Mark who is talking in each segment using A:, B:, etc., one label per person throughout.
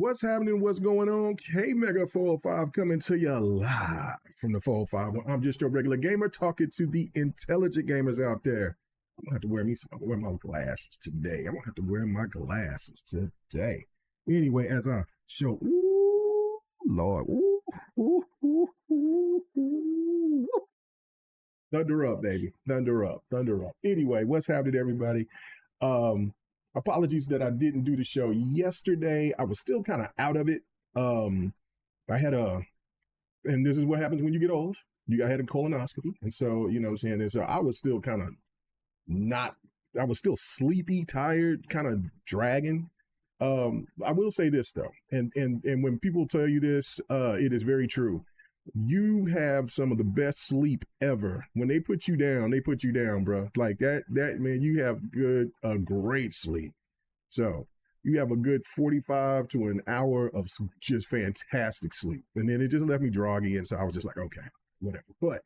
A: What's happening? What's going on? K Mega 405 coming to you live from the 405. I'm just your regular gamer talking to the intelligent gamers out there. I'm gonna have to wear my glasses today. I'm gonna have to wear my glasses today. Anyway, as I show, ooh, Lord, ooh. Thunder up, baby. Thunder up. Anyway, what's happening, everybody? Apologies that I didn't do the show yesterday. I was still kind of out of it. I had and this is what happens when you get old. I had a colonoscopy. And so, you know what I'm saying? And so I was still kind of I was still sleepy, tired, kind of dragging. I will say this though. And when people tell you this, it is very true. You have some of the best sleep ever. When they put you down, bro. Like that, man, you have great sleep. So you have a good 45 to an hour of just fantastic sleep. And then it just left me groggy. And so I was just like, okay, whatever. But,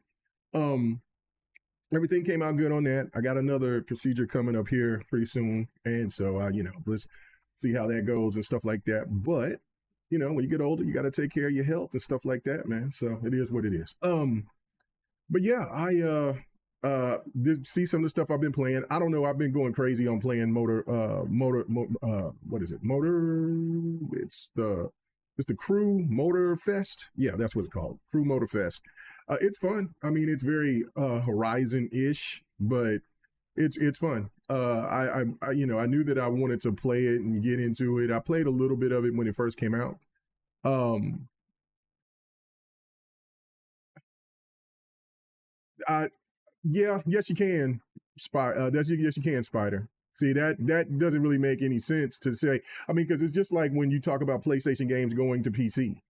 A: everything came out good on that. I got another procedure coming up here pretty soon. And so, let's see how that goes and stuff like that. But, when you get older, you got to take care of your health and stuff like that, man. So it is what it is. But yeah, I did see some of the stuff I've been playing. I don't know. I've been going crazy on playing what is it? It's the Crew Motor Fest. Yeah, that's what it's called. Crew Motor Fest. It's fun. I mean, it's very Horizon-ish, but it's fun. I knew that I wanted to play it and get into it. I played a little bit of it when it first came out. Yes, you can, Spider. Yes, you can, Spider. See, that doesn't really make any sense to say. I mean, because it's just like when you talk about PlayStation games going to PC.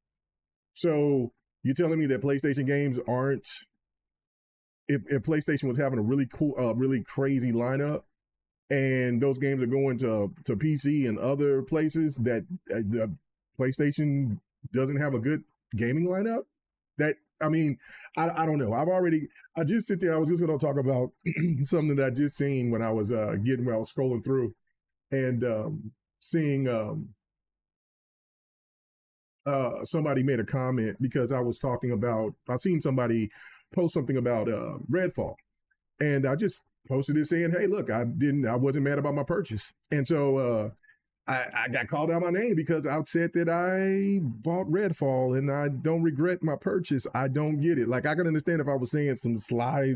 A: So you're telling me that PlayStation games aren't. If PlayStation was having a really cool, really crazy lineup, and those games are going to PC and other places, that the PlayStation doesn't have a good gaming lineup, I just sit there. I was just going to talk about something that I just seen when I was scrolling through and seeing somebody made a comment because I seen somebody post something about Redfall, and I just posted it saying, hey, look, I wasn't mad about my purchase. And so I got called out my name because I said that I bought Redfall and I don't regret my purchase. I don't get it. Like, I can understand if I was saying some sly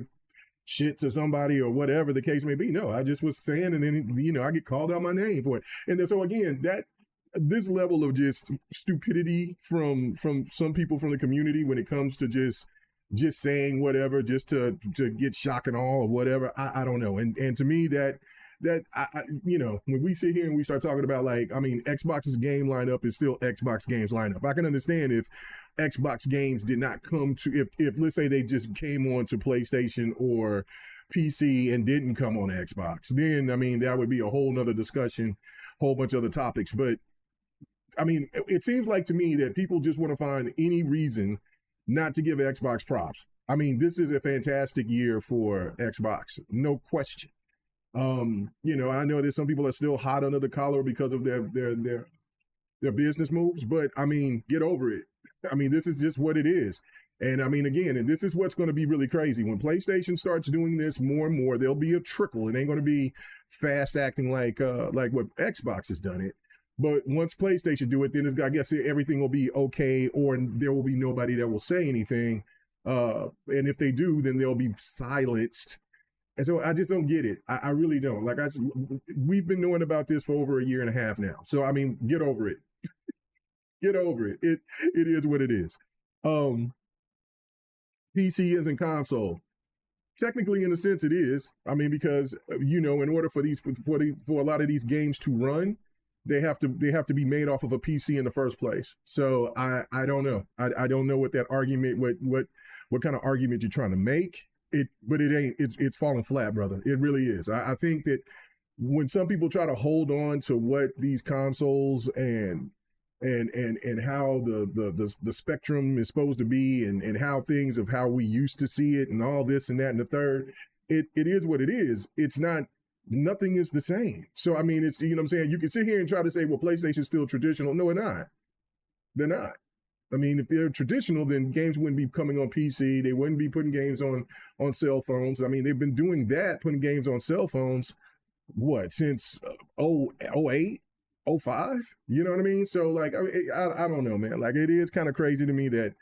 A: shit to somebody or whatever the case may be. No, I just was saying, and then, I get called out my name for it. And then, so again, this level of just stupidity from some people from the community when it comes to just saying whatever, just to get shock and awe or whatever. I don't know. And to me, that when we sit here and we start talking about, like, I mean, Xbox's game lineup is still Xbox games lineup. I can understand if Xbox games did not come to, if let's say they just came on to PlayStation or PC and didn't come on Xbox, then, I mean, that would be a whole nother discussion, whole bunch of other topics. But I mean, it seems like to me that people just want to find any reason not to give Xbox props. I mean, this is a fantastic year for Xbox, no question. I know that some people are still hot under the collar because of their business moves, but I mean, get over it. I mean, this is just what it is. And I mean, again, and this is what's going to be really crazy. When PlayStation starts doing this more and more, there'll be a trickle. It ain't going to be fast acting like what Xbox has done it. But once PlayStation do it, then I guess everything will be okay, or there will be nobody that will say anything. And if they do, then they'll be silenced. And so I just don't get it. I really don't. Like, we've been knowing about this for over a year and a half now. So, I mean, get over it. Get over it. It is what it is. PC isn't console. Technically, in a sense, it is. I mean, because, in order for a lot of these games to run, they have to be made off of a PC in the first place. So I don't know. I don't know what that argument, what kind of argument you're trying to make. But it ain't. It's falling flat, brother. It really is. I think that when some people try to hold on to what these consoles and how the spectrum is supposed to be and how things of how we used to see it and all this and that and the third, it is what it is. It's not. Nothing is the same. So, I mean, it's, what I'm saying? You can sit here and try to say, well, PlayStation's still traditional. No, it's not. They're not. I mean, if they're traditional, then games wouldn't be coming on PC. They wouldn't be putting games on cell phones. I mean, they've been doing that, putting games on cell phones, what, since 08, 05? You know what I mean? So, like, I don't know, man. Like, it is kind of crazy to me that,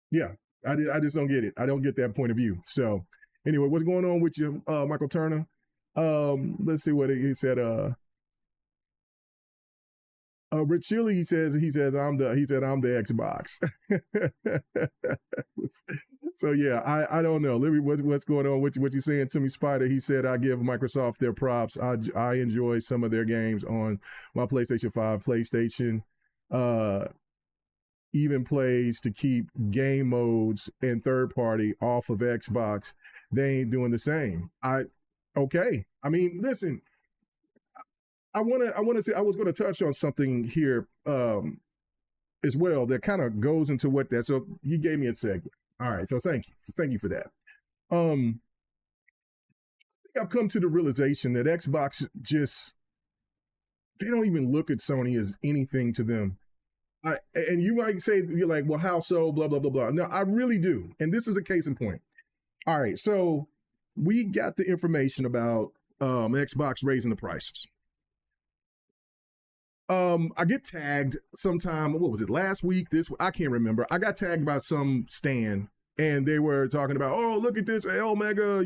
A: yeah, I just don't get it. I don't get that point of view. So, anyway, what's going on with you, Michael Turner? Let's see what he said. Rich Chili, he said I'm the Xbox. So yeah, I don't know. Libby, what's going on? What you saying to me, Spider? He said I give Microsoft their props. I enjoy some of their games on my PlayStation 5. PlayStation even plays to keep game modes and third party off of Xbox. They ain't doing the same. Okay. I mean, listen. I want to say I was going to touch on something here as well that kind of goes into what that. So you gave me a segue. All right, so thank you for that. I think I've come to the realization that Xbox they don't even look at Sony as anything to them. And you might say, you're like, well, how so? Blah blah blah blah. No, I really do, and this is a case in point. All right, so we got the information about Xbox raising the prices. I get tagged sometime, what was it, last week? I can't remember. I got tagged by some stan and they were talking about, oh, look at this Omega,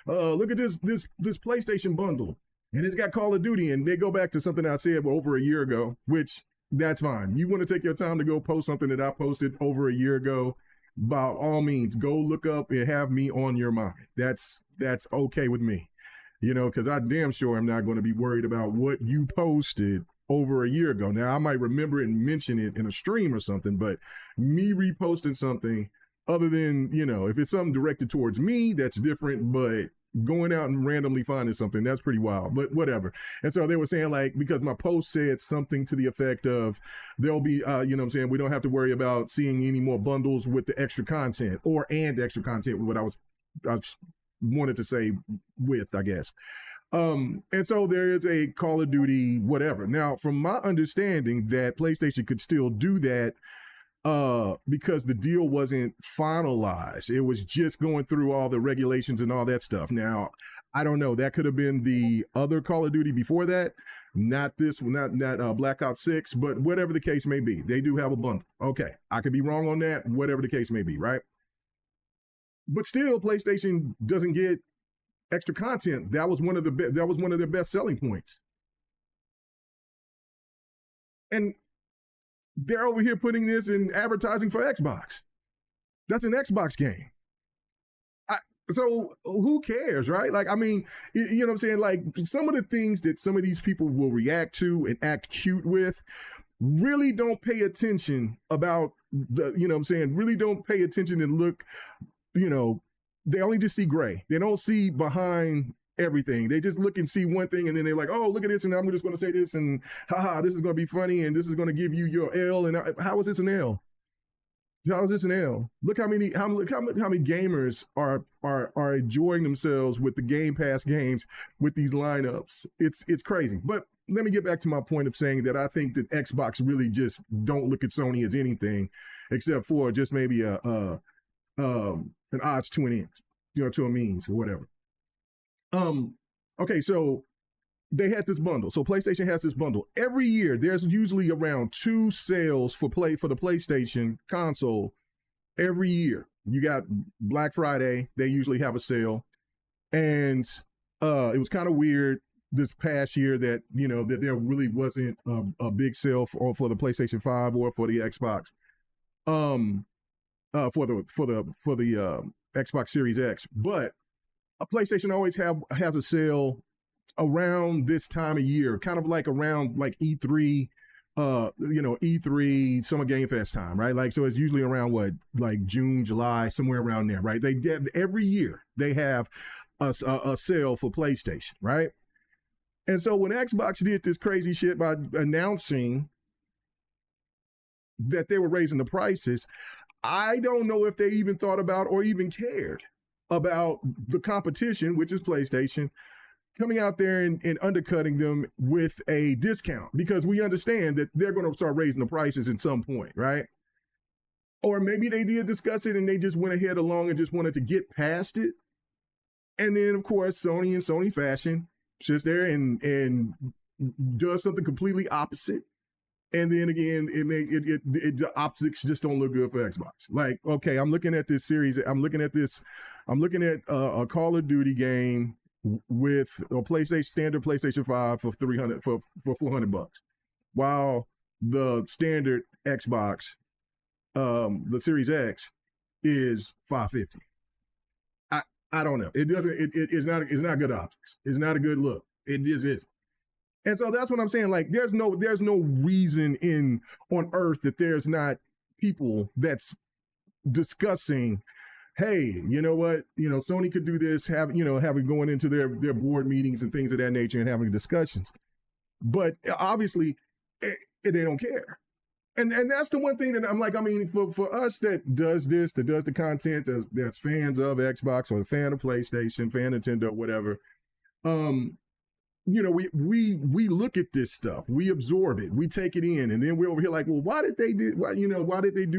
A: look at this PlayStation bundle. And it's got Call of Duty, and they go back to something I said over a year ago, which that's fine. You want to take your time to go post something that I posted over a year ago, by all means, go look up and have me on your mind. That's okay with me, because I damn sure I'm not going to be worried about what you posted over a year ago. Now, I might remember and mention it in a stream or something, but me reposting something other than, if it's something directed towards me, that's different, but going out and randomly finding something, that's pretty wild, but whatever. And so they were saying, like, because my post said something to the effect of there'll be, we don't have to worry about seeing any more bundles with the extra content and extra content, what I wanted to say with, I guess. And so there is a Call of Duty, whatever. Now, from my understanding, that PlayStation could still do that because the deal wasn't finalized. It was just going through all the regulations and all that stuff. Now, I don't know. That could have been the other Call of Duty before that. Not this one, not Black Ops 6, but whatever the case may be. They do have a bundle. Okay. I could be wrong on that, whatever the case may be, right? But still, PlayStation doesn't get extra content. That was one of their best selling points. And they're over here putting this in advertising for Xbox. That's an Xbox game. So who cares, right? Like, I mean, you know what I'm saying? Like, some of the things that some of these people will react to and act cute with really don't pay attention about really don't pay attention and look, they only just see gray. They don't see behind everything. They just look and see one thing, and then they're like, oh, look at this, and I'm just going to say this, and haha, this is going to be funny, and this is going to give you your L. And how is this an L? How is this an L? Look how many gamers are enjoying themselves with the Game Pass games with these lineups. It's crazy. But let me get back to my point of saying that I think that Xbox really just don't look at Sony as anything except for just maybe an odds to an end, to a means or whatever. Okay, so they had this bundle. So PlayStation has this bundle. Every year, there's usually around 2 sales for the PlayStation console every year. You got Black Friday, they usually have a sale. And it was kind of weird this past year that, that there really wasn't a big sale for the PlayStation 5 or for the Xbox. For the Xbox Series X, but a PlayStation always has a sale around this time of year, kind of like around like E3, E3 Summer Game Fest time, right? Like, so it's usually around like June, July, somewhere around there, right? Every year they have a sale for PlayStation, right? And so when Xbox did this crazy shit by announcing that they were raising the prices, I don't know if they even thought about or even cared about the competition, which is PlayStation, coming out there and undercutting them with a discount, because we understand that they're going to start raising the prices at some point, right? Or maybe they did discuss it and they just went ahead along and just wanted to get past it. And then, of course, Sony in Sony fashion sits there and does something completely opposite. And then again, the optics just don't look good for Xbox. Like, okay, I'm looking at this series. I'm looking at a Call of Duty game with a standard PlayStation 5 for $400, while the standard Xbox, the Series X, is $550. I don't know. It's not good optics. It's not a good look. It just isn't. And so that's what I'm saying. Like, there's no reason on earth that there's not people that's discussing, hey, you know what, Sony could do this, having going into their board meetings and things of that nature and having discussions. But obviously, they don't care. And that's the one thing that I'm like, I mean, for us that does this, that does the content, that's fans of Xbox or a fan of PlayStation, fan of Nintendo, whatever, we look at this stuff, we absorb it, we take it in, and then we're over here like, well, why did they do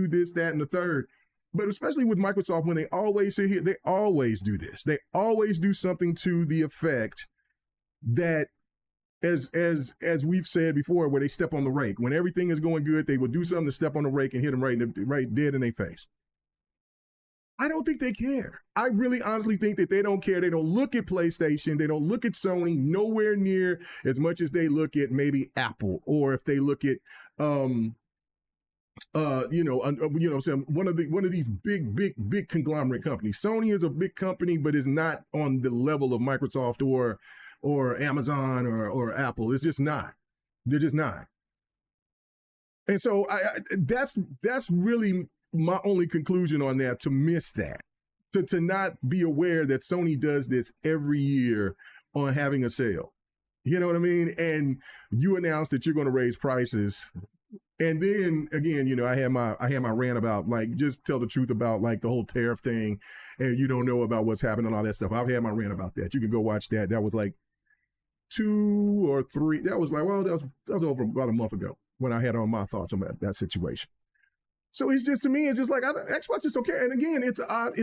A: this, that, and the third? But especially with Microsoft, when they always sit here, they always do this. They always do something to the effect that, as we've said before, where they step on the rake. When everything is going good, they will do something to step on the rake and hit them right dead in their face. I don't think they care. I really honestly think that they don't care. They don't look at PlayStation. They don't look at Sony nowhere near as much as they look at maybe Apple, or if they look at one of these big conglomerate companies. Sony is a big company, but is not on the level of Microsoft or Amazon or Apple. It's just not. They're just not. And so that's really my only conclusion on that, to miss that, to not be aware that Sony does this every year on having a sale. You know what I mean? And you announce that you're going to raise prices. And then again, I had my rant about, like, just tell the truth about, like, the whole tariff thing, and you don't know about what's happening, all that stuff. I've had my rant about that. You can go watch that. That was like 2 or 3. That was over about a month ago when I had on my thoughts on that situation. So it's just, to me, it's just like, Xbox is okay. And again, it's odd.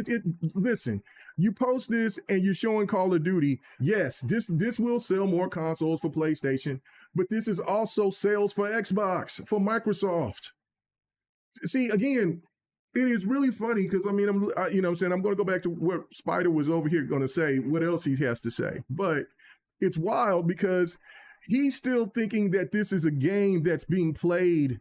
A: Listen, you post this and you're showing Call of Duty. Yes, this will sell more consoles for PlayStation, but this is also sales for Xbox, for Microsoft. See, again, it is really funny because, I mean, I'm going to go back to what Spider was over here going to say, what else he has to say. But it's wild because he's still thinking that this is a game that's being played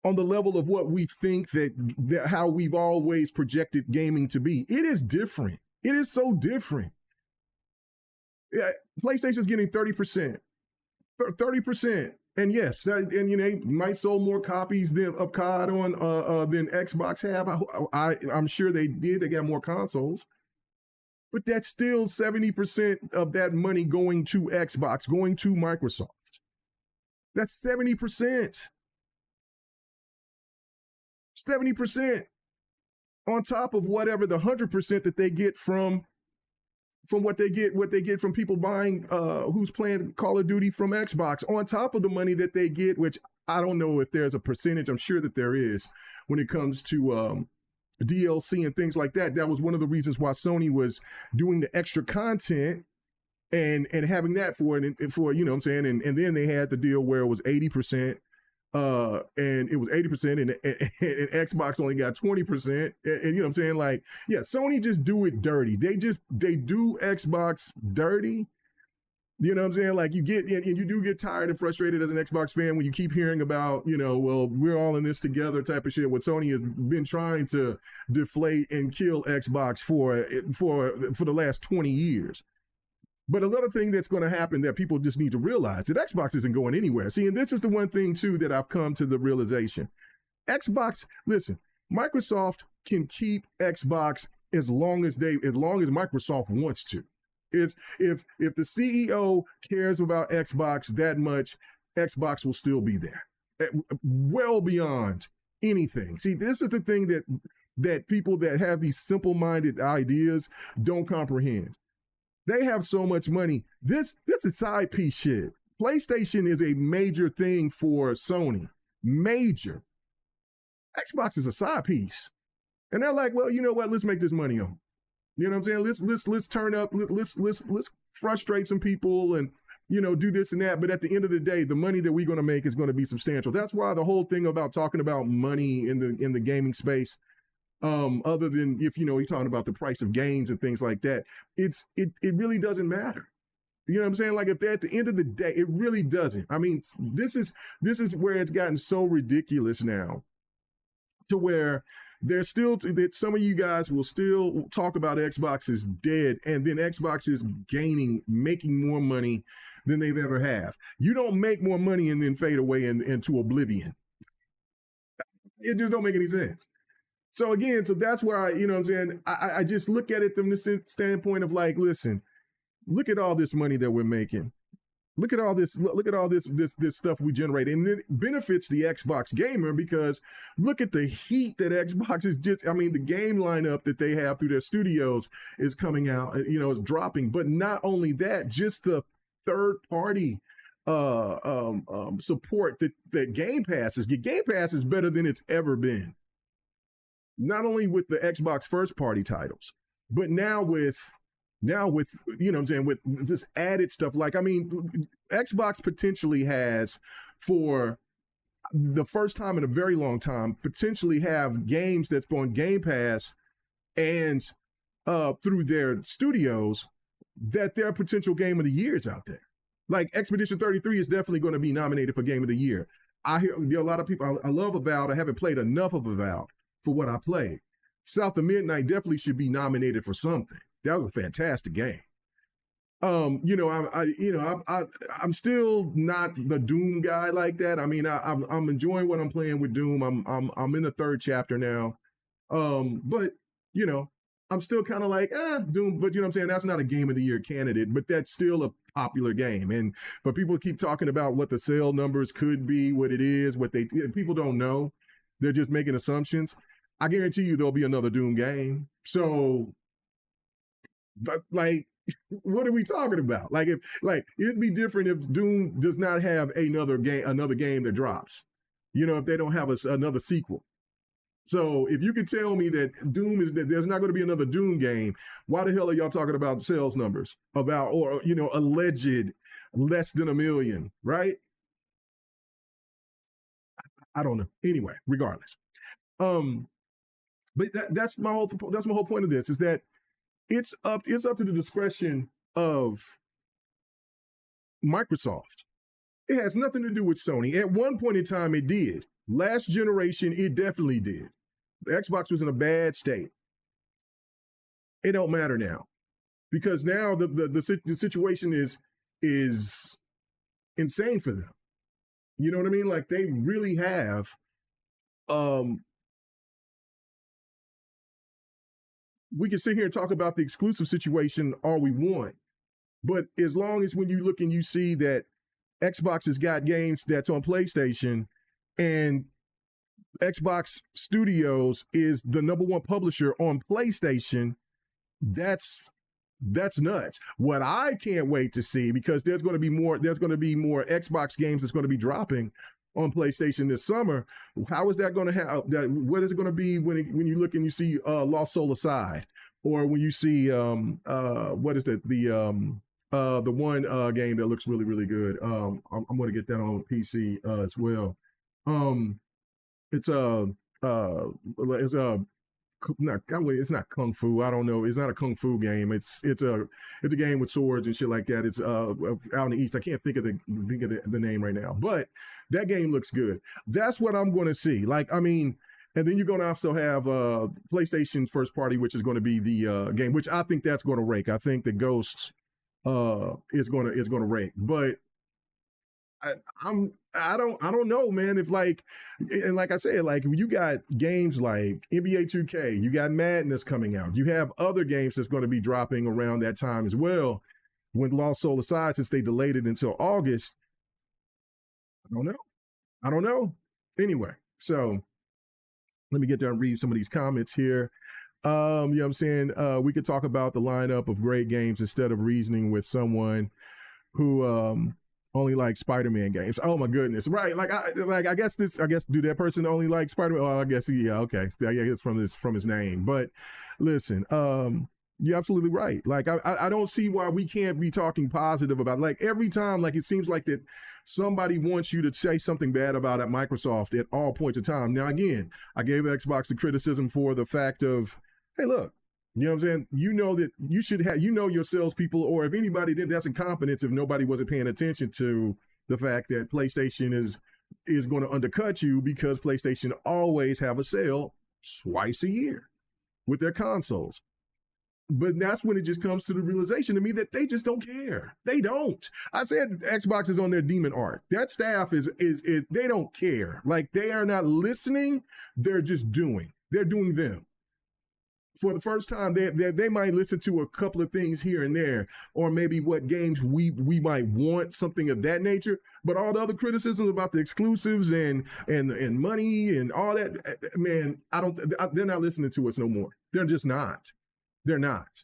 A: on the level of what we think that how we've always projected gaming to be. It is different. It is so different. Yeah, PlayStation's getting 30%. 30%. And yes, and might sold more copies of COD than Xbox have. I'm sure they did. They got more consoles. But that's still 70% of that money going to Xbox, going to Microsoft. That's 70%. 70% on top of whatever the 100% that they get from what they get from people buying who's playing Call of Duty from Xbox, on top of the money that they get, which I don't know if there's a percentage. I'm sure that there is when it comes to DLC and things like that. That was one of the reasons why Sony was doing the extra content and having that for you know what I'm saying, and then they had the deal where it was 80%. And it was 80% and Xbox only got 20%. And you know what I'm saying? Like, yeah, Sony just do it dirty. They do Xbox dirty. You know what I'm saying? Like, you do get tired and frustrated as an Xbox fan when you keep hearing about, well, we're all in this together type of shit. What Sony has been trying to deflate and kill Xbox for the last 20 years. But another thing that's going to happen that people just need to realize, that Xbox isn't going anywhere. See, and this is the one thing, too, that I've come to the realization. Microsoft can keep Xbox as long as Microsoft wants to. If the CEO cares about Xbox that much, Xbox will still be there, well beyond anything. See, this is the thing that people that have these simple-minded ideas don't comprehend. They have so much money. This is side piece shit. PlayStation is a major thing for Sony. Major. Xbox is a side piece. And they're like, well, you know what? Let's make this money on. You know what I'm saying? Let's turn up, let's frustrate some people and, you know, do this and that. But at the end of the day, the money that we're going to make is going to be substantial. That's why the whole thing about talking about money in the gaming space, other than if, you know, you're talking about the price of games and things like that, it really doesn't matter. You know what I'm saying? Like, if they're at the end of the day, it really doesn't. I mean, this is where it's gotten so ridiculous now, to where there's still that some of you guys will still talk about Xbox is dead, and then Xbox is making more money than they've ever have. You don't make more money and then fade away into oblivion. It just don't make any sense. So again, that's where you know what I'm saying, I just look at it from the standpoint of like, listen, look at all this money that we're making. Look at all this stuff we generate, and it benefits the Xbox gamer, because look at the heat that Xbox is the game lineup that they have through their studios is coming out, you know, is dropping. But not only that, just the third party support that Game Pass is. Game Pass is better than it's ever been. Not only with the Xbox first party titles, but now with you know what I'm saying, with this added stuff. Like, I mean, Xbox potentially has, for the first time in a very long time, potentially have games that's on Game Pass and through their studios that their potential game of the year is out there. Like, Expedition 33 is definitely going to be nominated for Game of the Year. I hear a lot of people, I love Avowed. I haven't played enough of Avowed for what I played. South of Midnight definitely should be nominated for something. That was a fantastic game. You know, I'm still not the Doom guy like that. I mean, I'm enjoying what I'm playing with Doom. I'm in the third chapter now. But you know, I'm still kind of like, Doom. But you know what I'm saying? That's not a Game of the Year candidate, but that's still a popular game. And for people to keep talking about what the sale numbers could be, what it is, people don't know. They're just making assumptions. I guarantee you there'll be another Doom game. So, but like, what are we talking about? Like, it'd be different if Doom does not have another game that drops. You know, if they don't have another sequel. So if you could tell me that there's not going to be another Doom game, why the hell are y'all talking about sales numbers or you know, alleged less than 1 million, right? I don't know. Anyway, regardless. But that's my whole point of this, is that it's up to the discretion of Microsoft. It has nothing to do with Sony. At one point in time, it did. Last generation, it definitely did. The Xbox was in a bad state. It don't matter now, because now the situation is insane for them. You know what I mean? Like, they really have we can sit here and talk about the exclusive situation all we want, but as long as when you look and you see that Xbox has got games that's on PlayStation, and Xbox Studios is the #1 publisher on PlayStation, that's nuts. What I can't wait to see, because there's going to be more Xbox games that's going to be dropping on PlayStation this summer. How is that going to have that? What is it going to be when you look and you see Lost Soul Aside, or when you see what is it, the one game that looks really, really good. I'm going to get that on PC as well. It's not Kung Fu. I don't know. It's not a Kung Fu game. It's a game with swords and shit like that. It's out in the East. I can't think of the name right now, but that game looks good. That's what I'm going to see. Like, I mean, and then you're going to also have PlayStation first party, which is going to be the game, which I think that's going to rake. I think the Ghosts is going to rake, but I don't know, man. If like I said, like, you got games like NBA 2K, you got Madness coming out, you have other games that's going to be dropping around that time as well. When Lost Soul Aside, since they delayed it until August, I don't know. Anyway, so let me get down and read some of these comments here. You know what I'm saying? We could talk about the lineup of great games instead of reasoning with someone who only likes Spider-Man games. Oh my goodness. Right. I guess do that person only like Spider-Man? Oh, I guess yeah, okay. I guess from his name. But listen, you're absolutely right. Like I don't see why we can't be talking positive about, like, every time, like, it seems like that somebody wants you to say something bad about Microsoft at all points of time. Now again, I gave Xbox the criticism for the fact of, hey, look, you know what I'm saying? You know that you should have, your salespeople, or if anybody did, that's incompetence if nobody wasn't paying attention to the fact that PlayStation is going to undercut you, because PlayStation always have a sale twice a year with their consoles. But that's when it just comes to the realization to me that they just don't care. They don't. I said Xbox is on their demon arc. That staff is they don't care. Like, they are not listening. They're just doing. They're doing them. For the first time, they might listen to a couple of things here and there, or maybe what games we might want, something of that nature. But all the other criticisms about the exclusives and money and all that, man, they're not listening to us no more. They're just not. They're not.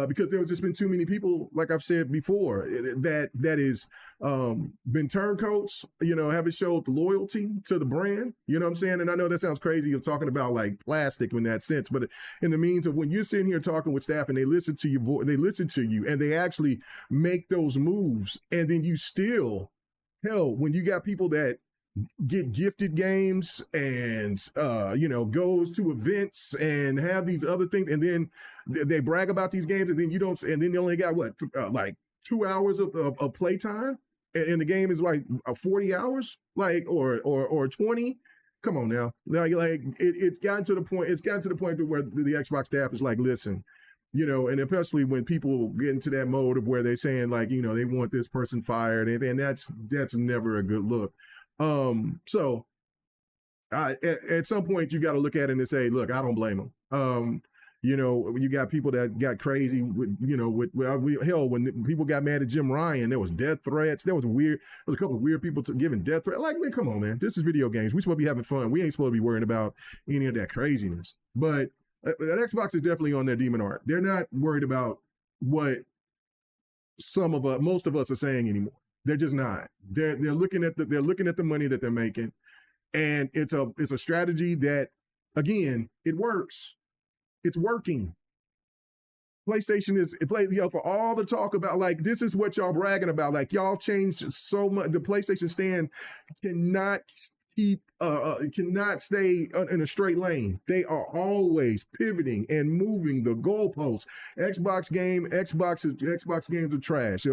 A: Because there's just been too many people, like I've said before, that is been turncoats, haven't showed loyalty to the brand, you know what I'm saying? And I know that sounds crazy of talking about like plastic in that sense, but in the means of when you're sitting here talking with staff and they listen to you and they actually make those moves, and then you still, hell, when you got people that get gifted games and goes to events and have these other things, and then they brag about these games, and then and then they only got like 2 hours of playtime, and the game is like 40 hours, like or 20. Come on now, it's gotten to the point to where the Xbox staff is like, listen, and especially when people get into that mode of where they're saying, like, they want this person fired, and that's never a good look. So at some point you got to look at it and say, look, I don't blame them. You got people that got crazy with, hell, when people got mad at Jim Ryan, there was death threats. There was a couple of weird people giving death threats. Like, man, come on, man. This is video games. We supposed to be having fun. We ain't supposed to be worrying about any of that craziness. But that Xbox is definitely on their demon arc. They're not worried about what most of us are saying anymore. They're just not. They're looking at the money that they're making, and it's a strategy that, again, it works. It's working. PlayStation for all the talk about, like, this is what y'all bragging about, like, y'all changed so much. The PlayStation stand cannot stay in a straight lane. They are always pivoting and moving the goalposts. Xbox games are trash.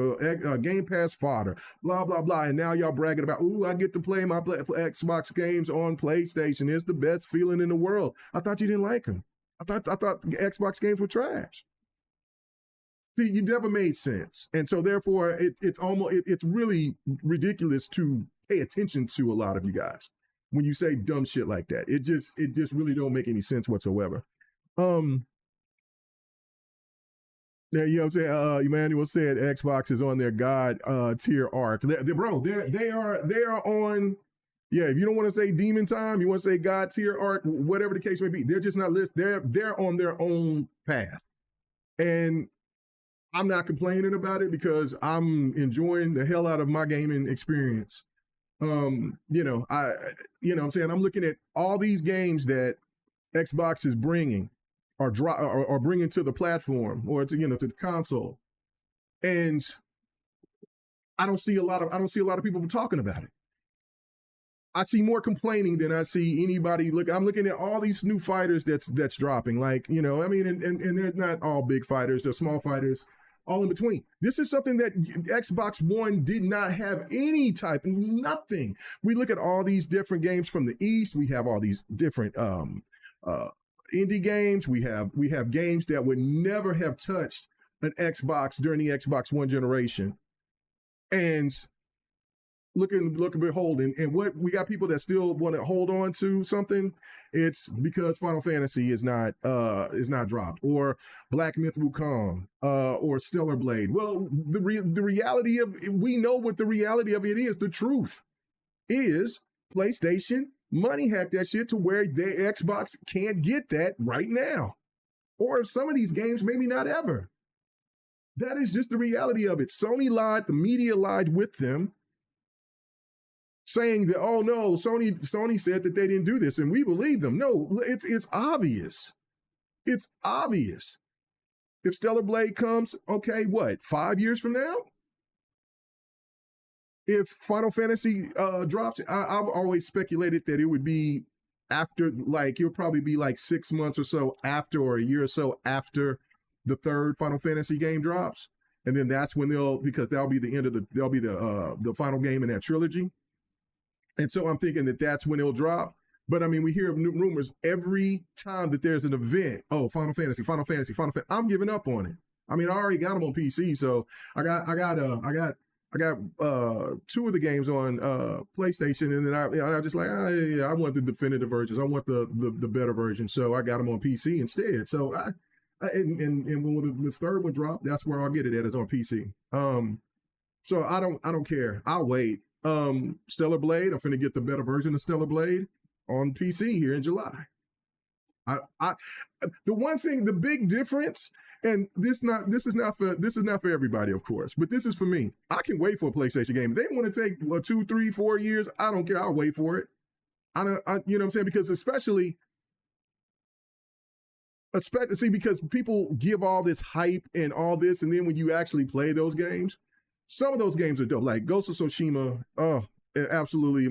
A: Game Pass fodder. Blah blah blah. And now y'all bragging about, ooh, I get to play my Xbox games on PlayStation. It's the best feeling in the world. I thought you didn't like them. I thought Xbox games were trash. See, you never made sense, and so therefore it's really ridiculous to pay attention to a lot of you guys when you say dumb shit like that. It just really don't make any sense whatsoever. Yeah, you know what I'm saying? Emmanuel said Xbox is on their God tier arc. They are on. Yeah, if you don't want to say demon time, you want to say God tier arc, whatever the case may be. They're just not listed. They're on their own path, and I'm not complaining about it because I'm enjoying the hell out of my gaming experience. I'm saying, I'm looking at all these games that Xbox is bringing or bringing to the platform or to the console, and I don't see a lot of people talking about it. I see more complaining than I see anybody. I'm looking at all these new fighters that's dropping. Like, and they're not all big fighters. They're small fighters, all in between. This is something that Xbox One did not have nothing. We look at all these different games from the East. We have all these different indie games. We have games that would never have touched an Xbox during the Xbox One generation. And look and behold, and what we got, people that still want to hold on to something. It's because Final Fantasy is not dropped, or Black Myth Wukong, or Stellar Blade. Well, the reality of, we know what the reality of it is. The truth is PlayStation money hacked that shit to where the Xbox can't get that right now. or some of these games, maybe not ever. That is just the reality of it. Sony lied, the media lied with them, saying that, oh no, Sony said that they didn't do this, and we believe them. No, it's obvious. It's obvious. If Stellar Blade comes, okay, what, 5 years from now? If Final Fantasy drops, I've always speculated that it would be after, like, it'll probably be like 6 months or so after, or a year or so after the third Final Fantasy game drops. And then that's when because that'll be the end of the final game in that trilogy. And so I'm thinking that that's when it'll drop. But I mean, we hear rumors every time that there's an event. Oh, Final Fantasy. I'm giving up on it. I mean, I already got them on PC, so I got two of the games on PlayStation, and then I just like, I want the definitive versions. I want the better version, so I got them on PC instead. So and when the third one dropped, that's where I'll get it at, is on PC. So I don't care. I'll wait. Stellar Blade, I'm finna get the better version of Stellar Blade on PC here in July. The one thing, the big difference, and this is not for everybody, of course, but this is for me. I can wait for a PlayStation game. If they want to take 2, 3, 4 years, I don't care. I'll wait for it. You know what I'm saying? Because especially because people give all this hype and all this, and then when you actually play those games, some of those games are dope. Like Ghost of Tsushima, oh, absolutely,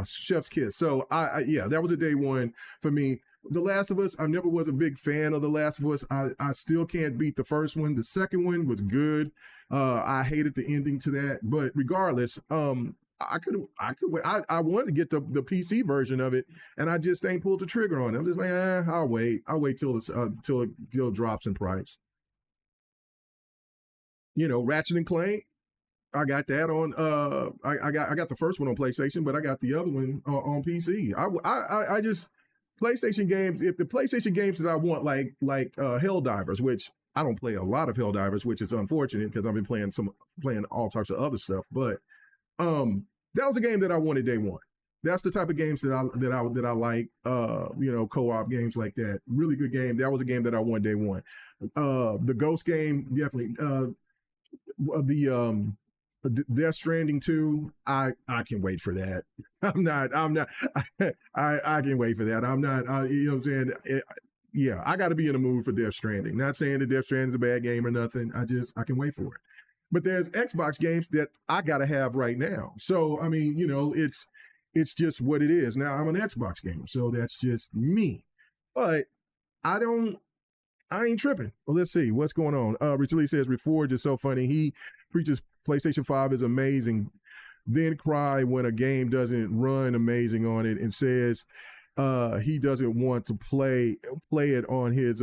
A: chef's kiss. So yeah, that was a day one for me. The Last of Us, I never was a big fan of The Last of Us. I still can't beat the first one. The second one was good. I hated the ending to that, but regardless, I wanted to get the PC version of it, and I just ain't pulled the trigger on it. I'm just like, I'll wait till it drops in price. Ratchet and Clank, I got that on. I got the first one on PlayStation, but I got the other one on PC. I just PlayStation games. If the PlayStation games that I want, like Helldivers, which I don't play a lot of Helldivers, which is unfortunate because I've been playing all types of other stuff. But that was a game that I wanted day one. That's the type of games that I like. Co-op games like that. Really good game. That was a game that I wanted day one. The Ghost game, definitely. The Death Stranding 2, I can wait for that. I can wait for that. I'm not, you know what I'm saying? Yeah, I got to be in the mood for Death Stranding. Not saying that Death Stranding is a bad game or nothing. I can wait for it. But there's Xbox games that I got to have right now. So, I mean, it's just what it is. Now, I'm an Xbox gamer, so that's just me. But I ain't tripping. Well, let's see what's going on. Rich Lee says Reforge is so funny. He preaches PlayStation 5 is amazing, then cry when a game doesn't run amazing on it, and says he doesn't want to play it on his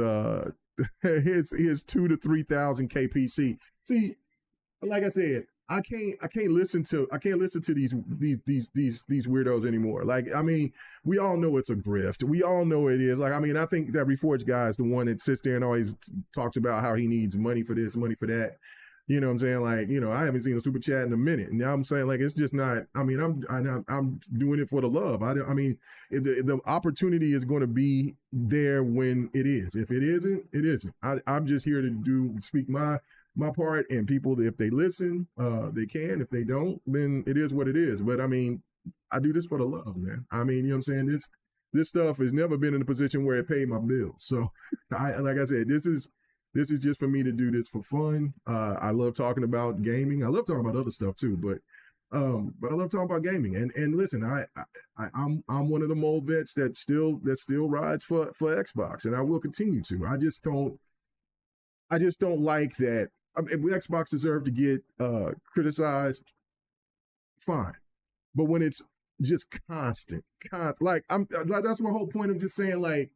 A: his 2,000 to 3,000 KPC. See, like I said, I can't listen to these weirdos anymore. Like, I mean, we all know it's a grift. We all know it is. Like, I mean, I think that Reforge guy is the one that sits there and always talks about how he needs money for this, money for that. You know what I'm saying? Like, I haven't seen a super chat in a minute. And now I'm saying, like, it's just not. I mean, I'm doing it for the love. I mean, the opportunity is going to be there when it is. If it isn't, it isn't. I'm just here to speak my part, and people, if they listen, they can. If they don't, then it is what it is. But I mean, I do this for the love, man. I mean, you know what I'm saying? This stuff has never been in a position where it paid my bills. So, like I said, this is just for me to do this for fun. I love talking about gaming. I love talking about other stuff too, but I love talking about gaming. And listen, I'm one of the mold vets that still rides for Xbox, and I will continue to. I just don't like that. I mean, Xbox deserves to get criticized, fine, but when it's just constant, like that's my whole point of just saying, like,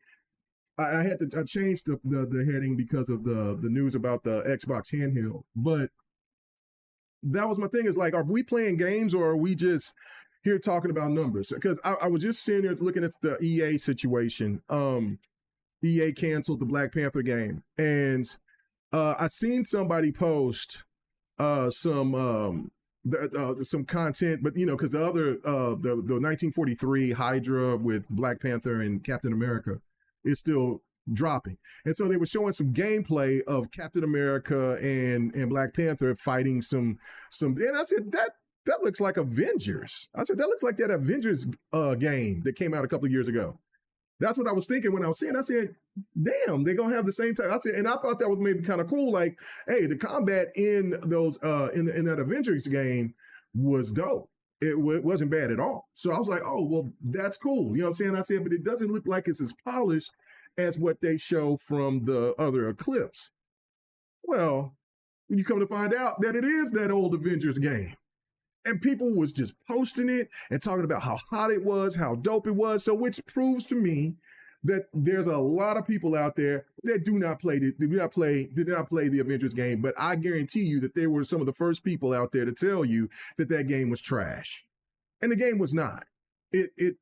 A: I changed the heading because of the news about the Xbox handheld, but that was my thing. Is like, are we playing games or are we just here talking about numbers? Because I was just sitting there looking at the EA situation. EA canceled the Black Panther game, and I seen somebody post some content, but because the other the 1943 Hydra with Black Panther and Captain America is still dropping. And so they were showing some gameplay of Captain America and Black Panther fighting some and I said that looks like Avengers. I said that looks like that Avengers game that came out a couple of years ago. That's what I was thinking when I was seeing. I said, damn, they're gonna have the same type. I said, and I thought that was maybe kind of cool. Like, hey, the combat in those in that Avengers game was dope. It wasn't bad at all. So I was like, oh, well, that's cool. You know what I'm saying? I said, but it doesn't look like it's as polished as what they show from the other clips. Well, you come to find out that it is that old Avengers game. And people was just posting it and talking about how hot it was, how dope it was. So which proves to me that there's a lot of people out there that did not play the Avengers game. But I guarantee you that they were some of the first people out there to tell you that game was trash. And the game was not. It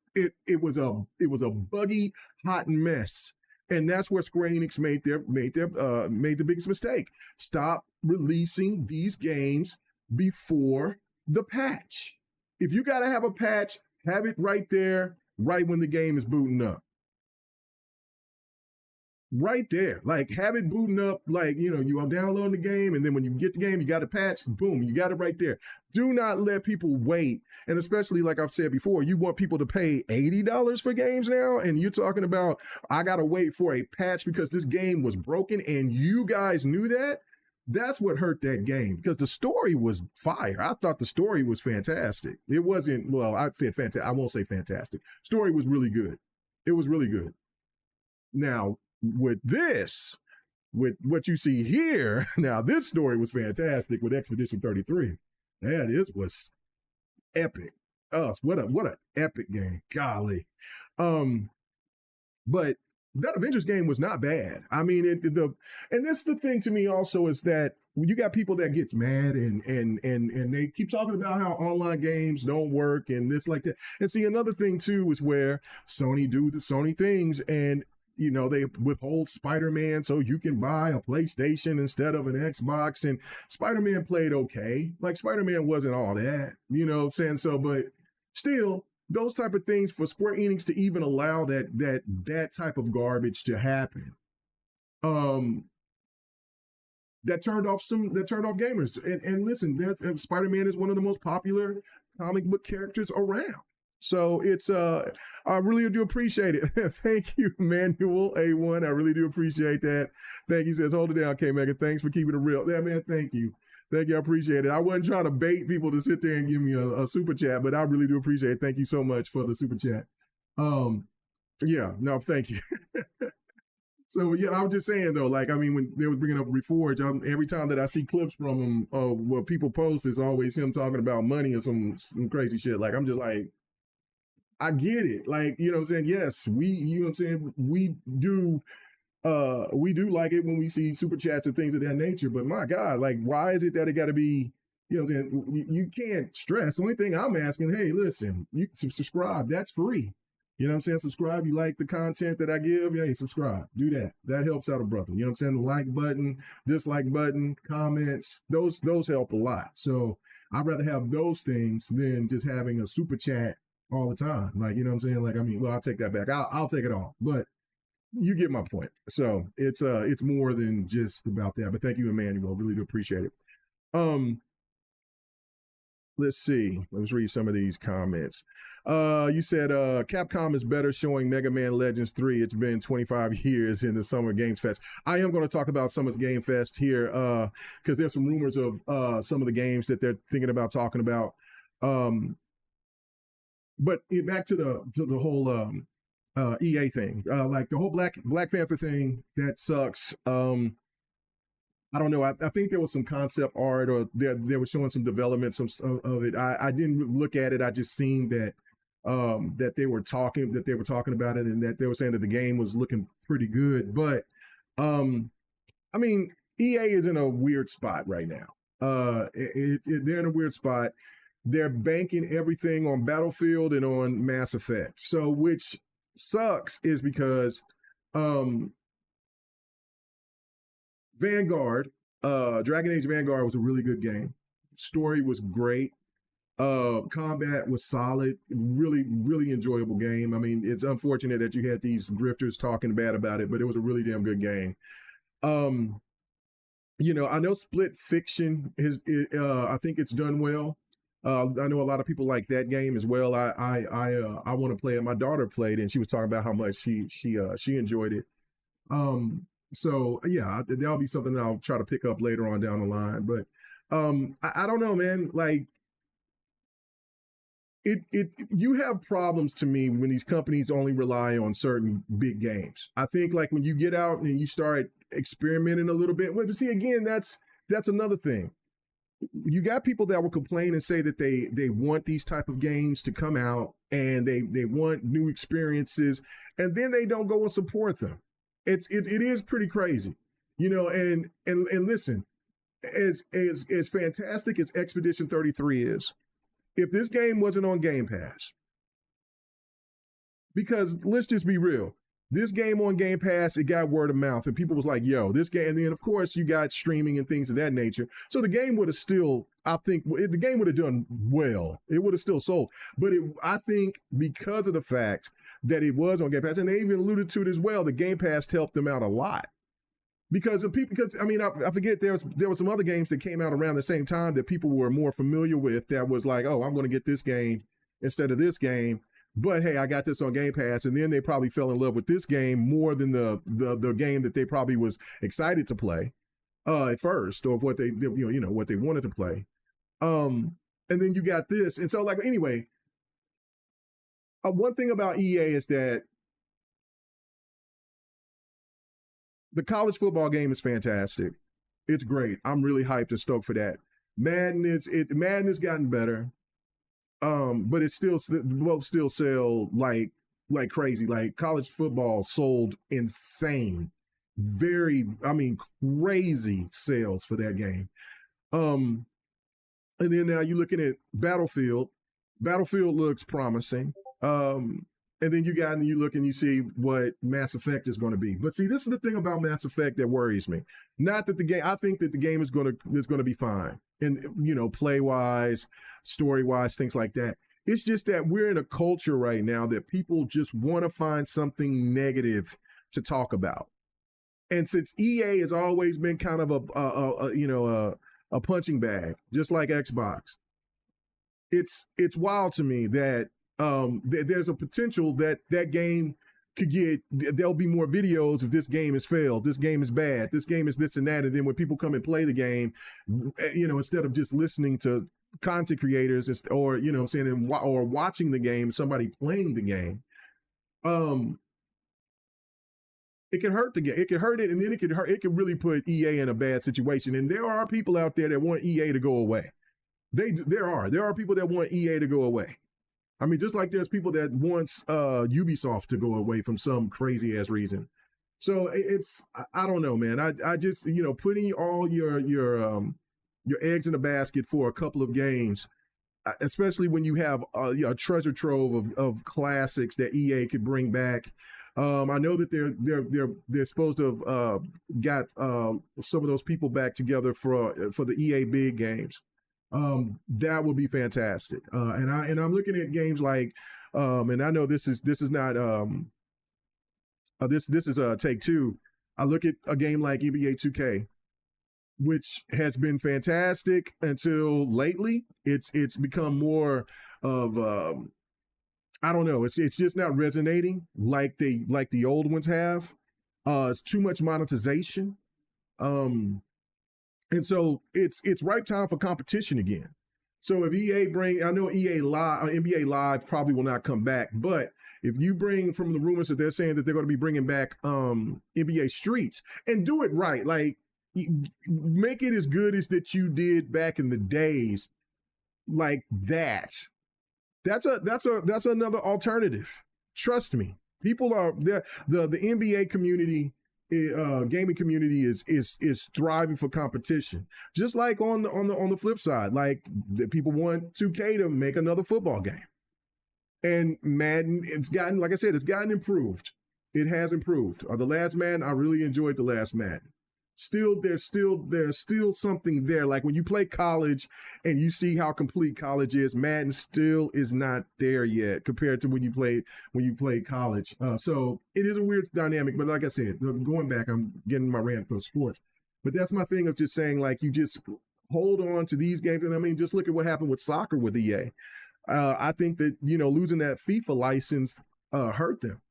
A: was a buggy, hot mess. And that's where Square Enix made the biggest mistake. Stop releasing these games before the patch. If you got to have a patch, have it right there, right when the game is booting up. Right there. Like, have it booting up, like, you are downloading the game, and then when you get the game, you got a patch, boom, you got it right there. Do not let people wait. And especially, like I've said before, you want people to pay $80 for games now, and you're talking about, I got to wait for a patch because this game was broken, and you guys knew that? That's what hurt that game, because the story was fire. I thought the story was fantastic. It wasn't, well, I said fantastic. I won't say fantastic. Story was really good. It was really good. Now, with what you see here, now this story was fantastic with Expedition 33. Man, this was epic. What an epic game. Golly. But that Avengers game was not bad. I mean, and this the thing to me also is that you got people that gets mad and they keep talking about how online games don't work and this like that. And see, another thing too is where Sony do the Sony things, and they withhold Spider-Man so you can buy a PlayStation instead of an Xbox. And Spider-Man played okay. Like, Spider-Man wasn't all that, you know what I'm saying? So, but still, those type of things for Square Enix to even allow that type of garbage to happen, that turned off gamers. And listen, Spider-Man is one of the most popular comic book characters around. So it's I really do appreciate it. Thank you, Manuel A1. I really do appreciate that. Thank you. Says, hold it down, K-Mega. Thanks for keeping it real. Yeah, man, thank you. Thank you. I appreciate it. I wasn't trying to bait people to sit there and give me a super chat, but I really do appreciate it. Thank you so much for the super chat. Yeah, no, thank you. So, yeah, I was just saying, though, like, I mean, when they was bringing up Reforge, every time that I see clips from him, what people post is always him talking about money or some crazy shit. Like, I'm just like, I get it. Like, you know what I'm saying? Yes, you know what I'm saying? We do like it when we see super chats and things of that nature. But my God, like, why is it that it got to be, you know what I'm saying? You can't stress. The only thing I'm asking, hey, listen, you can subscribe. That's free. You know what I'm saying? Subscribe. You like the content that I give? Hey, subscribe. Do that. That helps out a brother. You know what I'm saying? The like button, dislike button, comments, those help a lot. So I'd rather have those things than just having a super chat all the time. Like, you know what I'm saying? Like, I mean, well, I'll take that back. I'll take it all. But you get my point. So it's more than just about that. But thank you, Emmanuel. Really do appreciate it. Let's see. Let's read some of these comments. You said Capcom is better showing Mega Man Legends 3. It's been 25 years in the Summer Games Fest. I am going to talk about Summer Game Fest here because there's some rumors of some of the games that they're thinking about talking about. But back to the whole EA thing, like the whole Black Panther thing, that sucks. I don't know. I think there was some concept art, or they were showing some development, of it. I didn't look at it. I just seen that that they were talking about it, and that they were saying that the game was looking pretty good. But I mean, EA is in a weird spot right now. They're in a weird spot. They're banking everything on Battlefield and on Mass Effect. So, which sucks, is because Vanguard, Dragon Age Vanguard was a really good game. Story was great. Combat was solid, really, really enjoyable game. I mean, it's unfortunate that you had these grifters talking bad about it, but it was a really damn good game. Um, I know Split Fiction I think it's done well. I know a lot of people like that game as well. I want to play it. My daughter played it, and she was talking about how much she enjoyed it. So yeah, that'll be something that I'll try to pick up later on down the line. But I don't know, man. Like you have problems to me when these companies only rely on certain big games. I think like when you get out and you start experimenting a little bit. But see, again, that's another thing. You got people that will complain and say that they want these type of games to come out and they want new experiences, and then they don't go and support them. It is pretty crazy, and listen, as fantastic as Expedition 33 is, if this game wasn't on Game Pass, because let's just be real, this game on Game Pass, it got word of mouth, and people was like, yo, this game, and then of course you got streaming and things of that nature. So the game would have still, I think, the game would have done well. It would have still sold. But I think because of the fact that it was on Game Pass, and they even alluded to it as well, the Game Pass helped them out a lot. Because of people, I mean, I forget there was some other games that came out around the same time that people were more familiar with that was like, oh, I'm going to get this game instead of this game. But hey, I got this on Game Pass, and then they probably fell in love with this game more than the game that they probably was excited to play at first, or what they what they wanted to play. And then you got this, and so like anyway, one thing about EA is that the college football game is fantastic. It's great. I'm really hyped and stoked for that. Madden has gotten better. But it's still both still sell like crazy. Like college football sold insane, crazy sales for that game. And then now you're looking at Battlefield. Battlefield looks promising. And then you look and you see what Mass Effect is going to be. But see, this is the thing about Mass Effect that worries me. Not that the game. I think that the game is going to be fine, and play wise, story wise, things like that. It's just that we're in a culture right now that people just want to find something negative to talk about. And since EA has always been kind of a punching bag, just like Xbox, it's wild to me that there's a potential that game could there'll be more videos if this game has failed, this game is bad, this game is this and that, and then when people come and play the game, instead of just listening to content creators or saying or watching the game, somebody playing the game, it can hurt the game. It can hurt it, and then it can really put EA in a bad situation. And there are people out there that want EA to go away. There are people that want EA to go away. I mean, just like there's people that wants Ubisoft to go away from some crazy ass reason. So I don't know, man. I just putting all your eggs in a basket for a couple of games, especially when you have a treasure trove of classics that EA could bring back. I know that they're supposed to have got some of those people back together for the EA big games. That would be fantastic. And I'm looking at games like, and I know this is not this is Take Two. I look at a game like NBA 2K, which has been fantastic until lately. It's become more of I don't know. It's just not resonating like the old ones have. It's too much monetization. And so it's right time for competition again. So if I know EA Live, NBA Live probably will not come back, but if you bring, from the rumors that they're saying that they're going to be bringing back NBA Streets, and do it right, like make it as good as that you did back in the days, like that. That's another alternative. Trust me, people are there. The NBA community. Gaming community is thriving for competition. Just like on the flip side, like the people want 2K to make another football game, and Madden, it's gotten improved. It has improved. The last Madden, I really enjoyed the last Madden. there's still something there. Like when you play college and you see how complete college is, Madden still is not there yet compared to when you played college. So it is a weird dynamic. But like I said, going back, I'm getting my rant for sports. But that's my thing of just saying, like, you just hold on to these games. And I mean, just look at what happened with soccer with EA. I think that, losing that FIFA license hurt them.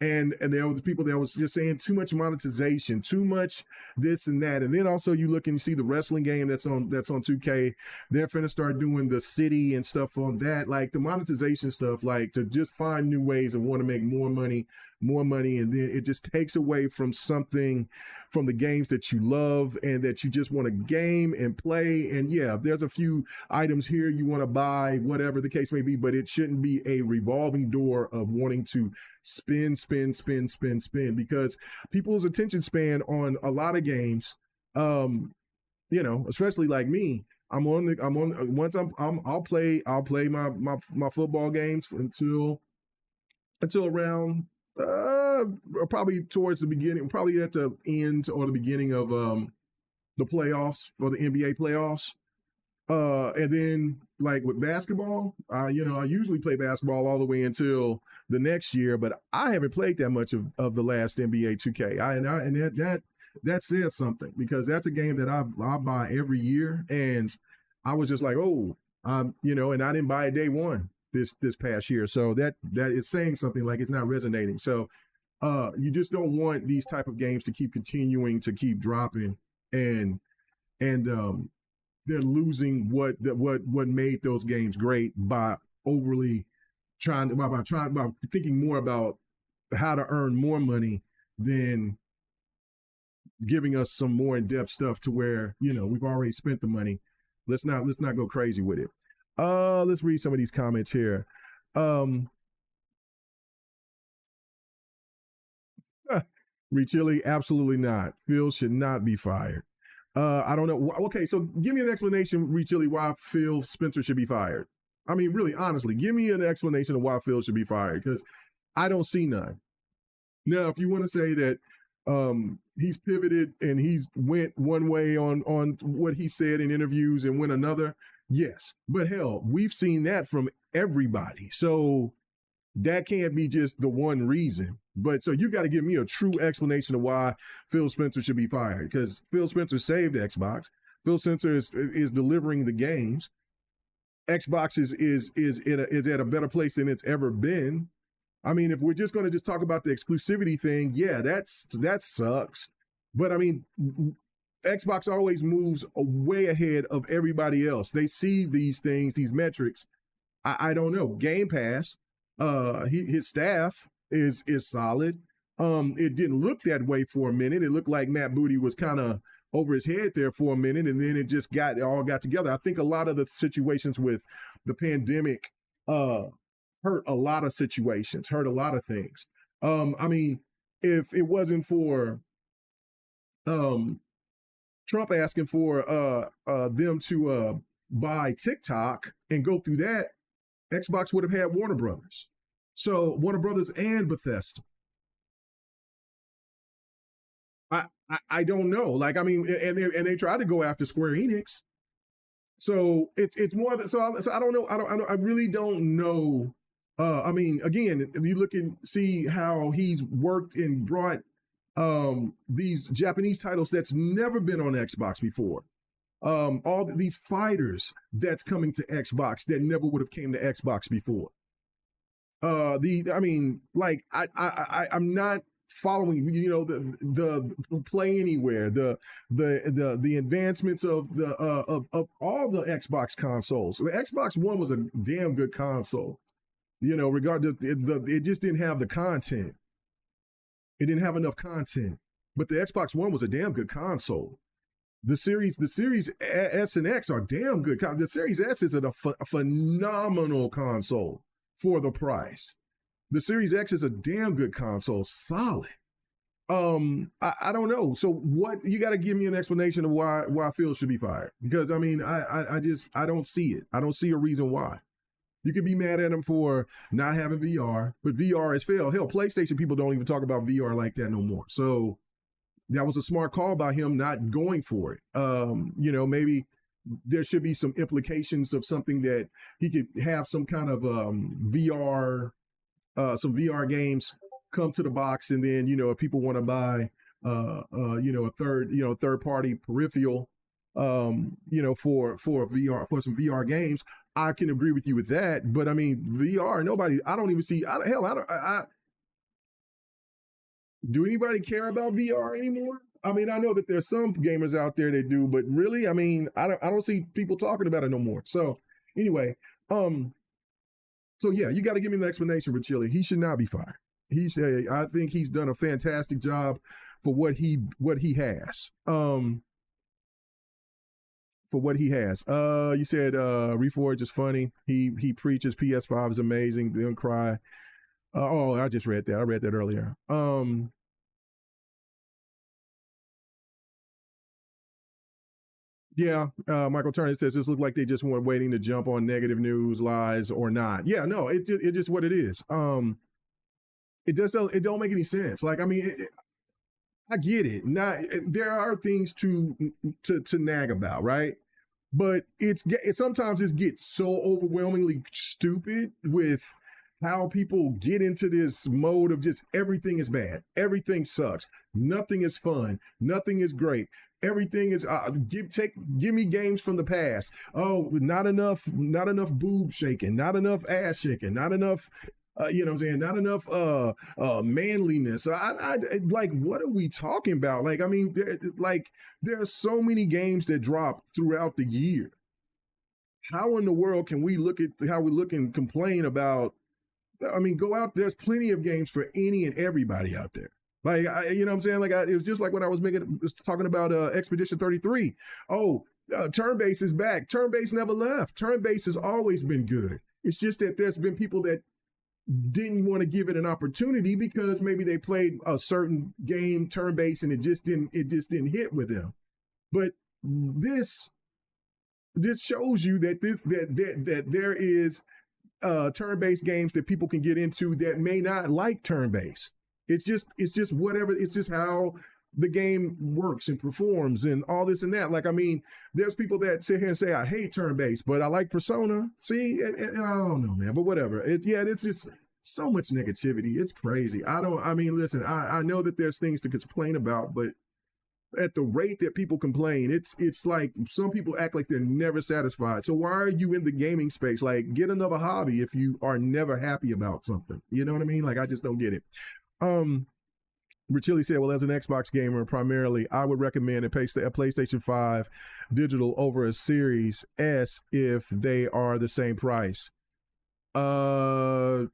A: And there was people that was just saying too much monetization, too much this and that. And then also you look and you see the wrestling game that's on 2K. They're finna start doing the city and stuff on that. Like the monetization stuff, like to just find new ways and want to make more money. And then it just takes away from something from the games that you love and that you just want to game and play. And yeah, there's a few items here you want to buy, whatever the case may be, but it shouldn't be a revolving door of wanting to spend, because people's attention span on a lot of games, especially like me, I'll play my football games until around probably towards the beginning, probably at the end or the beginning of the playoffs for the NBA playoffs. And then like with basketball, I usually play basketball all the way until the next year, but I haven't played that much of the last NBA 2K. That says something, because that's a game that I buy every year. And I was just like, and I didn't buy it day one this past year. So that is saying something, like it's not resonating. So you just don't want these type of games to keep continuing to keep dropping and they're losing what made those games great by overly by thinking more about how to earn more money than giving us some more in-depth stuff to where, we've already spent the money. Let's not go crazy with it. Let's read some of these comments here. Richilli, absolutely not. Phil should not be fired. I don't know. Okay, so give me an explanation, Richilli, why Phil Spencer should be fired. I mean, really, honestly, give me an explanation of why Phil should be fired, because I don't see none. Now, if you want to say that he's pivoted and he's went one way on what he said in interviews and went another, yes. But hell, we've seen that from everybody. So that can't be just the one reason. But so you got to give me a true explanation of why Phil Spencer should be fired, because Phil Spencer saved Xbox. Phil Spencer is delivering the games. Xbox is at a better place than it's ever been. I mean, if we're just going to just talk about the exclusivity thing, yeah, that sucks. But I mean, Xbox always moves way ahead of everybody else. They see these things, these metrics. I don't know. Game Pass, his staff is solid. It didn't look that way for a minute. It looked like Matt Booty was kind of over his head there for a minute, and then it all got together. I think a lot of the situations with the pandemic hurt a lot of situations, hurt a lot of things. I mean, if it wasn't for Trump asking for them to buy TikTok and go through that, Xbox would have had Warner Brothers. So Warner Brothers and Bethesda. I don't know. Like, I mean, and they tried to go after Square Enix. So it's more that, so I don't know. I really don't know. I mean, again, if you look and see how he's worked and brought these Japanese titles that's never been on Xbox before. All these fighters that's coming to Xbox that never would have came to Xbox before. I'm not following, the Play Anywhere, the advancements of all the Xbox consoles. The Xbox One was a damn good console. It just didn't have the content. It didn't have enough content. But the Xbox One was a damn good console. The Series S and X are damn good. The Series S is a phenomenal console for the price. The Series X is a damn good console, solid. I don't know. So what, you got to give me an explanation of why Phil should be fired, because I mean, I don't see it. I don't see a reason why. You could be mad at him for not having VR, but VR has failed. Hell, PlayStation people don't even talk about VR like that no more. So that was a smart call by him not going for it. Maybe there should be some implications of something that he could have some kind of VR, some VR games come to the box, and then if people want to buy a third party peripheral, for VR, for some VR games, I can agree with you with that. But I mean, VR, I don't even see. Do anybody care about VR anymore? I mean, I know that there's some gamers out there that do, but really, I mean, I don't see people talking about it no more. So anyway, so yeah, you got to give me an explanation with Chili. He should not be fired. I think he's done a fantastic job for what he has. For what he has. You said Reforge is funny. He preaches PS5 is amazing. Don't cry. I just read that. I read that earlier. Yeah, Michael Turner says this looks like they just weren't waiting to jump on negative news, lies, or not. Yeah, no, it's just what it is. It don't make any sense. Like, I mean, I get it. There are things to nag about, right? But sometimes it gets so overwhelmingly stupid with how people get into this mode of just everything is bad, everything sucks, nothing is fun, nothing is great, everything is give me games from the past. Oh, not enough boob shaking, not enough ass shaking, not enough. Not enough manliness. I like, what are we talking about? Like, I mean, there are so many games that drop throughout the year. How in the world can we look at how we look and complain about? I mean, go out. There's plenty of games for any and everybody out there. Like, you know what I'm saying? Like, it was just like when I was talking about Expedition 33. Oh, turn-based is back. Turn-based never left. Turn-based has always been good. It's just that there's been people that didn't want to give it an opportunity because maybe they played a certain game turn-based and it just didn't hit with them. But this shows you that that there is turn-based games that people can get into that may not like turn-based. It's just whatever. It's just how the game works and performs and all this and that. Like, I mean, there's people that sit here and say, I hate turn-based, but I like Persona. See, and I don't know, man, but whatever. It's just so much negativity. It's crazy. Listen, I know that there's things to complain about, but at the rate that people complain, it's like some people act like they're never satisfied. So why are you in the gaming space? Like, get another hobby if you are never happy about something. You know what I mean? Like, I just don't get it. Richilli said, well, as an Xbox gamer, primarily, I would recommend a PlayStation 5 digital over a Series S if they are the same price. No.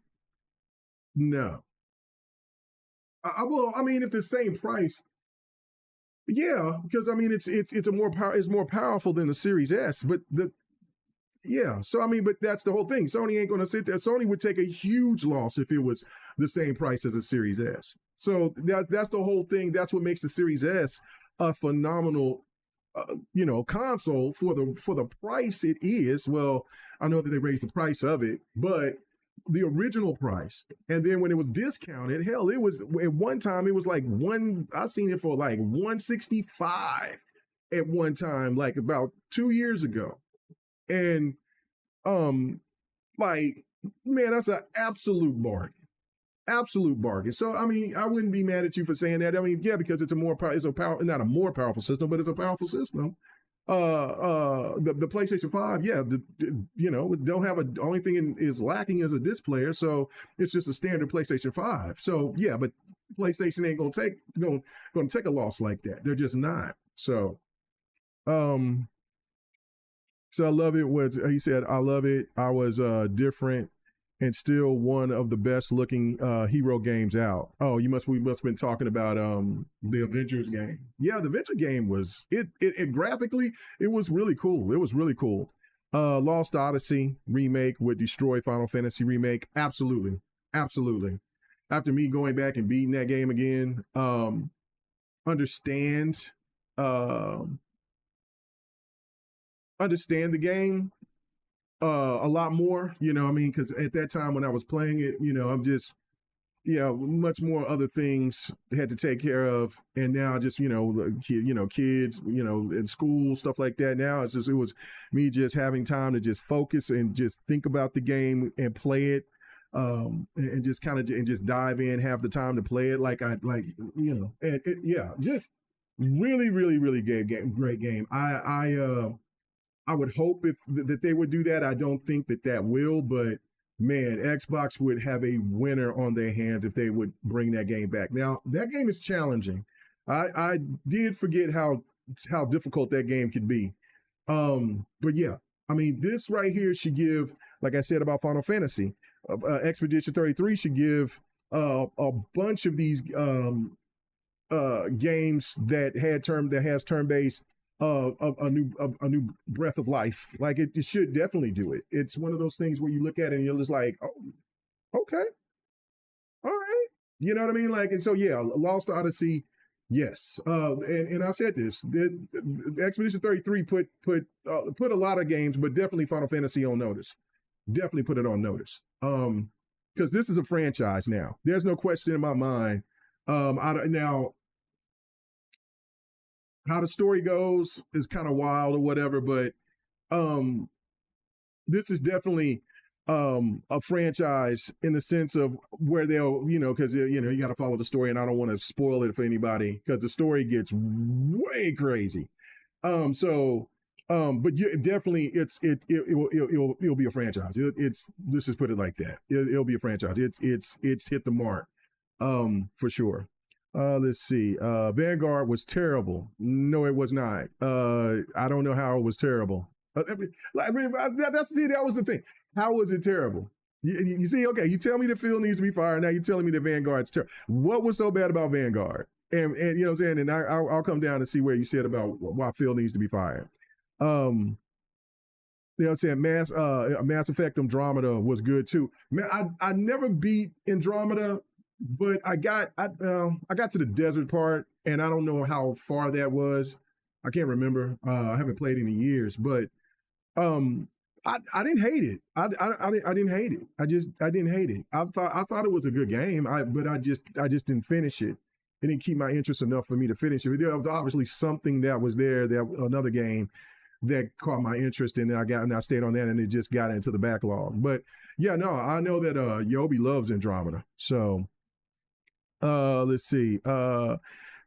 A: If the same price, yeah, because I mean, it's more powerful than the Series S, but so I mean, but that's the whole thing. Sony ain't going to sit there. Sony would take a huge loss if it was the same price as a Series S. So that's the whole thing. That's what makes the Series S a phenomenal, console for the price it is. Well, I know that they raised the price of it, but the original price, and then when it was discounted, hell, it was at one time it was like I seen it for like $165 at one time, like about 2 years ago. And man, that's an absolute bargain. Absolute bargain. So I mean, I wouldn't be mad at you for saying that. I mean, yeah, because it's not a more powerful system, but it's a powerful system. The PlayStation 5, yeah, don't have only thing is lacking is a disc player, so it's just a standard PlayStation 5. So yeah, but PlayStation ain't gonna take a loss like that. They're just not. So so I love it. He said, I love it. I was different and still one of the best looking hero games out. Oh, we must have been talking about the Avengers game. Yeah, the Avengers game was it graphically, it was really cool. It was really cool. Lost Odyssey remake would destroy Final Fantasy remake. Absolutely. Absolutely. After me going back and beating that game again, understand the game a lot more, you know what I mean? Because at that time when I was playing it, much more other things they had to take care of, and now just kids, in school, stuff like that. Now it was me just having time to just focus and just think about the game and play it, and just kind of and just dive in, have the time to play it just really, really, really great game. I would hope that they would do that. I don't think that will, but man, Xbox would have a winner on their hands if they would bring that game back. Now, that game is challenging. I did forget how difficult that game could be. But yeah, I mean, this right here should give, like I said about Final Fantasy, Expedition 33 should give a bunch of these games that has turn-based a new breath of life. Like it should definitely do it. It's one of those things where you look at it and you're just like, oh, okay, all right, you know what I mean? Like, and so yeah, Lost Odyssey, yes. And I said this, the Expedition 33 put a lot of games, but definitely Final Fantasy on notice. Definitely put it on notice. Because this is a franchise now. There's no question in my mind. Now, how the story goes is kind of wild or whatever, but this is definitely a franchise in the sense of where they'll, because you got to follow the story, and I don't want to spoil it for anybody because the story gets way crazy. But you definitely it'll be a franchise. Let's just put it like that. It'll be a franchise. It's hit the mark, for sure. Let's see. Vanguard was terrible. No, it was not. I don't know how it was terrible. That was the thing. How was it terrible? You see, okay, you tell me the field needs to be fired. Now you're telling me the Vanguard's terrible. What was so bad about Vanguard? And you know what I'm saying? And I'll come down and see where you said about why field needs to be fired. You know what I'm saying? Mass Effect Andromeda was good too. Man, I never beat Andromeda, but I got to the desert part, and I don't know how far that was. I can't remember. I haven't played in years, but I didn't hate it. I didn't hate it. I didn't hate it. I thought it was a good game. But I just didn't finish it. It didn't keep my interest enough for me to finish it. There was obviously something that was there, that another game that caught my interest, and I stayed on that, and it just got into the backlog. But yeah, no, I know that Yobi loves Andromeda. So let's see.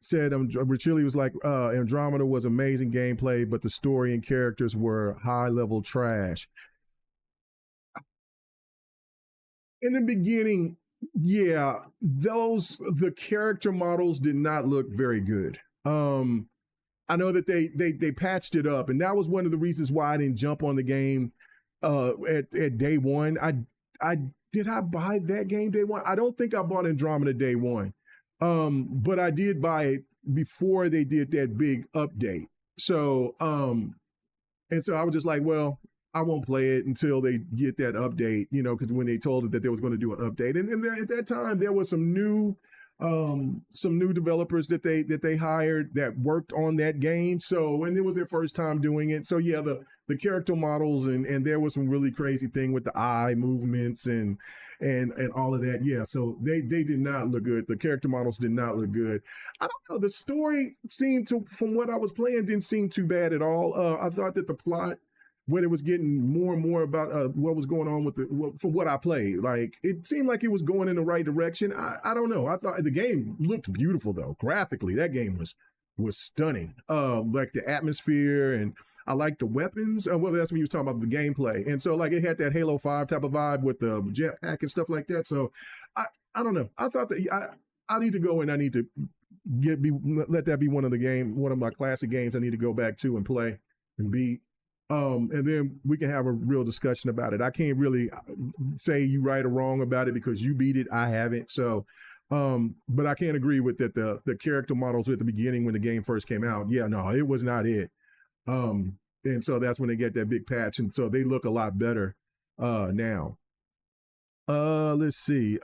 A: Said Richili was like, Andromeda was amazing gameplay, but the story and characters were high level trash. In the beginning, yeah, the character models did not look very good. I know that they patched it up, and that was one of the reasons why I didn't jump on the game at day one. Did I buy that game day one? I don't think I bought Andromeda day one. But I did buy it before they did that big update. So, and so I was just like, well, I won't play it until they get that update, because when they told it that they was going to do an update, and at that time there was some new developers that they hired that worked on that game. So, and it was their first time doing it. So yeah, the character models and there was some really crazy thing with the eye movements and all of that. Yeah. So they did not look good. The character models did not look good. I don't know. The story seemed to, from what I was playing, didn't seem too bad at all. I thought that the plot, when it was getting more and more about what was going on for what I played, like it seemed like it was going in the right direction. I don't know. I thought the game looked beautiful though. Graphically, that game was stunning. Like the atmosphere, and I liked the weapons. Well, that's when you was talking about the gameplay, and so like it had that Halo 5 type of vibe with the jetpack and stuff like that. So I don't know. I thought that I need to go and I need to let that be one of my classic games I need to go back to and play and beat. And then we can have a real discussion about it. I can't really say you right or wrong about it because you beat it. I haven't. So, but I can't agree with that. The character models at the beginning when the game first came out. Yeah, no, it was not it. And so that's when they get that big patch. And so they look a lot better, now. Let's see.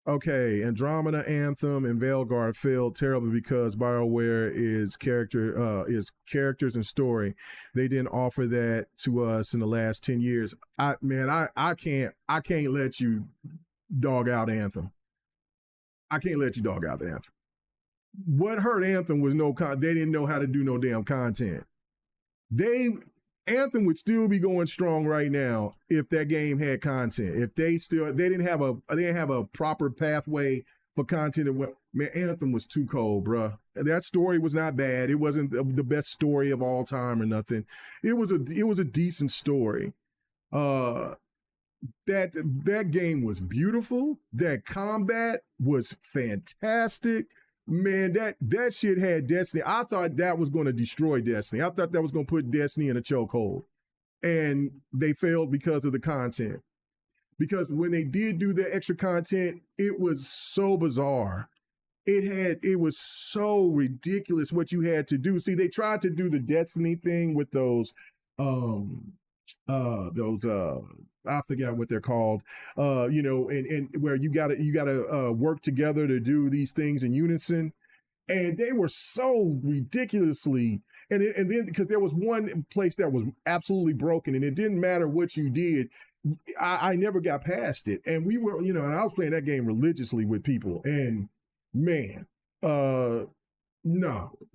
A: Okay, Andromeda, Anthem, and Veilguard failed terribly because BioWare is characters and story. They didn't offer that to us in the last 10 years. I can't let you dog out Anthem. I can't let you dog out Anthem. What hurt Anthem was they didn't know how to do no damn content. Anthem would still be going strong right now if that game had content. If they didn't have a proper pathway for content. Man, Anthem was too cold, bro. That story was not bad. It wasn't the best story of all time or nothing. It was a decent story. That game was beautiful. That combat was fantastic. Man, that shit had Destiny. I thought that was going to destroy Destiny. I thought that was going to put Destiny in a chokehold. And they failed because of the content. Because when they did do the extra content, it was so bizarre. It was so ridiculous what you had to do. See, they tried to do the Destiny thing with those I forget what they're called, and where you gotta work together to do these things in unison. And they were so ridiculously, and then because there was one place that was absolutely broken, and it didn't matter what you did, I never got past it. And we were, and I was playing that game religiously with people, and man, no,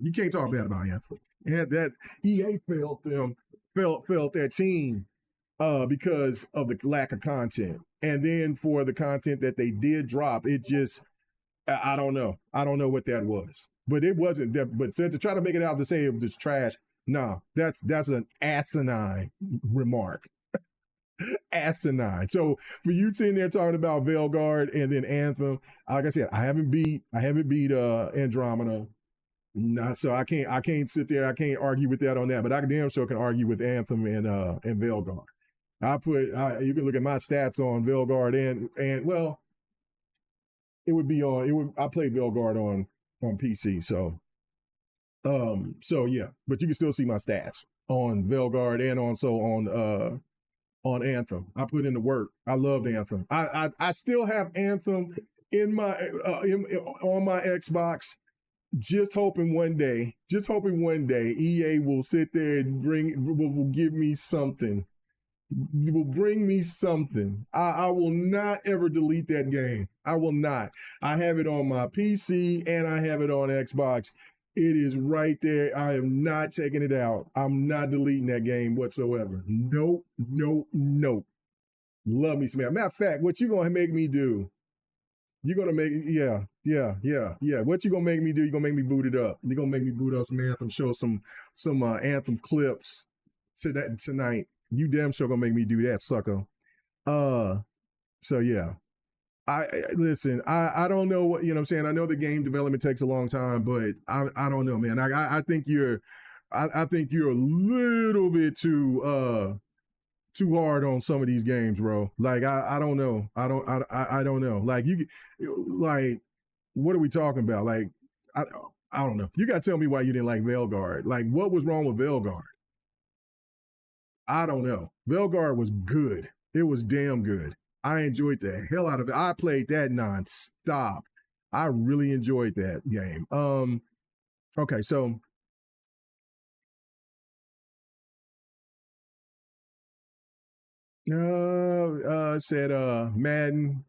A: you can't talk bad about Anthem. And that EA felt that team because of the lack of content. And then for the content that they did drop, it just, I don't know. I don't know what that was. But it wasn't that. But to try to make it out to say it was just trash, no, that's an asinine remark. Asinine. So for you sitting there talking about Veilguard and then Anthem, like I said, I haven't beat Andromeda. Not so I can't sit there. I can't argue with that on that. But I damn sure can argue with Anthem and Veilguard. You can look at my stats on Veilguard and well, I played Veilguard on PC, so yeah, but you can still see my stats on Veilguard and also on Anthem. I put in the work. I loved Anthem. I still have Anthem in my on my Xbox. Just hoping one day EA will sit there and will give me something. Will bring me something. I will not ever delete that game. I will not. I have it on my PC and I have it on Xbox. It is right there. I am not taking it out. I'm not deleting that game whatsoever. Nope. Love me some. Matter of fact, what you gonna make me do? You're gonna make yeah. What you gonna make me do? You're gonna make me boot it up. You're gonna make me boot up some Anthem, show some Anthem clips tonight. You damn sure gonna make me do that, sucker. So yeah. I listen, I don't know what, what I'm saying. I know the game development takes a long time, but I don't know, man. I think you're a little bit too hard on some of these games, bro. Like I don't know. I don't know. Like what are we talking about? Like I don't know. You gotta tell me why you didn't like Veilguard. Like what was wrong with Veilguard? I don't know. Veilguard was good. It was damn good. I enjoyed the hell out of it. I played that nonstop. I really enjoyed that game. Okay, so said Madden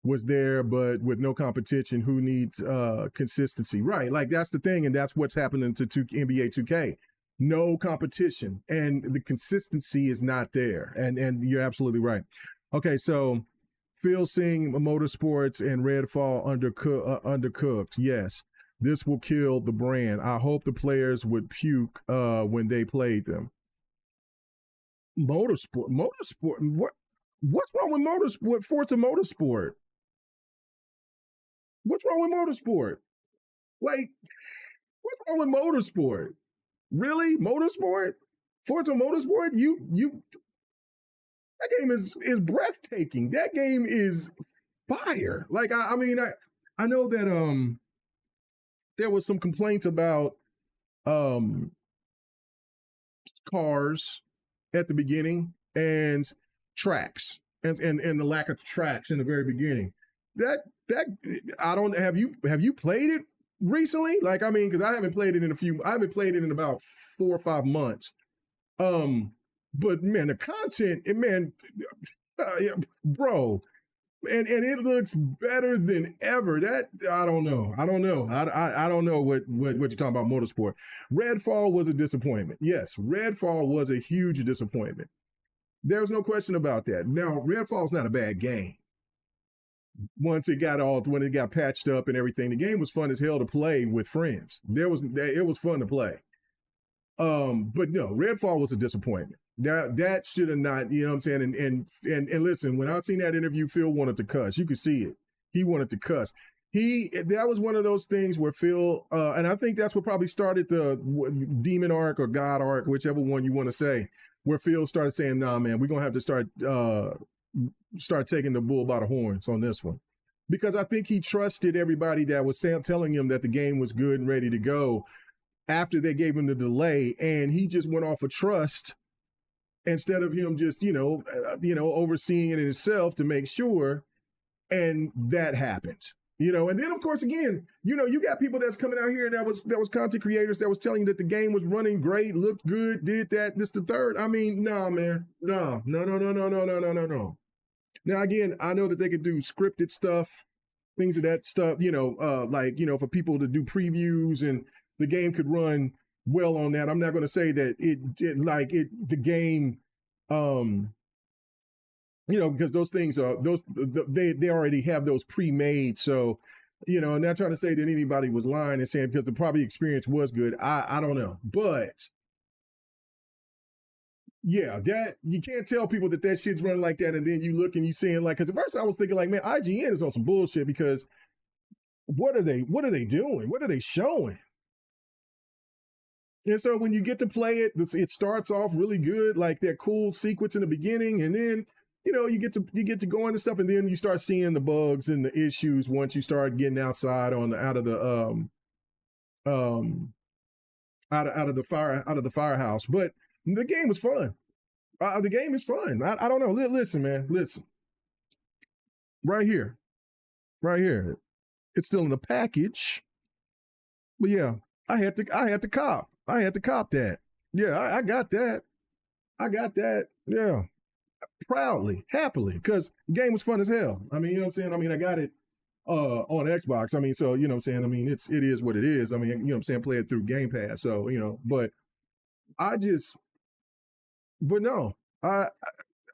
A: was there, but with no competition, who needs consistency? Right, like that's the thing, and that's what's happening to NBA 2K. No competition, and the consistency is not there. And you're absolutely right. Okay, so Phil Singh, Motorsports, and Redfall undercooked. Yes, this will kill the brand. I hope the players would puke when they played them. Motorsport. What's wrong with Motorsport? Forza Motorsport. What's wrong with Motorsport? Like, what's wrong with Motorsport? Really, Motorsport? Forza Motorsport? You. That game is breathtaking. That game is fire. Like I mean I know that there was some complaints about cars at the beginning and tracks and the lack of tracks in the very beginning. That I don't have you played it recently? Like I mean, because I haven't played it in about 4 or 5 months. But man, the content, bro, and it looks better than ever. That I don't know. I don't know. I don't know what you're talking about. Motorsport. Redfall was a disappointment. Yes, Redfall was a huge disappointment. There's no question about that. Now, Redfall's not a bad game. When it got patched up and everything, the game was fun as hell to play with friends. It was fun to play. But no, Redfall was a disappointment. That should have not, you know what I'm saying? And listen, when I seen that interview, Phil wanted to cuss. You could see it. He wanted to cuss. That was one of those things where Phil, and I think that's what probably started the demon arc or God arc, whichever one you want to say, where Phil started saying, nah, man, we're going to have to start taking the bull by the horns on this one. Because I think he trusted everybody that was telling him that the game was good and ready to go after they gave him the delay, and he just went off of trust instead of him just, overseeing it himself to make sure, and that happened. And then of course, again, you got people that's coming out here that was content creators that was telling you that the game was running great, looked good, did that, this, the third. I mean, nah, man, no. Now, again, I know that they could do scripted stuff, things of that stuff, for people to do previews and the game could run well on that. I'm not going to say that the game, because those things are they already have those pre-made. So, I'm not trying to say that anybody was lying and saying because the probably experience was good. I don't know, but yeah, that you can't tell people that shit's running like that, and then you look and you seeing because at first I was thinking man, IGN is on some bullshit because what are they doing? What are they showing? And so when you get to play it, it starts off really good, like that cool sequence in the beginning, and then you get to go into stuff, and then you start seeing the bugs and the issues once you start getting outside out of the firehouse. But the game was fun. The game is fun. I don't know. Listen, man. Listen. Right here. It's still in the package. But yeah, I had to cop. I had to cop that. Yeah, I got that. Yeah. Proudly, happily, because the game was fun as hell. I mean, you know what I'm saying? I mean, I got it on Xbox. I mean, so, you know what I'm saying? I mean, it is what it is. I mean, you know what I'm saying? Play it through Game Pass. So, but no,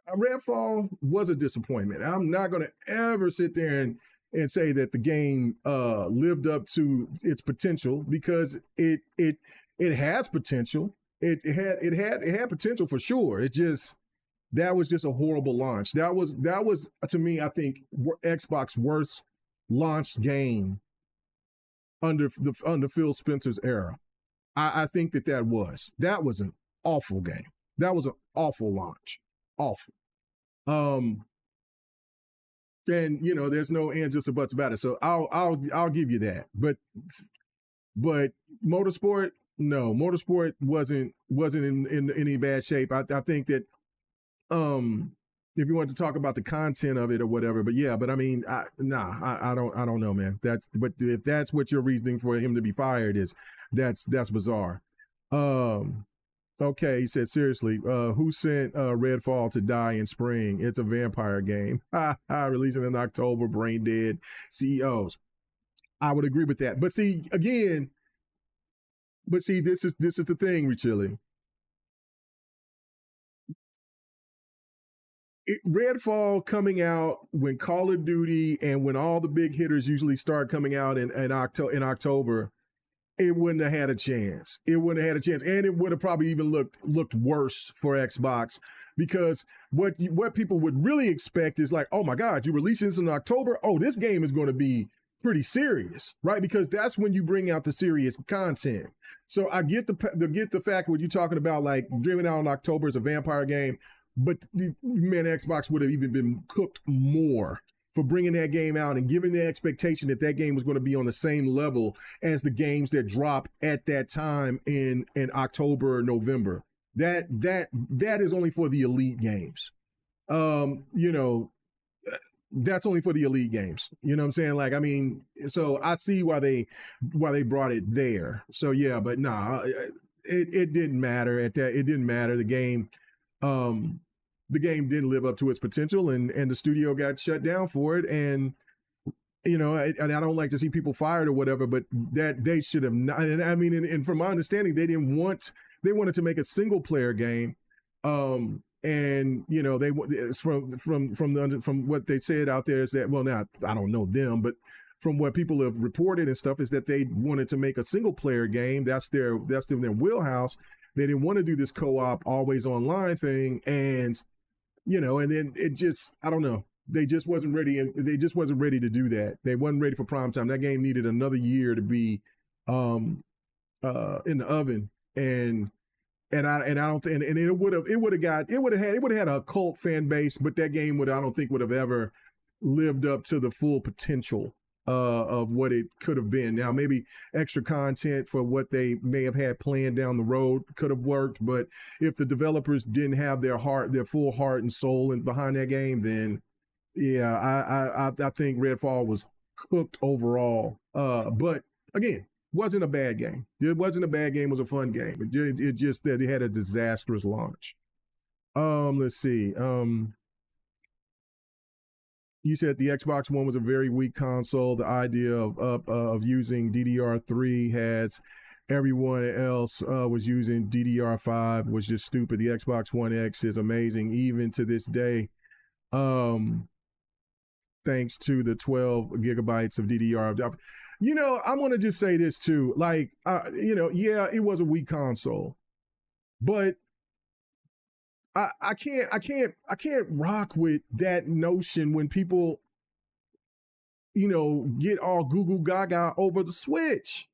A: Redfall was a disappointment. I'm not going to ever sit there and say that the game lived up to its potential because it has potential. It had potential for sure. That was just a horrible launch. That was to me, I think, Xbox worst launched game under Phil Spencer's era. I think that was an awful game. That was an awful launch. Awful. And there's no ands, ifs, or buts about it. So I'll give you that. But Motorsport, no, Motorsport wasn't in any bad shape. I think that if you want to talk about the content of it or whatever, but I mean, I don't know, man. But if that's what your reasoning for him to be fired is, that's bizarre. Okay, he said, seriously, who sent Redfall to die in spring? It's a vampire game. Releasing in October, brain dead CEOs. I would agree with that. But see, this is the thing, Richilli. Redfall coming out when Call of Duty and when all the big hitters usually start coming out in October, it wouldn't have had a chance. And it would have probably even looked worse for Xbox because what people would really expect is like, oh my God, you release this in October? Oh, this game is going to be pretty serious, right? Because that's when you bring out the serious content. So I get the fact when you're talking about like Dreaming Out in October is a vampire game. But man, Xbox would have even been cooked more for bringing that game out and giving the expectation that game was going to be on the same level as the games that drop at that time in October or November. That is only for the elite games. That's only for the elite games. You know what I'm saying? Like, I mean, so I see why they brought it there. So yeah, but nah, it didn't matter at that. It didn't matter. The game, the game didn't live up to its potential, and the studio got shut down for it. And and I don't like to see people fired or whatever, but that they should have not. And I mean, and from my understanding, they wanted to make a single player game. And it's from what they said out there is that, well, now I don't know them, but from what people have reported and stuff is that they wanted to make a single player game. That's their wheelhouse. They didn't want to do this co-op always online thing. And and then it just, I don't know. They just wasn't ready, and they just wasn't ready to do that. They wasn't ready for prime time. That game needed another year to be in the oven. And I don't think, and it would have had a cult fan base, but that game I don't think would have ever lived up to the full potential of what it could have been. Now, maybe extra content for what they may have had planned down the road could have worked, but if the developers didn't have their full heart and soul behind that game, then yeah, I think Redfall was cooked overall. But again, wasn't a bad game. It wasn't a bad game. It was a fun game. It just that it had a disastrous launch. Let's see. You said the Xbox One was a very weak console. The idea of using DDR3 has everyone else was using DDR5 was just stupid. The Xbox One X is amazing even to this day. Thanks to the 12 gigabytes of DDR. I'm going to just say this too. Like, it was a weak console, but I can't rock with that notion when people, get all goo goo gaga over the Switch.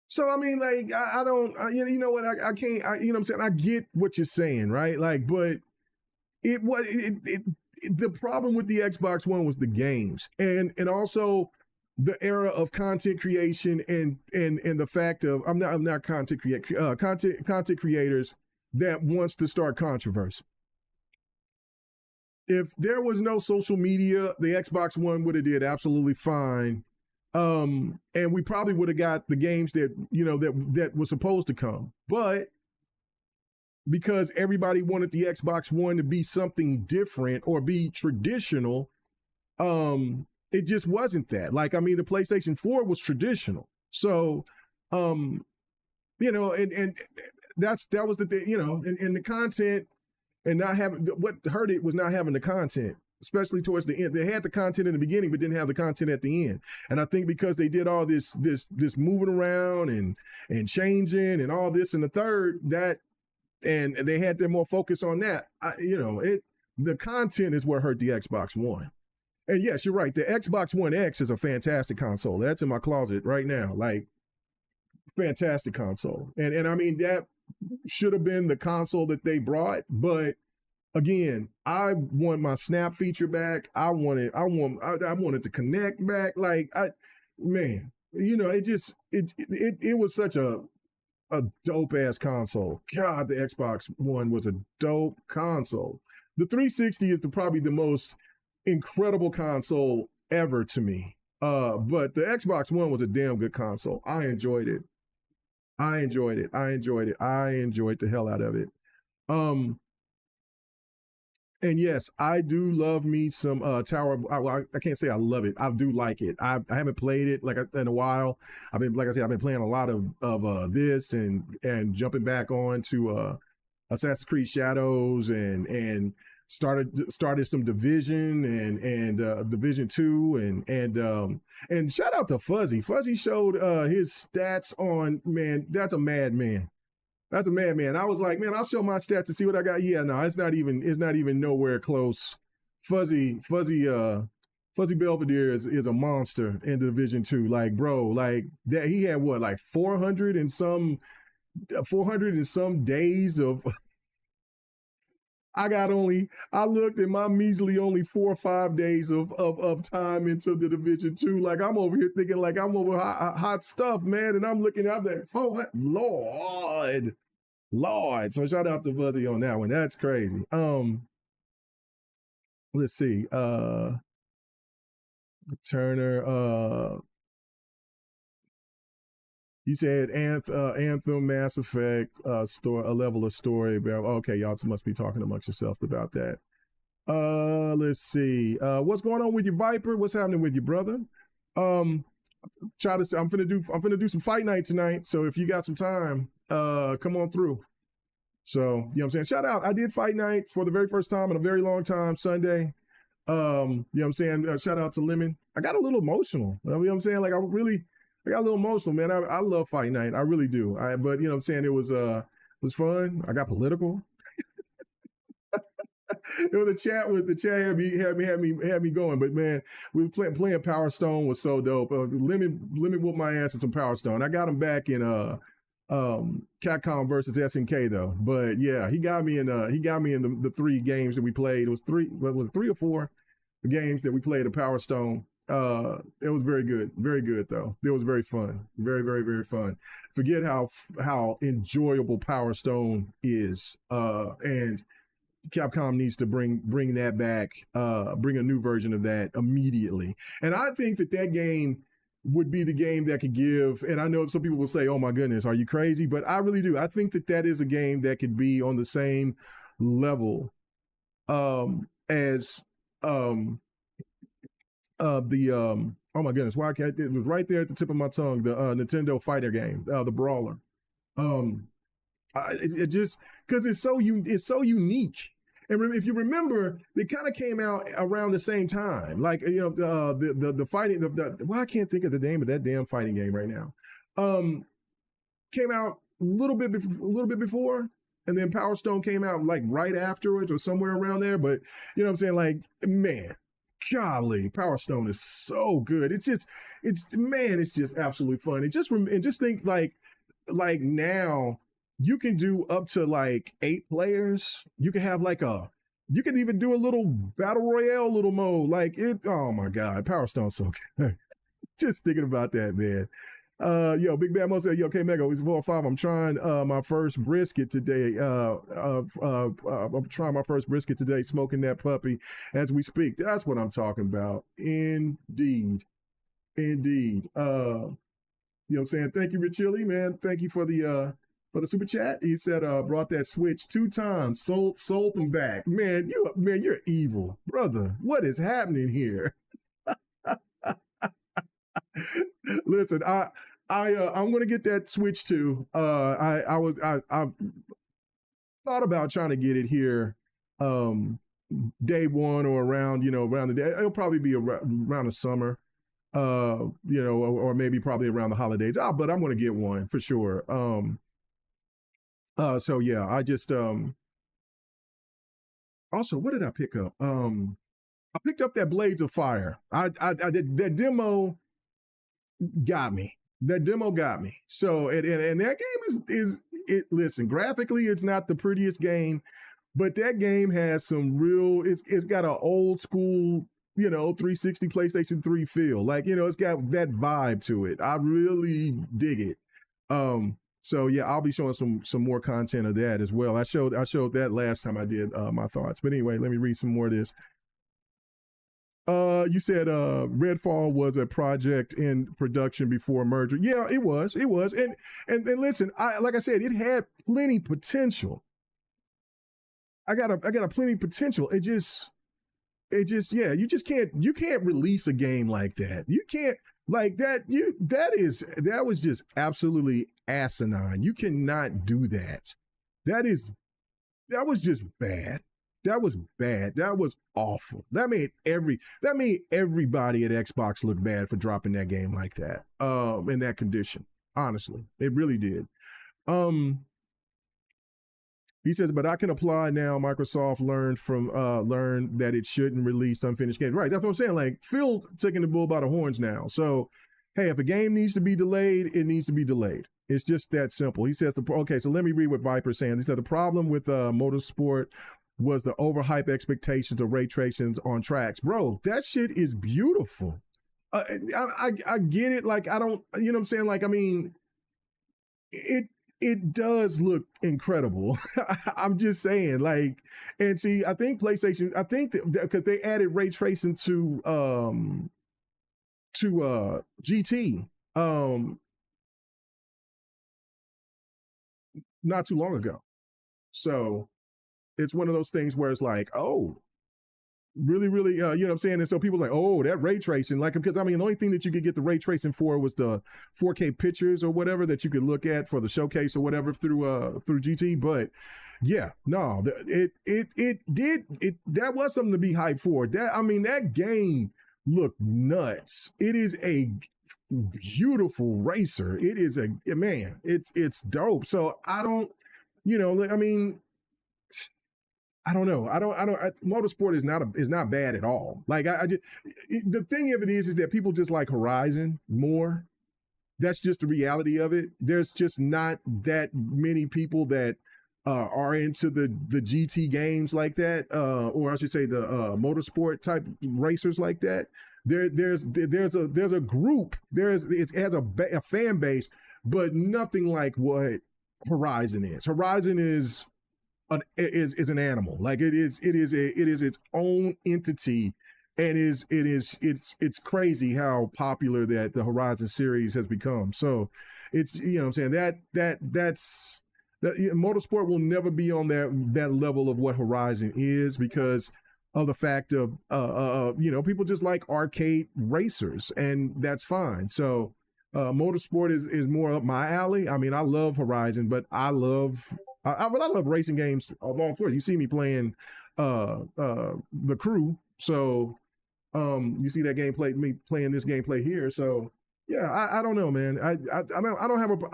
A: So, I mean, like, I don't, you know what, I can't, you know what I'm saying? I get what you're saying, right? Like, but the problem with the Xbox One was the games and also the era of content creation and the fact of I'm not content creators that wants to start controversy. If there was no social media, the Xbox One would have did absolutely fine. And we probably would have got the games that that was supposed to come. But because everybody wanted the Xbox One to be something different or be traditional, it just wasn't that. Like, I mean, the PlayStation 4 was traditional. So, and that was the thing, and the content and not having, what hurt it was not having the content, especially towards the end. They had the content in the beginning, but didn't have the content at the end. And I think because they did all this moving around and changing and all this and the third, and they had their more focus on that. The content is what hurt the Xbox One. And yes, you're right. The Xbox One X is a fantastic console. That's in my closet right now. Like, fantastic console. And I mean, that should have been the console that they brought. But again, I want my Snap feature back. I wanted to connect back. Like, it was such a dope ass console. God, the Xbox One was a dope console. The 360 is probably the most incredible console ever to me. But the Xbox One was a damn good console. I enjoyed it. I enjoyed the hell out of it. And yes, I do love me some Tower. I can't say I love it. I do like it. I haven't played it in a while. I've been playing a lot of this and jumping back on to Assassin's Creed Shadows and started some Division and Division 2 and shout out to Fuzzy. Fuzzy showed his stats on, man, that's a madman. That's a madman. I was like, man, I'll show my stats to see what I got. Yeah, no, it's not even nowhere close. Fuzzy Belvedere is a monster in Division 2. Like, bro, like that he had what, like 400 and some days of I looked at my measly only 4 or 5 days of time into the Division 2. Like, I'm over here thinking like I'm over hot stuff, man. And I'm looking at that, oh, Lord. So shout out to Fuzzy on that one. That's crazy. Let's see. Turner, You said Anthem, Mass Effect, a level of story. Okay, y'all must be talking amongst yourselves about that. Let's see. What's going on with you, Viper? What's happening with you, brother? I'm finna do some fight night tonight. So if you got some time, come on through. So, you know what I'm saying? Shout out. I did fight night for the very first time in a very long time, Sunday. You know what I'm saying? Shout out to Lemon. I got a little emotional. You know what I'm saying? Like I got a little emotional, man. I love fight night. I really do. But you know what I'm saying? It was fun. I got political. The chat had me going. But man, we were playing Power Stone was so dope. Lemon whooped my ass in some Power Stone. I got him back in Capcom versus SNK though. But yeah, he got me in the 3 games that we played. It was 3 or 4 games that we played at Power Stone. It was very good though. It was very fun, very fun. Forget how enjoyable Power Stone is, and Capcom needs to bring that back, bring a new version of that immediately. And I think that game would be the game that could give, and I know some people will say, oh my goodness, are you crazy? But I really do. I think that is a game that could be on the same level as oh my goodness, why can't it was right there at the tip of my tongue, the Nintendo fighter game, the Brawler. It just because it's so unique. And if you remember, they kind of came out around the same time. Like, you know, the fighting, well, I can't think of the name of that damn fighting game right now. Came out a little bit before, and then Power Stone came out like right afterwards or somewhere around there. But you know what I'm saying? Like, man, golly, Power Stone is so good. It's just absolutely fun. And just think like now, you can do up to like 8 players. You can have you can even do a little battle royale little mode. Like it, oh my God, Power Stone's so good. Just thinking about that, man. Yo, Big Bad Mo said, yo, okay, Mega, it's 4-5. I'm trying my first brisket today. I'm trying my first brisket today, smoking that puppy as we speak. That's what I'm talking about. Indeed. You know what I'm saying? Thank you, Richilli, man. Thank you for the super chat. He said, brought that Switch 2 times, sold them back. Man, you're evil, brother. What is happening here? Listen, I'm gonna get that Switch 2. I thought about trying to get it here day one or around the day. It'll probably be around the summer. Or maybe probably around the holidays. But I'm gonna get one for sure. So yeah, I just also, what did I pick up? I picked up that Blades of Fire. That demo got me. So and that game is listen, graphically it's not the prettiest game, but that game has some real, it's got an old school, 360 PlayStation 3 feel. Like, it's got that vibe to it. I really dig it. So yeah, I'll be showing some more content of that as well. I showed that last time I did my thoughts. But anyway, let me read some more of this. You said Redfall was a project in production before merger. Yeah, it was. And listen, like I said, it had plenty potential. I got a plenty potential. It just yeah, you can't release a game like that. You can't like that. That was just absolutely asinine. You cannot do that. That was just bad. That was bad. That was awful. That made everybody at Xbox look bad for dropping that game like that. In that condition. Honestly, it really did. He says, but I can apply now. Microsoft learned that it shouldn't release unfinished games. Right, that's what I'm saying. Like, Phil's taking the bull by the horns now. So, hey, if a game needs to be delayed, it needs to be delayed. It's just that simple. He says, okay, so let me read what Viper's saying. He said the problem with Motorsport was the overhyped expectations of ray tracings on tracks. Bro, that shit is beautiful. I get it. Like, I don't, you know what I'm saying? Like, I mean, it does look incredible. I'm just saying, like, and see, I think PlayStation, because they added ray tracing to GT. not too long ago. So it's one of those things where it's like, oh, really, you know what I'm saying? And so people are like, oh, that ray tracing, like, because I mean, the only thing that you could get the ray tracing for was the 4K pictures or whatever that you could look at for the showcase or whatever through GT. But yeah, no, that was something to be hyped for. That, I mean, that game looked nuts. It is a beautiful racer. It is man, it's dope. So I don't, you know, I mean, I don't know. Motorsport is not bad at all. Like I just, the thing of it is that people just like Horizon more. That's just the reality of it. There's just not that many people that are into the GT games like that, or I should say the motorsport type racers like that. There's a group. It has a fan base, but nothing like what Horizon is. Horizon is an animal. Like it is its own entity, and it's crazy how popular that the Horizon series has become. So it's, you know what I'm saying, that's motorsport will never be on that level of what Horizon is, because of the fact of you know, people just like arcade racers, and that's fine. So motorsport is more up my alley. I mean, I love Horizon, but I love racing games of all sorts. You see me playing the Crew, so you see that gameplay, me playing this gameplay here. So yeah, I don't know, man. I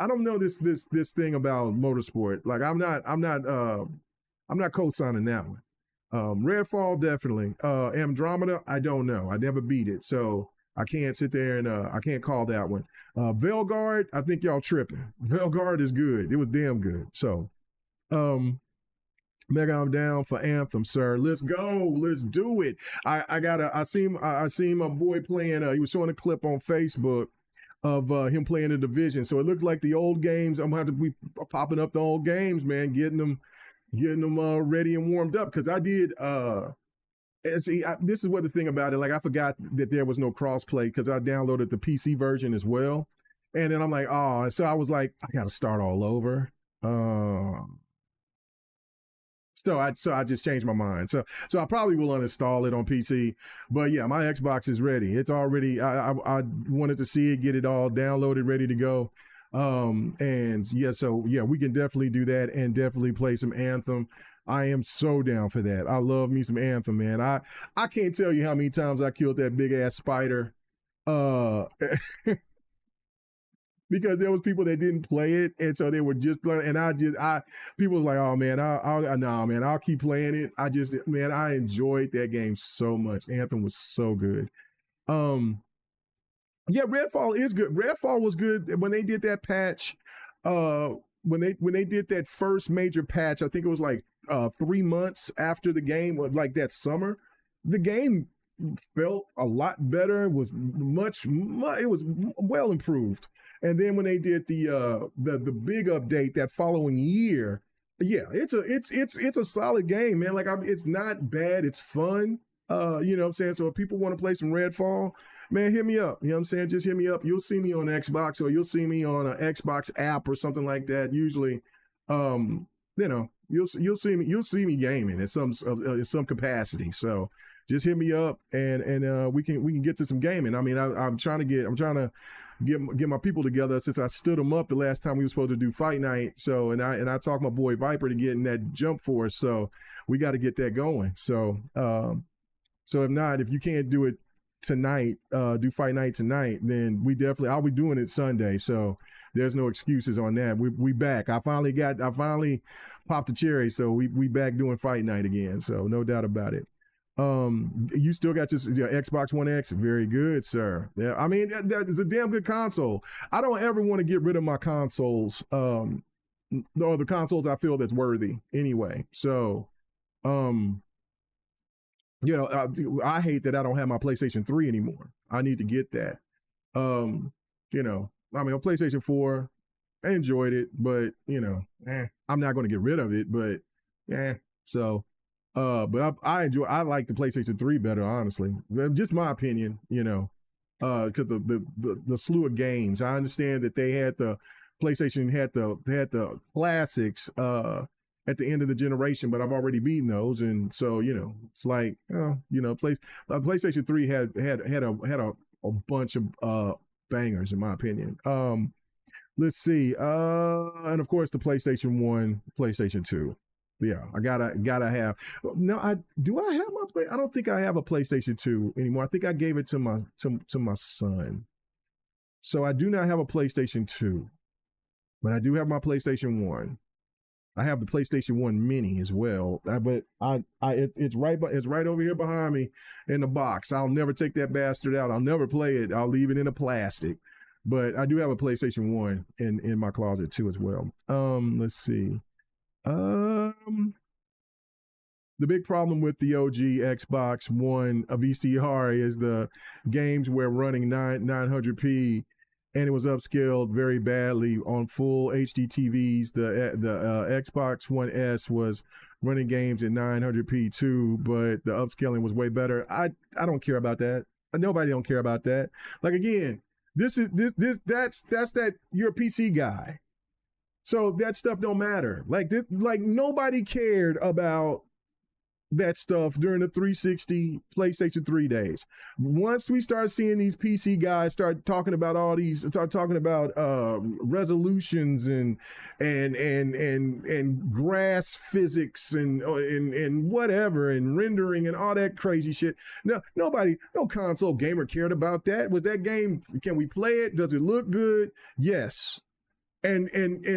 A: don't know this thing about motorsport. Like I'm not co-signing that one. Redfall definitely. Andromeda, I don't know. I never beat it, so I can't sit there and I can't call that one. Veilguard, I think y'all tripping. Veilguard is good. It was damn good. So Mega, I'm down for Anthem, sir. Let's go. Let's do it. I seen my boy playing, he was showing a clip on Facebook of him playing the Division. So it looks like the old games. I'm gonna have to be popping up the old games, man, getting them ready and warmed up. Cause I did and see, this is what the thing about it, like I forgot that there was no crossplay because I downloaded the PC version as well. And then I'm like, oh, so I was like, I gotta start all over. So I just changed my mind. So I probably will uninstall it on PC. But yeah, my Xbox is ready. It's already, I wanted to see it, get it all downloaded, ready to go. And yeah, so yeah, we can definitely do that and definitely play some Anthem. I am so down for that. I love me some Anthem, man. I can't tell you how many times I killed that big ass spider. Because there was people that didn't play it, and so they were just learning. And people was like, "Oh man, I'll keep playing it." I enjoyed that game so much. Anthem was so good. Yeah, Redfall is good. Redfall was good when they did that patch. When they did that first major patch, I think it was like 3 months after the game, or like that summer. The game felt a lot better. It was it was well improved. And then when they did the big update that following year, yeah, it's a solid game, man. Like it's not bad. It's fun. You know what I'm saying? So if people want to play some Redfall, man, hit me up. You know what I'm saying? Just hit me up. You'll see me on Xbox, or you'll see me on an Xbox app or something like that. Usually, you know, you'll see me gaming in some capacity. So just hit me up and we can get to some gaming. I mean, I'm trying to get my people together since I stood them up the last time we were supposed to do fight night. So and I talked my boy Viper to get in that jump for us. So we got to get that going. So so if you can't do it tonight, do fight night tonight, then I'll be doing it Sunday. So there's no excuses on that. We back. I finally popped the cherry. So we back doing fight night again. So no doubt about it. You still got your Xbox One X. Very good, sir. Yeah, I mean, it's a damn good console. I don't ever want to get rid of my consoles, or the consoles I feel that's worthy anyway. So, you know, I hate that I don't have my PlayStation 3 anymore. I need to get that. You know, I mean, on PlayStation 4, I enjoyed it, but you know, I'm not going to get rid of it. But so, but I like the PlayStation 3 better, honestly. Just my opinion, you know, because the slew of games. I understand that they had the PlayStation had the classics at the end of the generation, but I've already beaten those, and so it's like PlayStation 3 had a bunch of bangers in my opinion. Let's see, and of course the PlayStation 1, PlayStation 2. Yeah, I gotta have. No, I have my I don't think I have a PlayStation 2 anymore. I think I gave it to my son. So I do not have a PlayStation 2, but I do have my PlayStation 1. I have the PlayStation 1 Mini as well, but it's right over here behind me in the box. I'll never take that bastard out. I'll never play it. I'll leave it in a plastic. But I do have a PlayStation 1 in my closet too as well. Let's see. The big problem with the OG Xbox One VCR is the games were running 900p. And it was upscaled very badly on full HD TVs. The Xbox One S was running games at 900p too, but the upscaling was way better. I don't care about that. Nobody don't care about that. Like again, that's that you're a PC guy, so that stuff don't matter. Like nobody cared about that stuff during the 360 PlayStation 3 days. Once we start seeing these PC guys start talking about resolutions and grass physics and whatever and rendering and all that crazy shit. No console gamer cared about that. Was that game, can we play it? Does it look good? Yes. And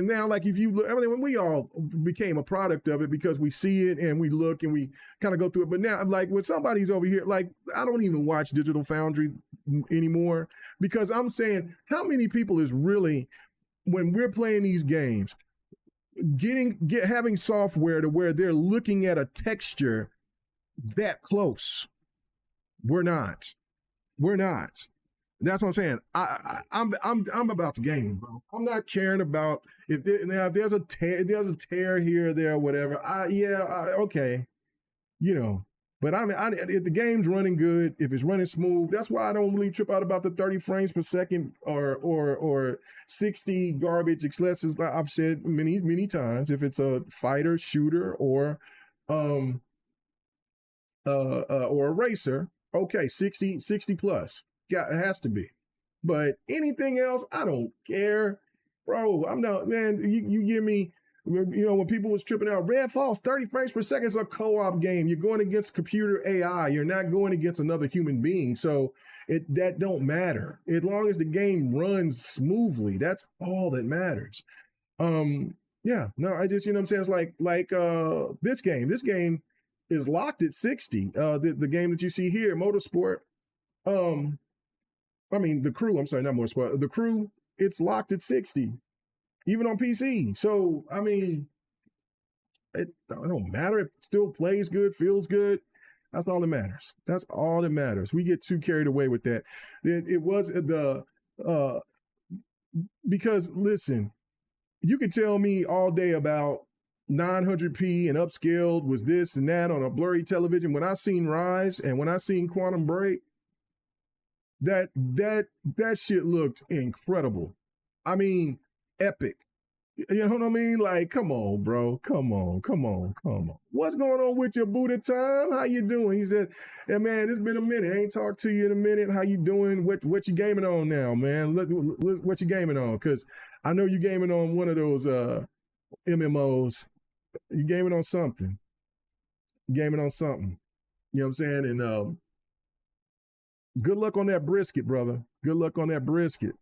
A: now, like, if you look, I mean, when we all became a product of it because we see it and we look and we kind of go through it. But now, like, when somebody's over here, like, I don't even watch Digital Foundry anymore because I'm saying, how many people is really, when we're playing these games, having software to where they're looking at a texture that close? We're not. That's what I'm saying. I'm about the game, bro. I'm not caring about if there's a tear here or there or whatever. Okay, But if the game's running good, if it's running smooth, that's why I don't really trip out about the 30 frames per second or 60 garbage excesses. Like I've said many times, if it's a fighter, shooter, or a racer, okay, 60 plus. It has to be. But anything else, I don't care. Bro, I'm not, man, you give me, when people was tripping out, Redfall's 30 frames per second is a co-op game. You're going against computer AI. You're not going against another human being. So that don't matter. As long as the game runs smoothly, that's all that matters. I just, what I'm saying? It's like this game is locked at 60. The game that you see here, Motorsport, The Crew, I'm sorry, not Motorsport. The Crew, it's locked at 60, even on PC. So, it don't matter. It still plays good, feels good. That's all that matters. That's all that matters. We get too carried away with that. It was because listen, you could tell me all day about 900p and upscaled was this and that on a blurry television. When I seen Rise and when I seen Quantum Break, that shit looked incredible. Epic. You know what I mean? Like, come on, bro. Come on. What's going on with your Buddha time? How you doing? He said, yeah, man, it's been a minute. I ain't talked to you in a minute. How you doing? What you gaming on now, man? What you gaming on? Because I know you gaming on one of those MMOs. You gaming on something. You know what I'm saying? And good luck on that brisket, brother. Good luck on that brisket.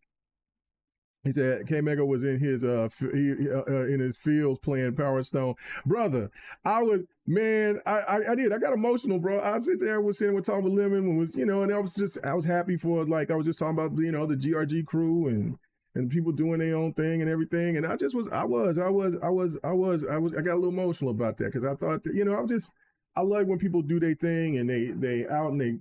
A: He said K-Mega was in his in his fields playing Power Stone. Brother, I did. I got emotional, bro. I sit there was sitting with Tom Lemon and was, and I was happy for, like, I was just talking about, the GRG crew and people doing their own thing and everything. And I got a little emotional about that because I thought that, I like when people do their thing and they out and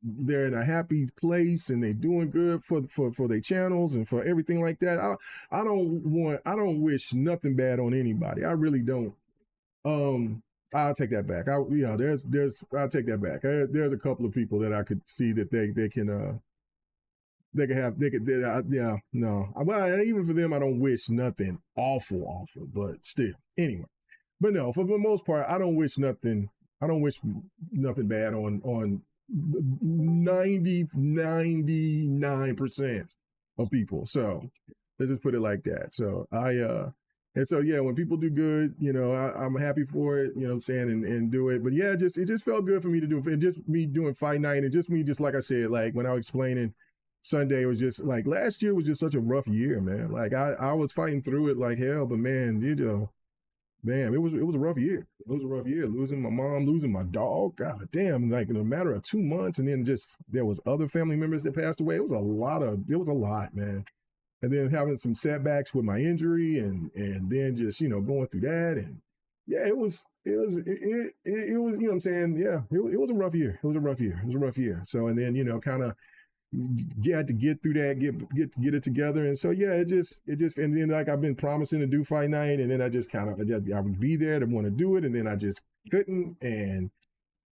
A: they're in a happy place and they're doing good for their channels and for everything like that. I don't wish nothing bad on anybody. I really don't. I'll take that back. I'll take that back. There's a couple of people that I could see that they can yeah, no. Well, even for them, I don't wish nothing awful, but still, anyway. But no, for the most part, I don't wish nothing. I don't wish nothing bad on 99% of people. So let's just put it like that. So and so yeah, when people do good, I'm happy for it, what I'm saying, and do it. But yeah, it just felt good for me to do, and just me doing fight night, and just me, just like I said, like when I was explaining Sunday, was just like last year was just such a rough year, man. Like I was fighting through it like hell, but man, man, it was a rough year. It was a rough year. Losing my mom, losing my dog. God damn, like in a matter of 2 months, and then just there was other family members that passed away. It was a lot, man. And then having some setbacks with my injury, and then just going through that, and yeah, it was what I'm saying, yeah, it was a rough year. It was a rough year. So and then kind of had to get through that, get it together, and so yeah, it just and then like I've been promising to do fight night, and then I just kind of I would be there to want to do it, and then I just couldn't,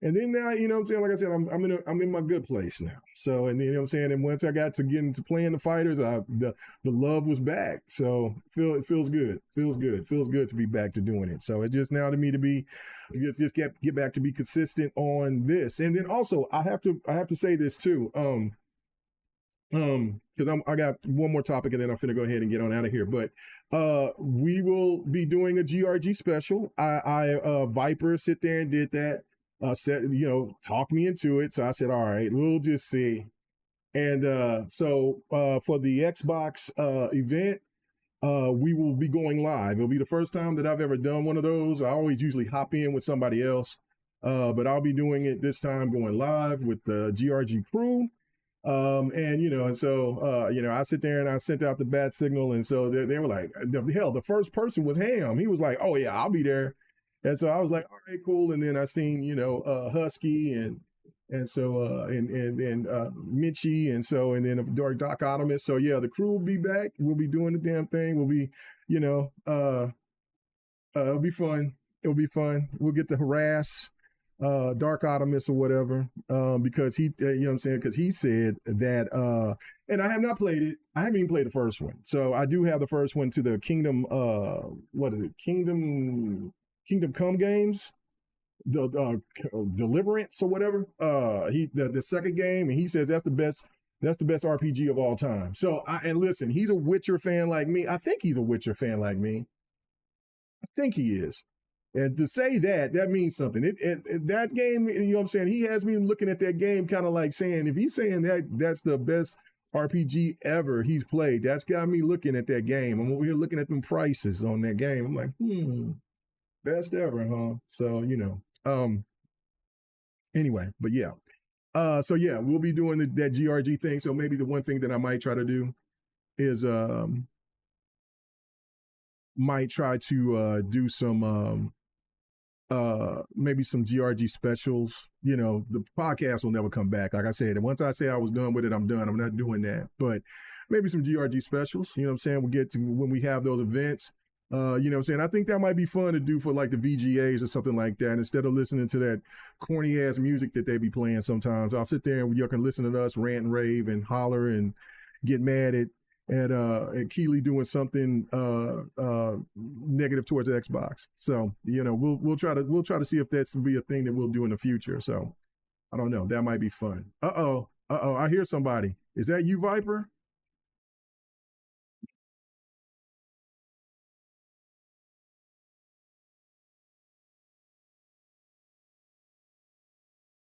A: and then now, what I'm saying, like I said, I'm in my good place now. So, and then, what I'm saying, and once I got to get into playing the fighters, the love was back. So it feels good. Feels good to be back to doing it. So it's just now to me to be just get back to be consistent on this. And then also I have to say this too. Because I got one more topic, and then I'm finna go ahead and get on out of here. But we will be doing a GRG special. I Viper sit there and did that. Said, talk me into it. So I said, all right, we'll just see. And so for the Xbox event, we will be going live. It'll be the first time that I've ever done one of those. I always usually hop in with somebody else, but I'll be doing it this time, going live with the GRG crew. And so I sit there and I sent out the bat signal, and so they were like, the first person was Ham. He was like, oh yeah, I'll be there. And so I was like, all right, cool. And then I seen, Husky and so and Mitchie, and so and then Doc Ottomus. So yeah, the crew will be back. We'll be doing the damn thing. We'll be, it'll be fun. It'll be fun. We'll get to harass Dark Optimus or whatever, because he, because he said that, and I have not played it. I haven't even played the first one. So I do have the first one to the Kingdom, what is it? Kingdom Come games, the Deliverance or whatever. The second game, and he says that's the best RPG of all time. So and listen, he's a Witcher fan like me. I think he's a Witcher fan like me. I think he is. And to say that means something. That game, what I'm saying, he has me looking at that game kind of like saying, if he's saying that's the best RPG ever he's played, that's got me looking at that game. I'm over here looking at them prices on that game. I'm like, best ever, huh? So, anyway, but yeah. So yeah, we'll be doing that GRG thing. So maybe the one thing that I might try to do is do some maybe some GRG specials. The podcast will never come back. Like I said, and once I say I was done with it, I'm done. I'm not doing that. But maybe some GRG specials, what I'm saying? We'll get to when we have those events. What I'm saying? I think that might be fun to do for like the VGAs or something like that. Instead of listening to that corny ass music that they be playing sometimes, I'll sit there and y'all can listen to us rant and rave and holler and get mad at Keeley doing something negative towards Xbox. So we'll try to see if that's be a thing that we'll do in the future. So I don't know. That might be fun. I hear somebody. Is that you, Viper?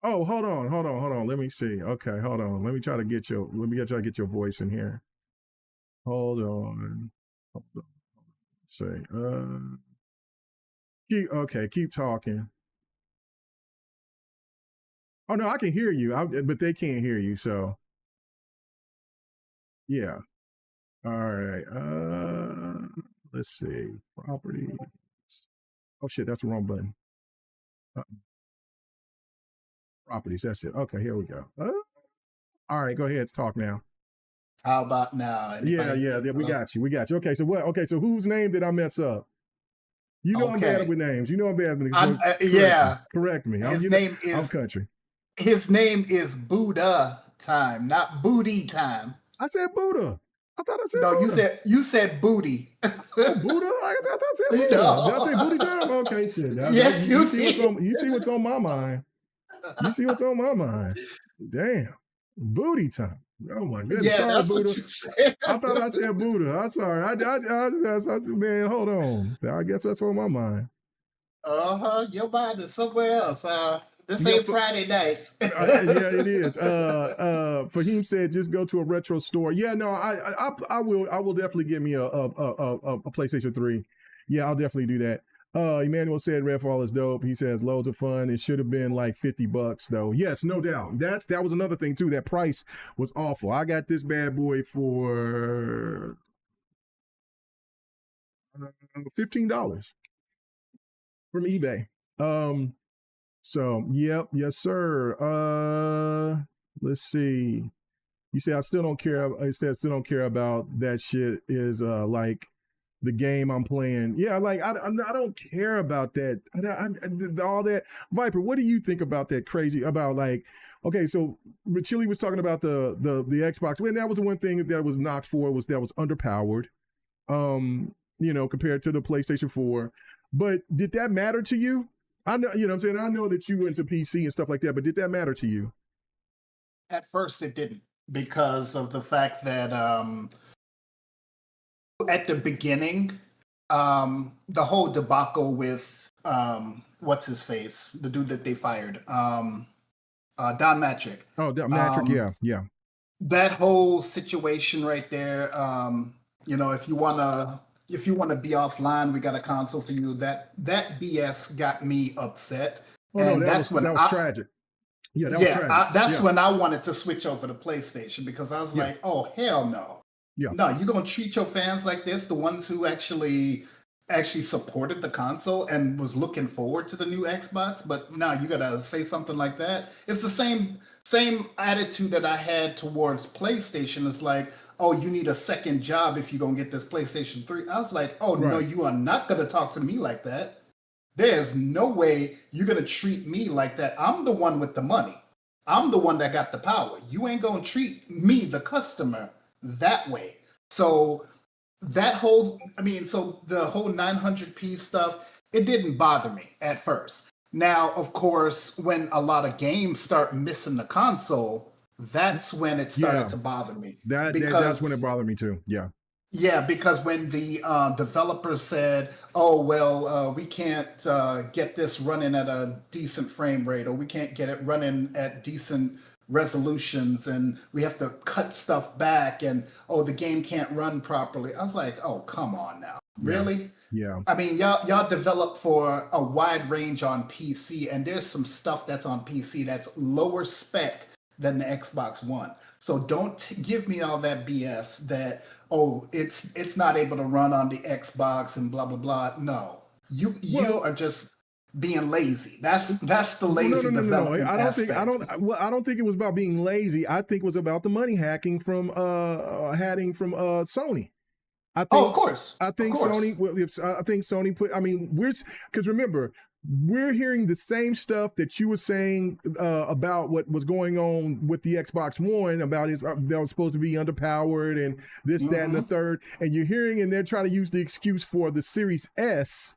A: Oh, hold on. Let me see. Okay, hold on. Let me try to get your voice in here. Hold on. Say, keep talking. Oh no, I can hear you, but they can't hear you. So, yeah. All right. Let's see. Properties. Oh shit, that's the wrong button. Properties. That's it. Okay, here we go. All right, go ahead. Talk now.
B: How about now?
A: Anybody? Yeah. We got you. Okay, so what? Okay, so whose name did I mess up? I'm bad with names. I'm bad with names. So correct me.
B: His name is.
A: I'm country.
B: His name is Buddha Time, not Booty Time.
A: I said Buddha. I thought I said
B: No,
A: Buddha.
B: you said booty.
A: Oh, Buddha! I thought I said Buddha. Did I say
B: No.
A: booty time? Okay, shit.
B: Yes,
A: You
B: you
A: see what's
B: did.
A: on. You see what's on my mind. You see what's on my mind. Damn, booty time. Oh my goodness.
B: Yeah,
A: Sorry,
B: that's what
A: Buddha.
B: you said.
A: I thought I said Buddha. I'm sorry. Man, hold on. I guess that's on my mind.
B: Your mind is somewhere else. This
A: Yeah,
B: ain't Friday nights.
A: yeah, it is. Fahim said, just go to a retro store. Yeah, no, I will definitely get me a PlayStation 3. Yeah, I'll definitely do that. Emmanuel said Redfall is dope. He says loads of fun. It should have been like $50 though. Yes, no doubt. That was another thing too. That price was awful. I got this bad boy for $15 from eBay. So, yep, yes, sir. Let's see. You say I still don't care. I said still don't care about that shit. Is like the game I'm playing. Yeah, like I don't care about that. All that. Viper, what do you think about that? Crazy about like. Okay, so Chili was talking about the Xbox. Well, that was the one thing that was knocked for was that was underpowered. Compared to the PlayStation 4. But did that matter to you? I know, what I'm saying? I know that you went to PC and stuff like that, but did that matter to you?
B: At first, it didn't because of the fact that at the beginning, the whole debacle with what's his face, the dude that they fired, Don Matrick.
A: Oh, Matrick, yeah.
B: That whole situation right there. If you wanna be offline, we got a console for you. That BS got me upset,
A: and that was tragic. Yeah, that was tragic.
B: That's when I wanted to switch over to PlayStation because I was like, oh hell no.
A: Yeah.
B: No, you're gonna treat your fans like this, the ones who actually supported the console and was looking forward to the new Xbox, but now you gotta say something like that. It's the same attitude that I had towards PlayStation. It's like, oh, you need a second job if you're gonna get this PlayStation 3. I was like, oh no, you are not gonna talk to me like that. There's no way you're gonna treat me like that. I'm the one with the money. I'm the one that got the power. You ain't gonna treat me, the customer, that way. So the whole 900p stuff, it didn't bother me at first. Now, of course, when a lot of games start missing the console, that's when it started to bother me.
A: That's when it bothered me too. Yeah.
B: Yeah, because when the developers said, oh, well, we can't get this running at a decent frame rate, or we can't get it running at decent resolutions, and we have to cut stuff back, and, oh, the game can't run properly. I was like, oh, come on now. Really?
A: Yeah.
B: I mean, y'all develop for a wide range on PC, and there's some stuff that's on PC that's lower spec than the Xbox One. So don't give me all that BS that, oh, it's not able to run on the Xbox and blah blah blah. No, you are just being lazy. That's the lazy development aspect.
A: I don't think it was about being lazy. I think it was about the money hacking from Sony. I think,
B: of course.
A: I think Sony put. I mean, because remember, we're hearing the same stuff that you were saying about what was going on with the Xbox One, about that was supposed to be underpowered and this, that, and the third. And you're hearing, and they're trying to use the excuse for the Series S.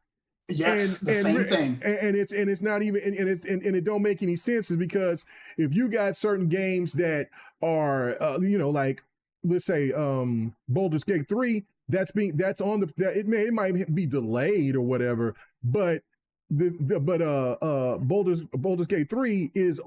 B: Yes, the same thing.
A: And it's not even, and it don't make any sense, is because if you got certain games that are, like, let's say, Baldur's Gate 3, it might be delayed or whatever, but Baldur's Gate 3 is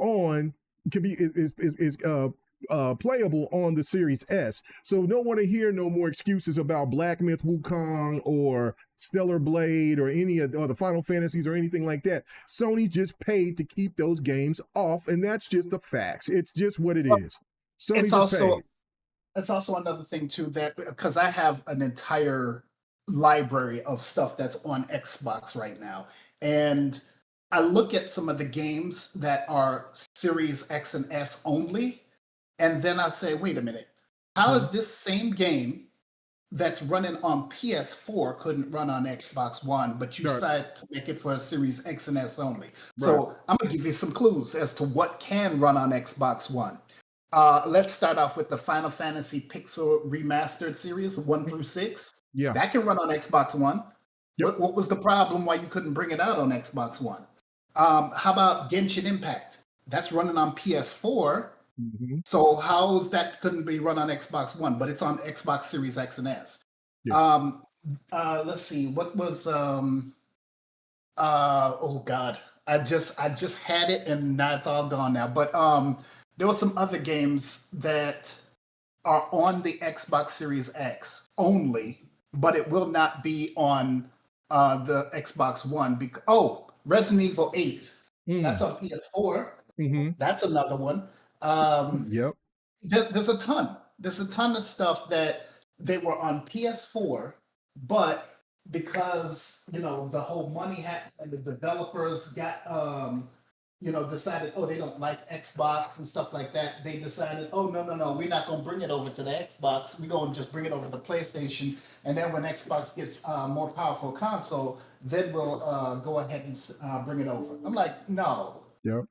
A: playable on the Series S. So don't want to hear no more excuses about Black Myth Wukong or Stellar Blade or any of the Final Fantasies or anything like that. Sony just paid to keep those games off, and that's just the facts. It's just what it is. Sony paid.
B: It's also another thing too, that because I have an entire library of stuff that's on Xbox right now, and I look at some of the games that are Series X and S only, and then I say, wait a minute, how is this same game that's running on PS4 couldn't run on Xbox One, but you decided to make it for a Series X and S only? So I'm gonna give you some clues as to what can run on Xbox One. Let's start off with the Final Fantasy Pixel Remastered series, 1 through 6.
A: Yeah.
B: That can run on Xbox One.
A: Yep.
B: What was the problem why you couldn't bring it out on Xbox One? How about Genshin Impact? That's running on PS4.
A: Mm-hmm.
B: So how's that couldn't be run on Xbox One, but it's on Xbox Series X and S?
A: Yeah.
B: Let's see. What was oh God. I just had it and now it's all gone now. But there were some other games that are on the Xbox Series X only, but it will not be on the Xbox One. Resident Evil 8. That's on PS4.
A: Mm-hmm.
B: That's another one. Um,
A: Yep.
B: there's a ton. There's a ton of stuff that they were on PS4, but because the whole money hat and the developers got decided, oh, they don't like Xbox and stuff like that. They decided, oh, no, we're not going to bring it over to the Xbox. We're going to just bring it over to PlayStation. And then when Xbox gets a more powerful console, then we'll go ahead and bring it over. I'm like, no.
A: Yep.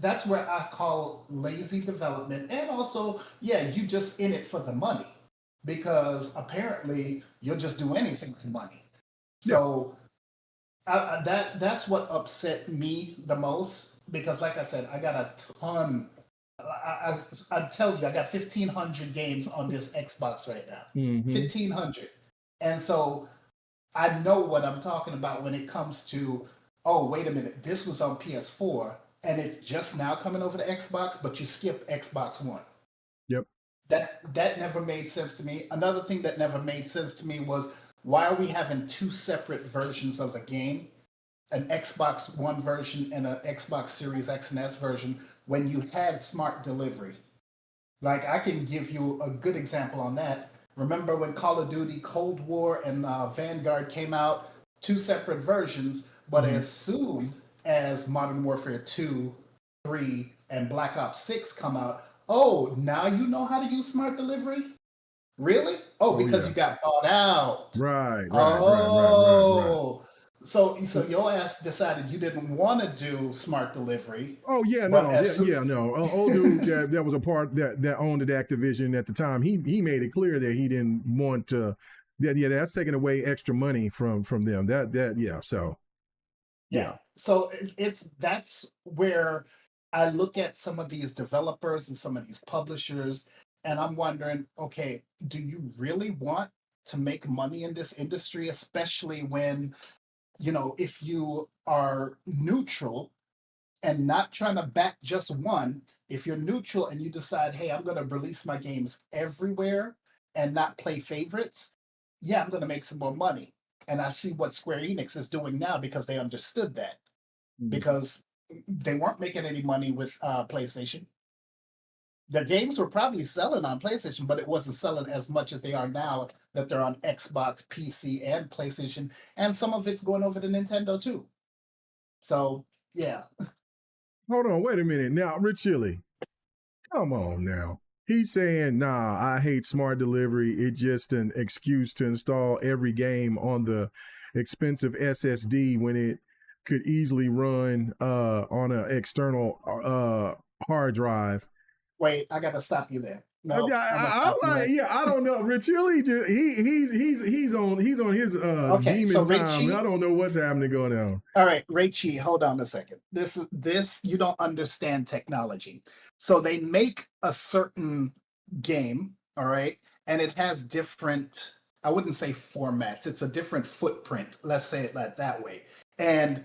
B: That's where I call lazy development. And also, yeah, you just in it for the money because apparently you'll just do anything for money. So that's what upset me the most because, like I said, I got a ton. I tell you, I got 1,500 games on this Xbox right now. 1,500, and so I know what I'm talking about when it comes to. Oh, wait a minute, this was on PS4 and it's just now coming over to Xbox, but you skip Xbox One.
A: Yep.
B: That never made sense to me. Another thing that never made sense to me was why are we having two separate versions of a game, an Xbox One version and an Xbox Series X and S version, when you had smart delivery? Like, I can give you a good example on that. Remember when Call of Duty Cold War and Vanguard came out, two separate versions, but as soon as Modern Warfare 2, 3, and Black Ops 6 come out, oh, now you know how to use smart delivery? Really? Oh, because you got bought out.
A: Right.
B: So your ass decided you didn't want to do smart delivery.
A: Oh yeah, no. Old dude that was a part that owned it Activision at the time. He made it clear that he didn't want to. That's taking away extra money from them.
B: So that's where I look at some of these developers and some of these publishers, and I'm wondering, okay, do you really want to make money in this industry, especially when, if you are neutral and not trying to back just one, if you're neutral and you decide, hey, I'm going to release my games everywhere and not play favorites, yeah, I'm going to make some more money. And I see what Square Enix is doing now because they understood that. Because they weren't making any money with PlayStation. Their games were probably selling on PlayStation, but it wasn't selling as much as they are now that they're on Xbox, PC, and PlayStation. And some of it's going over to Nintendo too. So, yeah.
A: Hold on, wait a minute. Now, Rich Chili, come on now. He's saying, nah, I hate smart delivery. It's just an excuse to install every game on the expensive SSD when it could easily run on an external hard drive.
B: Wait, I gotta stop you there. No,
A: I don't know. Rich Chili, he's on his demon time. I don't know what's happening going on.
B: All right, Rachie, hold on a second. This you don't understand technology. So they make a certain game, all right, and it has different. I wouldn't say formats. It's a different footprint. Let's say it like that way. And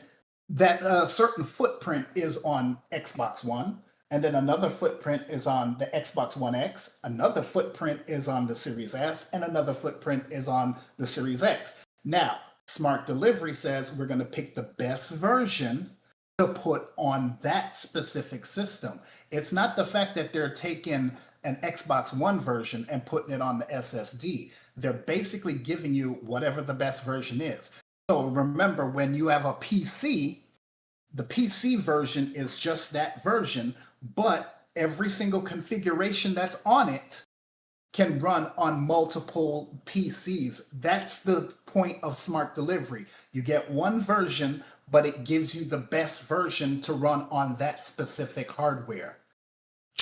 B: that certain footprint is on Xbox One. And then another footprint is on the Xbox One X, another footprint is on the Series S, and another footprint is on the Series X. Now, Smart Delivery says we're going to pick the best version to put on that specific system. It's not the fact that they're taking an Xbox One version and putting it on the SSD. They're basically giving you whatever the best version is. So remember, when you have a PC, the PC version is just that version, but every single configuration that's on it can run on multiple PCs. That's the point of smart delivery. You get one version, but it gives you the best version to run on that specific hardware.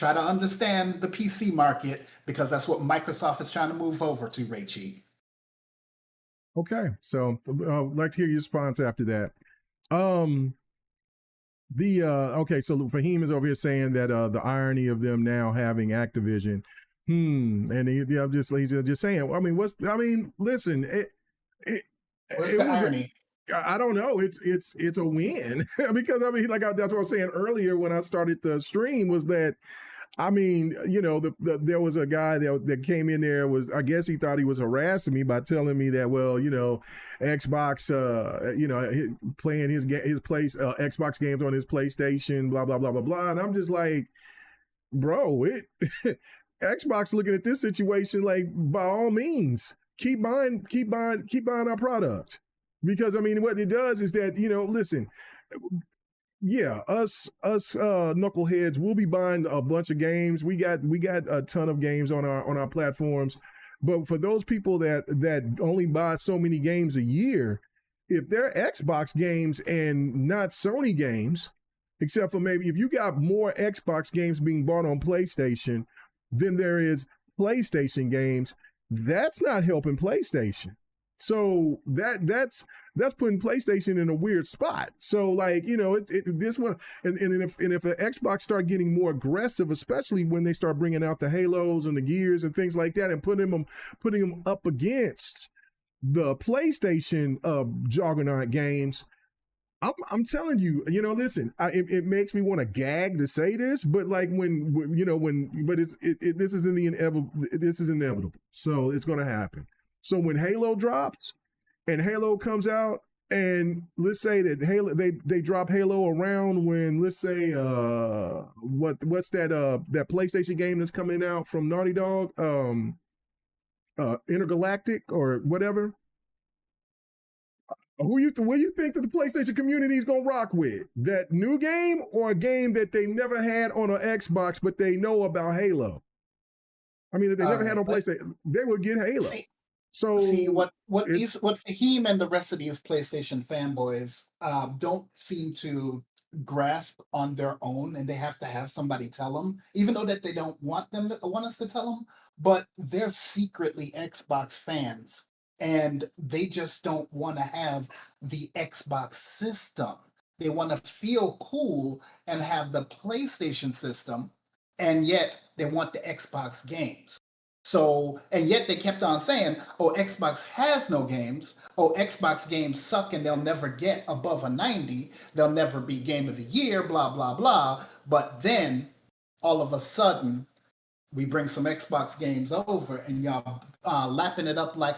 B: Try to understand the PC market because that's what Microsoft is trying to move over to, Rachie.
A: Okay, so I'd like to hear your response after that. Okay, so Fahim is over here saying that the irony of them now having Activision. And he's just saying. I mean, listen,
B: Where's the irony?
A: I don't know. It's a win because I mean, that's what I was saying earlier when I started the stream was that. I mean, there was a guy that came in there I guess he thought he was harassing me by telling me that, well, Xbox, playing his Xbox games on his PlayStation, blah, blah, blah, blah, blah. And I'm just like, bro, Xbox looking at this situation, like, by all means, keep buying our product. Because I mean, what it does is that, listen, yeah, us knuckleheads, we'll be buying a bunch of games. We got a ton of games on our platforms. But for those people that only buy so many games a year, if they're Xbox games and not Sony games, except for maybe if you got more Xbox games being bought on PlayStation than there is PlayStation games, that's not helping PlayStation. So that's putting PlayStation in a weird spot. So like, this one, and if the Xbox start getting more aggressive, especially when they start bringing out the Halos and the Gears and things like that, and putting them up against the PlayStation juggernaut games, I'm telling you, listen, it makes me want to gag to say this, but like this is inevitable. So it's going to happen. So when Halo drops and Halo comes out, and let's say that Halo they drop Halo around when, let's say, what's that PlayStation game that's coming out from Naughty Dog, Intergalactic or whatever. What do you think that the PlayStation community is gonna rock with? That new game or a game that they never had on an Xbox but they know about Halo? I mean, that they never had on PlayStation, they would get Halo.
B: See what Fahim and the rest of these PlayStation fanboys don't seem to grasp on their own, and they have to have somebody tell them, even though that they don't want us to tell them, but they're secretly Xbox fans, and they just don't want to have the Xbox system. They want to feel cool and have the PlayStation system, and yet they want the Xbox games. So, and yet they kept on saying, oh, Xbox has no games. Oh, Xbox games suck and they'll never get above a 90. They'll never be game of the year, blah, blah, blah. But then all of a sudden, we bring some Xbox games over and y'all lapping it up like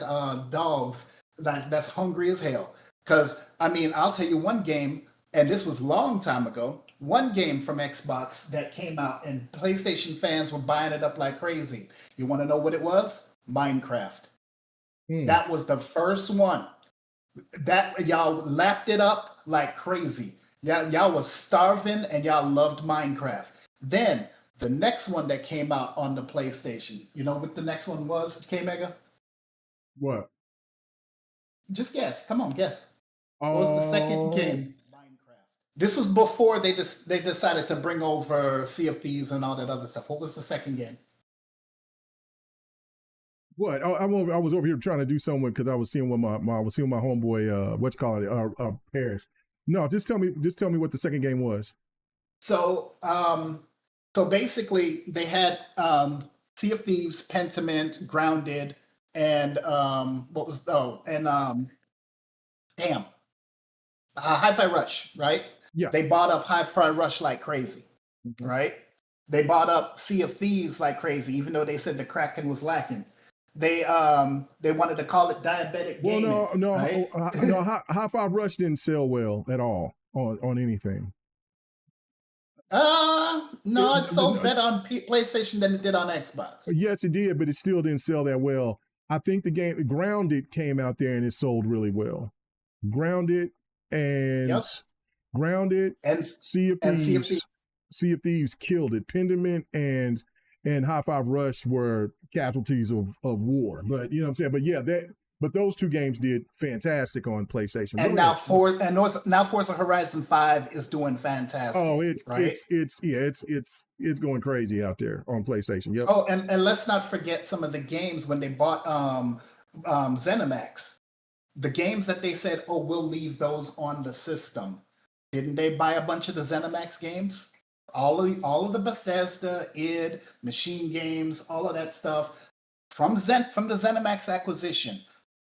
B: dogs that's hungry as hell. Because, I mean, I'll tell you one game, and this was a long time ago, one game from Xbox that came out and PlayStation fans were buying it up like crazy. You want to know what it was? Minecraft. That was the first one. That y'all lapped it up like crazy. Y'all was starving and y'all loved Minecraft. Then the next one that came out on the PlayStation, you know what the next one was, K-Mega?
A: What?
B: Just guess. Come on, guess. What was the second game? This was before they decided to bring over Sea of Thieves and all that other stuff. What was the second game?
A: What? I was over here trying to do something because I was seeing my homeboy, Paris. No, just tell me what the second game was.
B: So basically they had Sea of Thieves, Pentiment, Grounded, and Hi-Fi Rush, right?
A: Yeah.
B: They bought up Hi-Fi Rush like crazy, right? They bought up Sea of Thieves like crazy, even though they said the Kraken was lacking. They wanted to call it diabetic gaming.
A: No,
B: right?
A: no. Hi-Fi Rush didn't sell well at all on anything.
B: No, it sold better on PlayStation than it did on Xbox.
A: Yes, it did, but it still didn't sell that well. I think the game Grounded came out there and it sold really well. Grounded and Sea of Thieves. Sea of Thieves killed it. Pendiment and High Five Rush were casualties of war. But you know what I'm saying? But yeah, But those two games did fantastic on PlayStation.
B: And now Forza Horizon 5 is doing fantastic.
A: Oh,
B: right?
A: It's going crazy out there on PlayStation. Yep.
B: Oh, and let's not forget some of the games when they bought ZeniMax. The games that they said, oh, we'll leave those on the system. Didn't they buy a bunch of the ZeniMax games? All of the Bethesda, id, Machine Games, all of that stuff from the ZeniMax acquisition.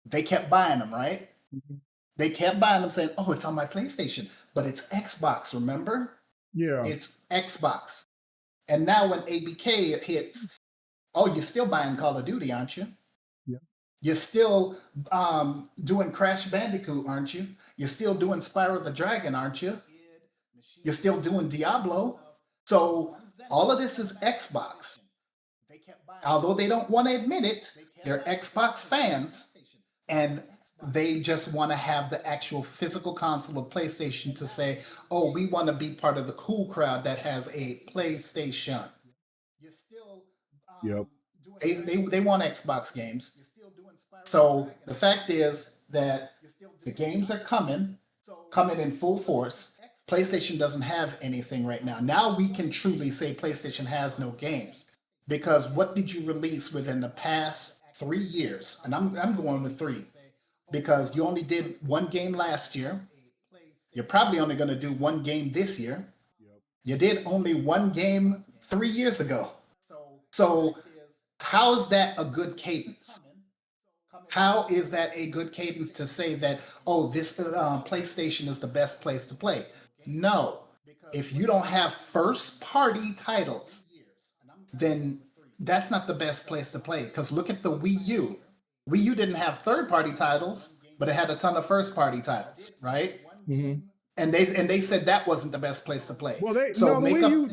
B: They kept buying them, right?
A: Mm-hmm.
B: They kept buying them, saying, "Oh, it's on my PlayStation, but it's Xbox." Remember?
A: Yeah,
B: it's Xbox. And now when ABK hits, oh, you're still buying Call of Duty, aren't you?
A: Yeah.
B: You're still doing Crash Bandicoot, aren't you? You're still doing Spyro the Dragon, aren't you? You're still doing Diablo. So all of this is Xbox. Although they don't want to admit it, they're Xbox fans, and they just want to have the actual physical console of PlayStation to say, oh, we want to be part of the cool crowd that has a PlayStation.
A: Yep.
B: They want Xbox games. So the fact is that the games are coming in full force. PlayStation doesn't have anything right now. Now we can truly say PlayStation has no games, because what did you release within the past 3 years? And I'm going with 3, because you only did one game last year. You're probably only going to do one game this year. You did only one game 3 years ago. So how is that a good cadence? How is that a good cadence to say that, oh, this PlayStation is the best place to play? No. If you don't have first-party titles, then that's not the best place to play. Because look at the Wii U. Wii U didn't have third-party titles, but it had a ton of first-party titles, right?
A: Mm-hmm.
B: And they said that wasn't the best place to play.
A: Well, the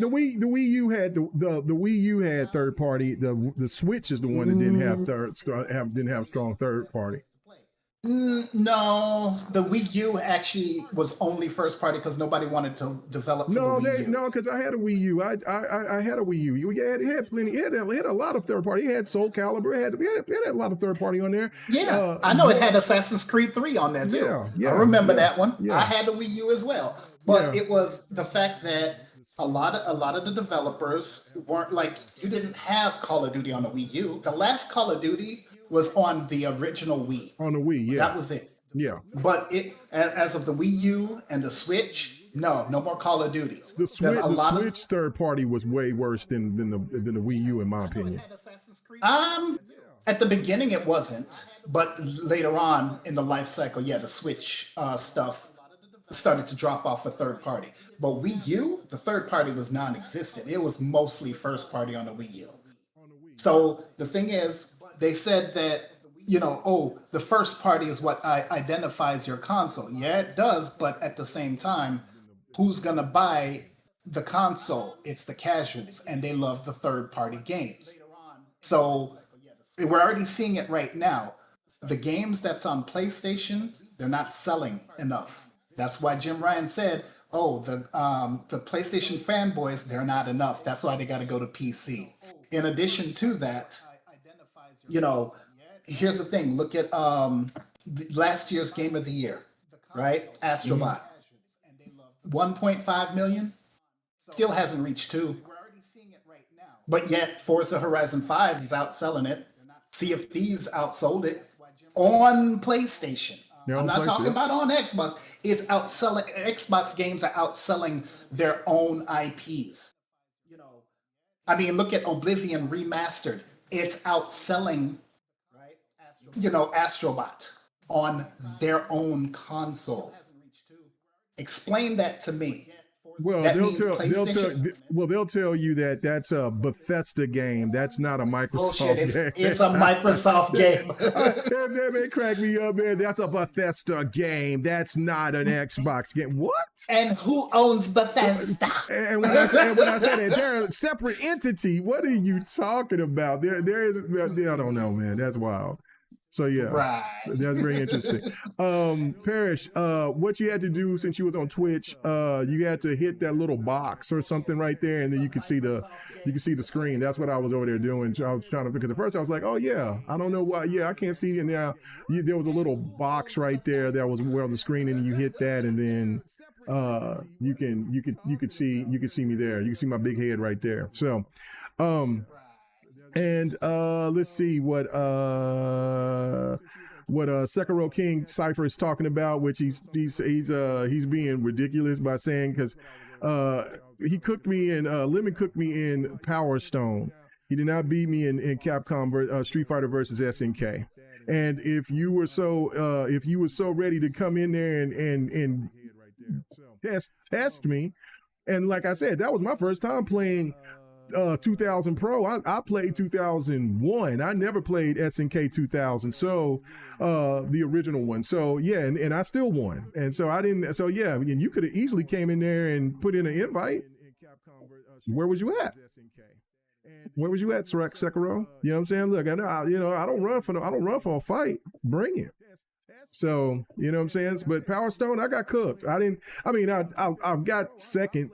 A: Wii U had the Wii U had third party. The Switch is the one that didn't have strong third party.
B: No, the Wii U actually was only first party because nobody wanted to develop for the Wii U.
A: No, because I had a Wii U. I had a Wii U. It had plenty. It had a lot of third party. It had Soul Calibur. It had a lot of third party on there.
B: Yeah, I know it had Assassin's Creed 3 on there too.
A: Yeah,
B: I remember that one.
A: Yeah.
B: I had a Wii U as well, but it was the fact that a lot of the developers weren't like, you didn't have Call of Duty on the Wii U. The last Call of Duty was on the original Wii.
A: On the Wii, yeah.
B: That was it.
A: Yeah.
B: But as of the Wii U and the Switch, no more Call of Duties.
A: The Switch third party was way worse than the Wii U, in my opinion.
B: At the beginning it wasn't, but later on in the life cycle, the Switch stuff started to drop off for third party. But Wii U, the third party was non-existent. It was mostly first party on the Wii U. So the thing is, they said that, the first party is what identifies your console. Yeah, it does, but at the same time, who's going to buy the console? It's the casuals, and they love the third-party games. So we're already seeing it right now. The games that's on PlayStation, they're not selling enough. That's why Jim Ryan said, the PlayStation fanboys, they're not enough. That's why they got to go to PC. In addition to that, here's the thing. Look at last year's Game of the Year, right? Astrobot. 1.5 million. Still hasn't reached 2. But yet, Forza Horizon 5 is outselling it. Sea of Thieves outsold it on PlayStation. I'm not talking about on Xbox. It's outselling. Xbox games are outselling their own IPs. I mean, look at Oblivion Remastered. It's outselling, Astrobot on their own console. Explain that to me.
A: Well, they'll tell you that that's a Bethesda game. That's not a Microsoft game.
B: It's a Microsoft game.
A: That may crack me up, man. That's a Bethesda game. That's not an Xbox game. What?
B: And who owns Bethesda?
A: And when I say that they're a separate entity, what are you talking about? There is, I don't know, man. That's wild. So yeah,
B: Right.
A: that's very interesting. Parrish, what you had to do since you was on Twitch, you had to hit that little box or something right there, and then you could see the screen. That's what I was over there doing. I was trying to, because at first I was like, oh yeah, I don't know why. Yeah, I can't see it now. There was a little box right there that was where on the screen, and you hit that, and then you could see me there. You can see my big head right there. So and let's see what Sekiro King Cypher is talking about, which he's being ridiculous by saying, because he cooked me in Lemon cooked me in Power Stone. He did not beat me in Capcom Street Fighter versus SNK. And if you were so ready to come in there and test me, and like I said, that was my first time playing 2000 Pro. I played 2001. I never played SNK 2000. So the original one. So yeah, and I still won. And so I didn't. So yeah, and you could have easily came in there and put in an invite. Where was you at? Where was you at, Sekiro? You know what I'm saying? Look, I don't run for a fight. Bring it. So, you know what I'm saying? But Power Stone, I got cooked. I've got second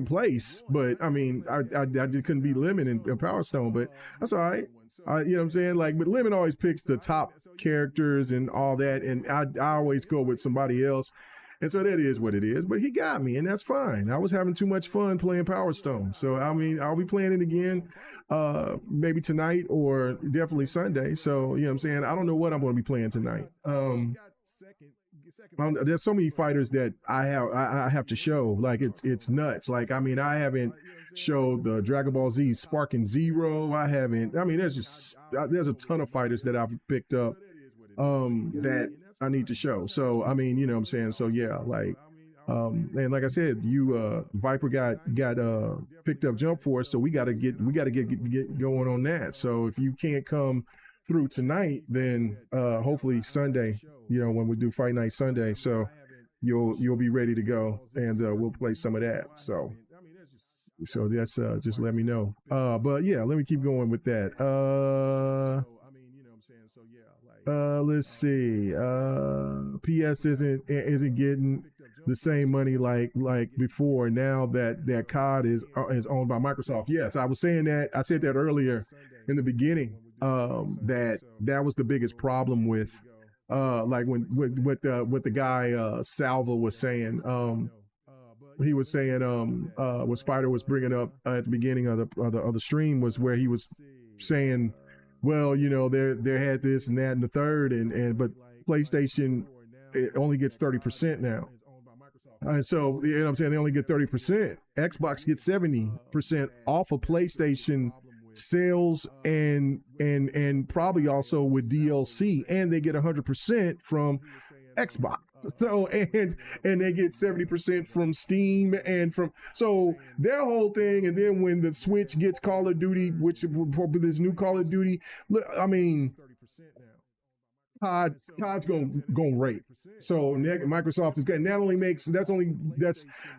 A: place, but I mean, I just couldn't beat Lemon in Power Stone, but that's all right. You know what I'm saying? Like, but Lemon always picks the top characters and all that, and I always go with somebody else. And so that is what it is. But he got me, and that's fine. I was having too much fun playing Power Stone. So, I mean, I'll be playing it again maybe tonight or definitely Sunday. So, you know what I'm saying? I don't know what I'm going to be playing tonight. There's so many fighters that I have to show. Like, it's nuts. Like, I mean, I haven't showed the Dragon Ball Z Sparking Zero. There's a ton of fighters that I've picked up that I need to show. So, I mean, you know what I'm saying? So yeah, like, and like I said, you, Viper got picked up Jump Force. So we gotta get going on that. So if you can't come through tonight, then, hopefully Sunday, you know, when we do Fight Night Sunday, so you'll be ready to go, and, we'll play some of that. So that's, just let me know. But yeah, let me keep going with that. Let's see. PS isn't getting the same money like before. Now that COD is owned by Microsoft. Yes, I was saying that. I said that earlier in the beginning. That was the biggest problem with like when what the guy Salva was saying. He was saying what Spider was bringing up at the beginning of the stream was where he was saying, well, you know, they had this and that and the third, but PlayStation, it only gets 30% now. And so, you know what I'm saying, they only get 30%. Xbox gets 70% off of PlayStation sales and probably also with DLC, and they get 100% from Xbox. So and they get 70% from Steam and from, so their whole thing. And then when the Switch gets Call of Duty, which this new Call of Duty, look, I mean, COD's gonna rape. So Microsoft is good.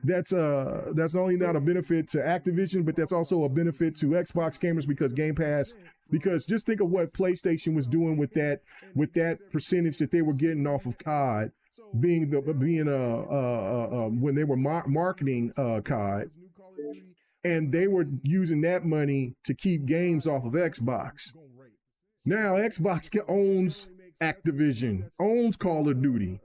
A: That's only not a benefit to Activision, but that's also a benefit to Xbox gamers because Game Pass. Because just think of what PlayStation was doing with that percentage that they were getting off of COD, being when they were marketing COD, and they were using that money to keep games off of Xbox. Now Xbox owns Activision, owns Call of Duty.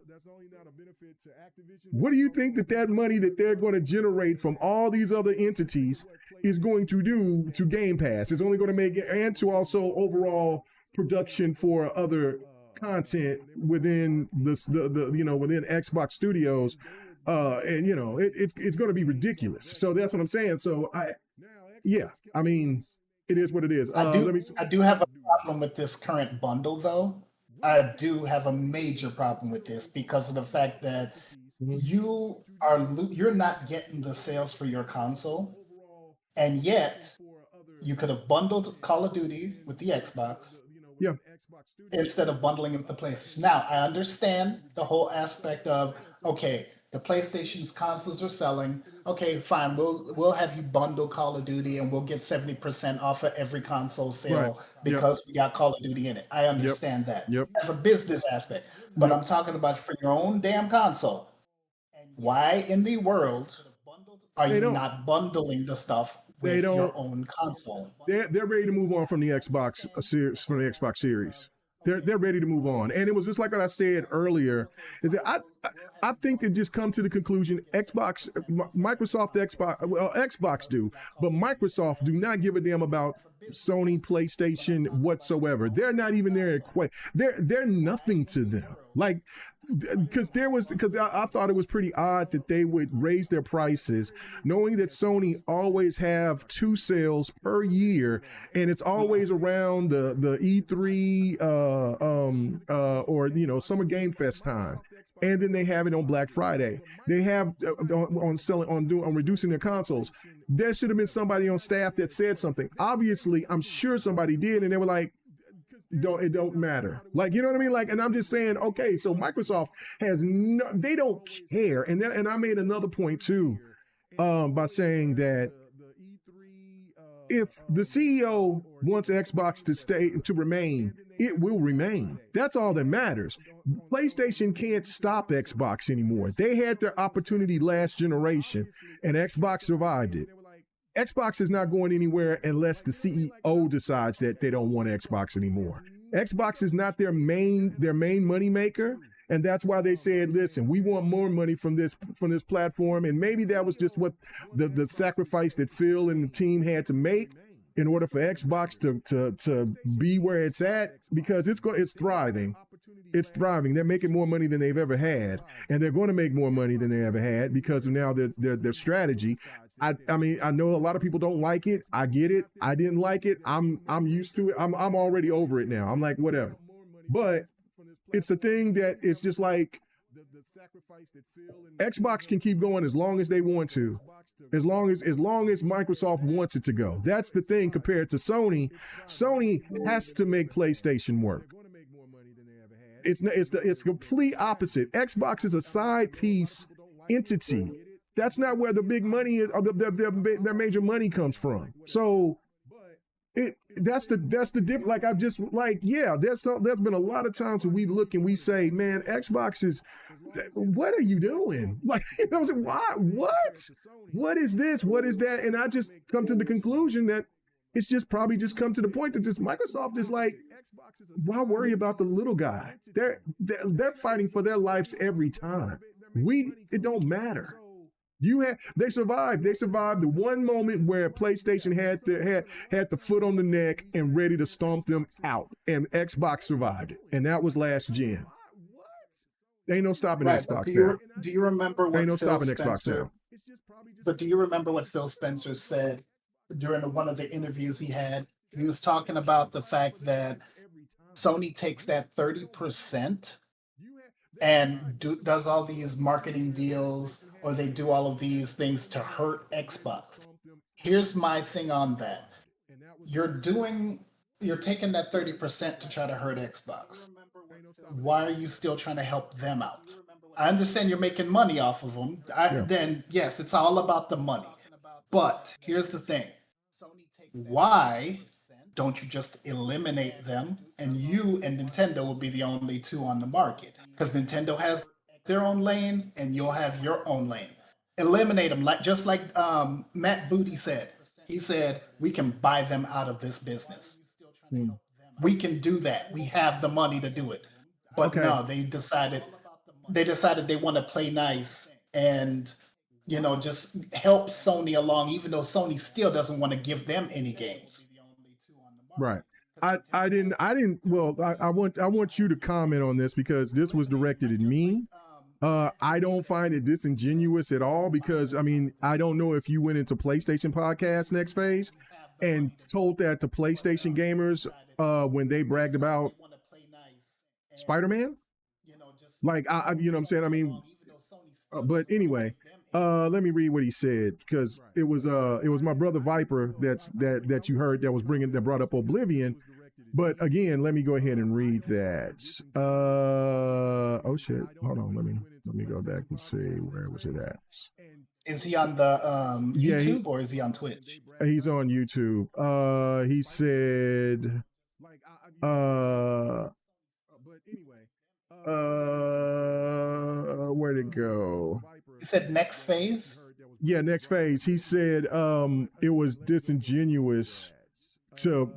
A: What do you think that money that they're going to generate from all these other entities is going to do to Game Pass? It's only going to make it, and to also overall production for other content within within Xbox Studios, and you know it's going to be ridiculous. So that's what I'm saying. So I mean, it is what it is.
B: I do have a problem with this current bundle, though. I do have a major problem with this because of the fact that you're not getting the sales for your console, and yet you could have bundled Call of Duty with the Xbox.
A: Yeah.
B: Instead of bundling it with the PlayStation. Now, I understand the whole aspect of, okay, the PlayStation's consoles are selling. Okay, fine. We'll have you bundle Call of Duty, and we'll get 70% off of every console
A: Right.
B: sale
A: Yep.
B: because we got Call of Duty in it. I
A: Yep.
B: understand that
A: Yep.
B: as a business aspect, but
A: Yep.
B: I'm talking about for your own damn console. Why in the world are
A: They
B: you
A: don't.
B: not bundling the stuff
A: They
B: with your
A: don't.
B: own console?
A: They're ready to move on from the Xbox series, from the Xbox series. They're ready to move on. And it was just like what I said earlier, is that I think they just come to the conclusion Microsoft, Xbox do, but Microsoft do not give a damn about Sony, PlayStation whatsoever. They're not even there. They're nothing to them. Like, because I thought it was pretty odd that they would raise their prices, knowing that Sony always have 2 sales per year, and it's always around the E3 or Summer Game Fest time. And then they have it on Black Friday. They have on reducing their consoles. There should have been somebody on staff that said something. Obviously, I'm sure somebody did, and they were like, it don't matter. Like, you know what I mean? Like, and I'm just saying, okay, so Microsoft they don't care. And I made another point too, by saying that if the CEO wants Xbox to remain, it will remain. That's all that matters. PlayStation can't stop Xbox anymore. They had their opportunity last generation, and Xbox survived it. Xbox is not going anywhere unless the CEO decides that they don't want Xbox anymore. Xbox is not their main money maker, and that's why they said, "Listen, we want more money from this platform." And maybe that was just what the sacrifice that Phil and the team had to make in order for Xbox to be where it's at, because it's thriving. It's thriving. They're making more money than they've ever had, and they're going to make more money than they ever had because of now their strategy. I mean, I know a lot of people don't like it. I get it. I didn't like it. I'm used to it. I'm already over it now. I'm like, whatever. But it's a thing that it's just like Xbox can keep going as long as they want to, as long as Microsoft wants it to go. That's the thing compared to Sony. Sony has to make PlayStation work. It's the complete opposite. Xbox is a side piece entity. That's not where the big money is, or their major money comes from. So that's the difference. Like there's been a lot of times when we look and we say, man, Xbox is, what are you doing? Like, why? What is this? What is that? And I just come to the conclusion that it's just probably just come to the point that just Microsoft is like, why worry about the little guy? They're fighting for their lives every time. It don't matter. They survived. They survived the one moment where PlayStation had the foot on the neck and ready to stomp them out, and Xbox survived it, and that was last gen. There ain't no stopping Xbox now.
B: Do you remember what
A: Ain't no
B: Phil
A: stopping Xbox
B: Spencer?
A: now.
B: But do you remember what Phil Spencer said during one of the interviews he had? He was talking about the fact that Sony takes that 30% and does all these marketing deals, or they do all of these things to hurt Xbox. Here's my thing on that. You're taking that 30% to try to hurt Xbox. Why are you still trying to help them out? I understand you're making money off of them. Then yes, it's all about the money. But here's the thing. Why don't you just eliminate them, and you and Nintendo will be the only two on the market? Because Nintendo has their own lane and you'll have your own lane. Eliminate them, just like Matt Booty said. He said, we can buy them out of this business. We can do that. We have the money to do it. But no, they decided they want to play nice and just help Sony along, even though Sony still doesn't want to give them any games.
A: Right. I didn't. Well, I want you to comment on this because this was directed at me. I don't find it disingenuous at all because, I mean, I don't know if you went into PlayStation Podcast Next Phase and told that to PlayStation gamers when they bragged about Spider-Man. Like, you know what I'm saying? I mean, but anyway, let me read what he said, because it was my brother Viper that you heard that brought up Oblivion. But again, let me go ahead and read that. Oh shit. Hold on, let me Let me go back and see where was it at.
B: Is he on the
A: Yeah,
B: YouTube or is he on Twitch?
A: He's on YouTube. He said, where'd it go?
B: He said next phase.
A: Yeah, next phase. He said it was disingenuous to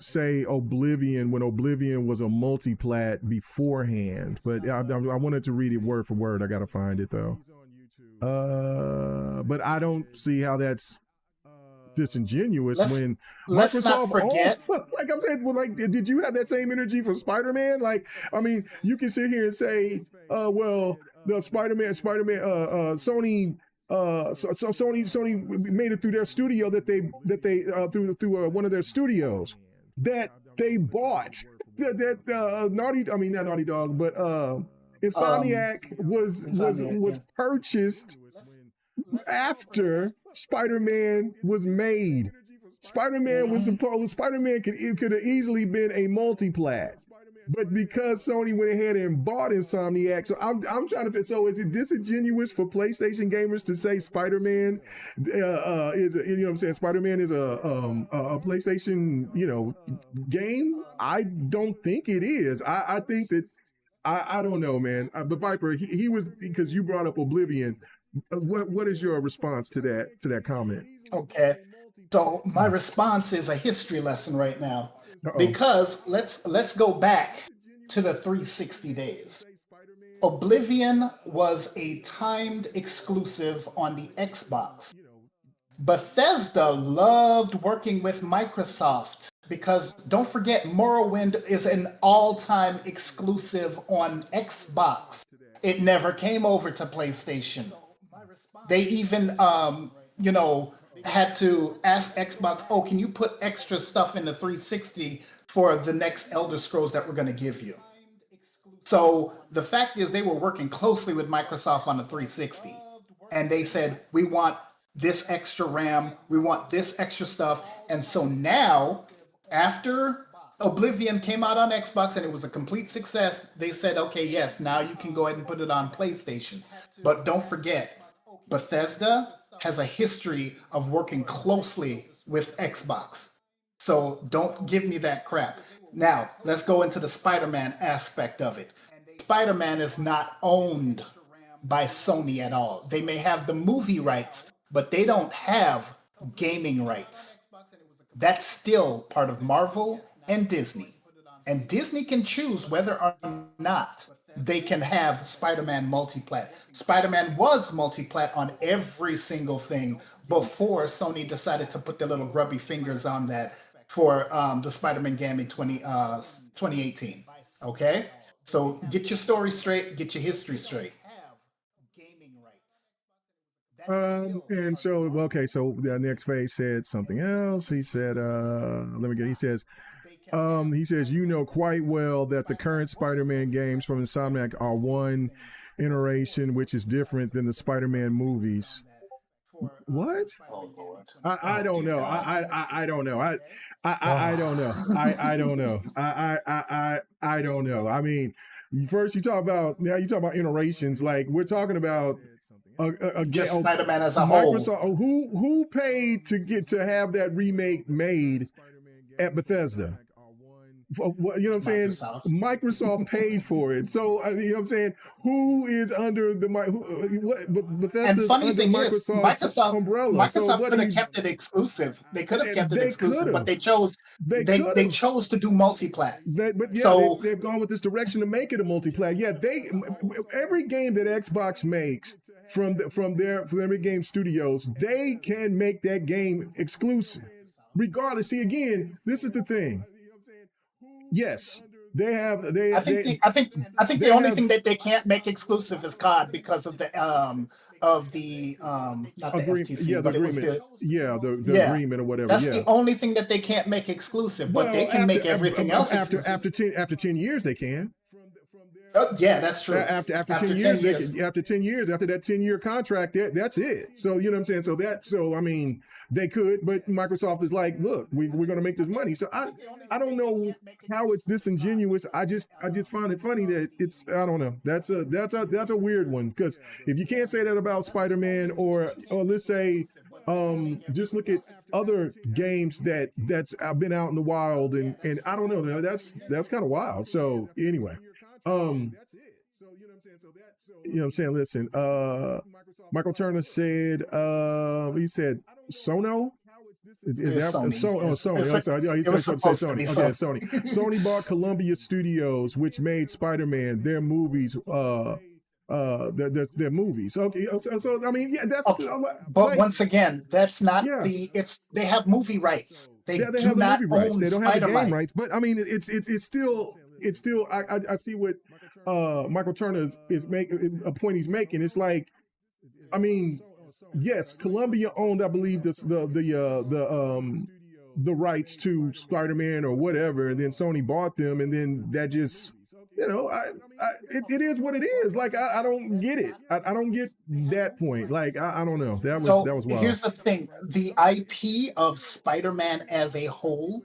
A: say Oblivion when Oblivion was a multi-plat beforehand. But I wanted to read it word for word. I gotta find it though. But I don't see how that's disingenuous when
B: let's not forget.
A: Like I'm saying, well, like, did you have that same energy for Spider-Man? Like, I mean, you can sit here and say, well, the Spider-Man, Sony. So Sony made it through their studio that they through one of their studios that they bought that not Naughty Dog, but Insomniac was purchased after Spider-Man was made. Spider-Man could have easily been a multi-plat. But because Sony went ahead and bought Insomniac, so I'm trying to. So is it disingenuous for PlayStation gamers to say Spider-Man is a, you know what I'm saying? Spider-Man is a PlayStation game? I don't think it is. I think that I don't know, man. But Viper, he was, because you brought up Oblivion. What is your response to that comment?
B: Okay, so my response is a history lesson right now. Uh-oh. Because let's go back to the 360 days. Oblivion was a timed exclusive on the Xbox. Bethesda loved working with Microsoft because don't forget, Morrowind is an all-time exclusive on Xbox. It never came over to PlayStation. They even had to ask Xbox, oh, can you put extra stuff in the 360 for the next Elder Scrolls that we're going to give you? So the fact is they were working closely with Microsoft on the 360. And they said, we want this extra RAM, we want this extra stuff. And so now, after Oblivion came out on Xbox and it was a complete success, they said, okay, yes, now you can go ahead and put it on PlayStation. But don't forget, Bethesda has a history of working closely with Xbox. So don't give me that crap. Now, let's go into the Spider-Man aspect of it. Spider-Man is not owned by Sony at all. They may have the movie rights, but they don't have gaming rights. That's still part of Marvel and Disney. And Disney can choose whether or not they can have Spider-Man multiplat. Spider-Man was multiplat on every single thing before Sony decided to put their little grubby fingers on that for the Spider-Man game in 2018. Okay? So get your story straight, get your history straight.
A: And so, okay, so the next phase said something else. He said, he says, quite well that the current Spider-Man games from Insomniac are one iteration, which is different than the Spider-Man movies. What?
B: Oh Lord.
A: I don't know. I don't know. I don't know. I don't know. I don't know. I mean, first you talk about iterations. Like we're talking about
B: just Spider-Man as a whole.
A: Microsoft, who paid to have that remake made at Bethesda? You know what I'm saying? Microsoft paid for it. So you know what I'm saying? Who is under the Bethesda's
B: under
A: Microsoft's umbrella?
B: Microsoft could have kept it exclusive. They could have kept it exclusive, but they chose to do multiplat.
A: They've gone with this direction to make it a multiplat. Yeah, every game that Xbox makes from their big game studios, they can make that game exclusive. Regardless, see again, this is the thing. Yes, they have.
B: I think the only thing that they can't make exclusive is COD because of the not the FTC,
A: yeah,
B: but
A: the agreement or whatever.
B: That's the only thing that they can't make exclusive, but they can make everything else exclusive.
A: After 10 years, they can.
B: Yeah, that's true.
A: After 10
B: After 10
A: years,
B: years.
A: after 10 years, after that 10-year contract, that's it. So you know what I'm saying. So I mean, they could, but Microsoft is like, look, we're going to make this money. So I don't know how it's disingenuous. I just find it funny that it's, I don't know. That's a weird one, because if you can't say that about Spider-Man, or let's say just look at other games that's been out in the wild, and I don't know, that's kind of wild. So anyway, you know what I'm saying? Listen, Michael Turner said, he said, Sono? Is that
B: Sony.
A: Sony? I'm sorry.
B: It was supposed to be
A: Okay,
B: Sony.
A: Sony. Sony bought Columbia Studios, which made Spider-Man their movies. Their movies. Okay, so I mean, yeah, that's.
B: Okay. But
A: like,
B: once again, that's not
A: Yeah.
B: they have movie rights. They
A: yeah, they
B: do
A: have the
B: not
A: movie rights.
B: own
A: They don't have the game
B: Spider-Man.
A: rights. But I mean, it's still. I see what Michael Turner is making, a point he's making. It's like, I mean, yes, Columbia owned, I believe, the rights to Spider-Man or whatever, and then Sony bought them, and then that just, you know, it is what it is. Like, I don't get it. I don't get that point. Like, I don't know. That was wild.
B: Here's the thing: the IP of Spider-Man as a whole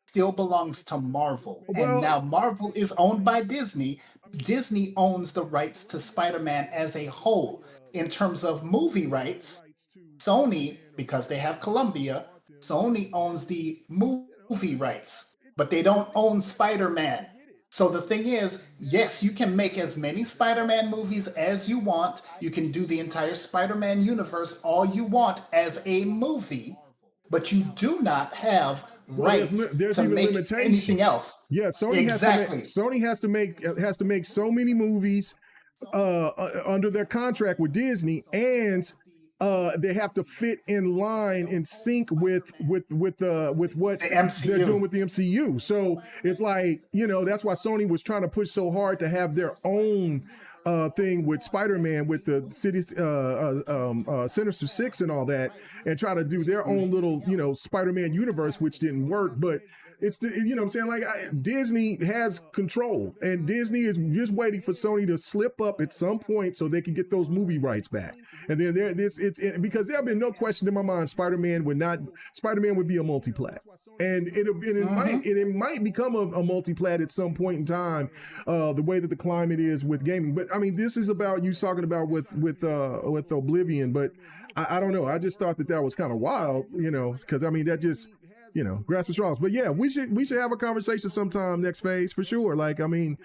B: still belongs to Marvel, and now Marvel is owned by Disney. Disney owns the rights to Spider-Man as a whole. In terms of movie rights, Sony, because they have Columbia, Sony owns the movie rights, but they don't own Spider-Man. So the thing is, yes, you can make as many Spider-Man movies as you want. You can do the entire Spider-Man universe all you want as a movie, but you do not have rights
A: there's
B: to
A: even
B: make
A: limitations.
B: anything else.
A: Yeah, Sony
B: Exactly.
A: Sony has to make so many movies under their contract with Disney, and they have to fit in line in sync with what
B: The MCU.
A: they're doing with the MCU. So it's like, you know, that's why Sony was trying to push so hard to have their own thing with Spider-Man, with the Sinister Six and all that, and try to do their own little, you know, Spider-Man universe, which didn't work. But it's, you know what I'm saying? Like, Disney has control, and Disney is just waiting for Sony to slip up at some point so they can get those movie rights back. And then because there have been no question in my mind, Spider-Man would be a multi-plat. And it might become a multi-plat at some point in time, the way that the climate is with gaming. But I mean, this is about you talking about with Oblivion, but I don't know. I just thought that was kind of wild, you know, because I mean, that just, you know, grasp the straws. But yeah, we should have a conversation sometime next phase for sure. Like, I mean,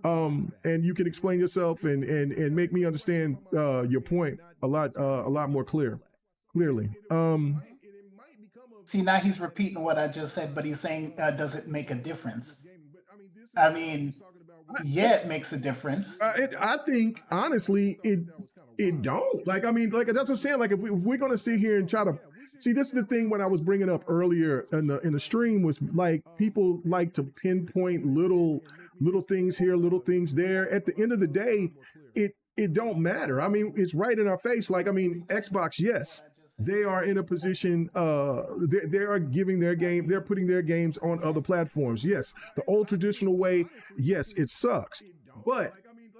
A: and you can explain yourself and make me understand your point a lot more clearly.
B: See, now he's repeating what I just said, but he's saying, does it make a difference? I mean, yeah, it makes a difference.
A: I think honestly, it don't. Like, I mean, like, that's what I'm saying. Like, if we're gonna sit here and try to see, this is the thing. What I was bringing up earlier in the stream was, like, people like to pinpoint little things here, little things there. At the end of the day, it don't matter. I mean, it's right in our face. Like, I mean, Xbox, yes, they are in a position, they are giving their game, they're putting their games on other platforms. Yes, the old traditional way, yes, it sucks. But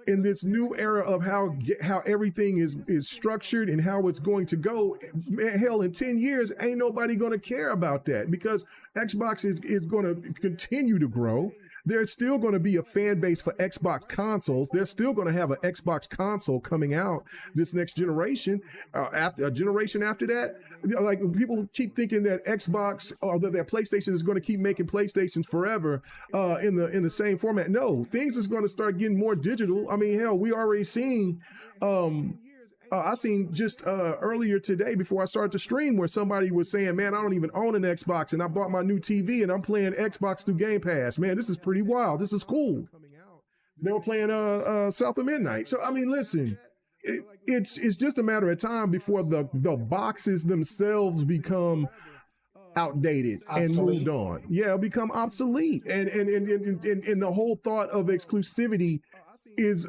A: in this new era of how everything is structured and how it's going to go, man, hell, in 10 years, ain't nobody going to care about that, because Xbox is going to continue to grow. There's still going to be a fan base for Xbox consoles. They're still going to have an Xbox console coming out this next generation. After a generation after that, like, people keep thinking that Xbox or that PlayStation is going to keep making PlayStations forever in the same format. No, things is going to start getting more digital. I mean, hell, we already seen. I seen just earlier today, before I started the stream, where somebody was saying, man, I don't even own an Xbox, and I bought my new TV and I'm playing Xbox through Game Pass. Man, this is pretty wild. This is cool. They were playing South of Midnight. So, I mean, listen, it's just a matter of time before the boxes themselves become outdated and moved on. Yeah, it'll become obsolete. And the whole thought of exclusivity is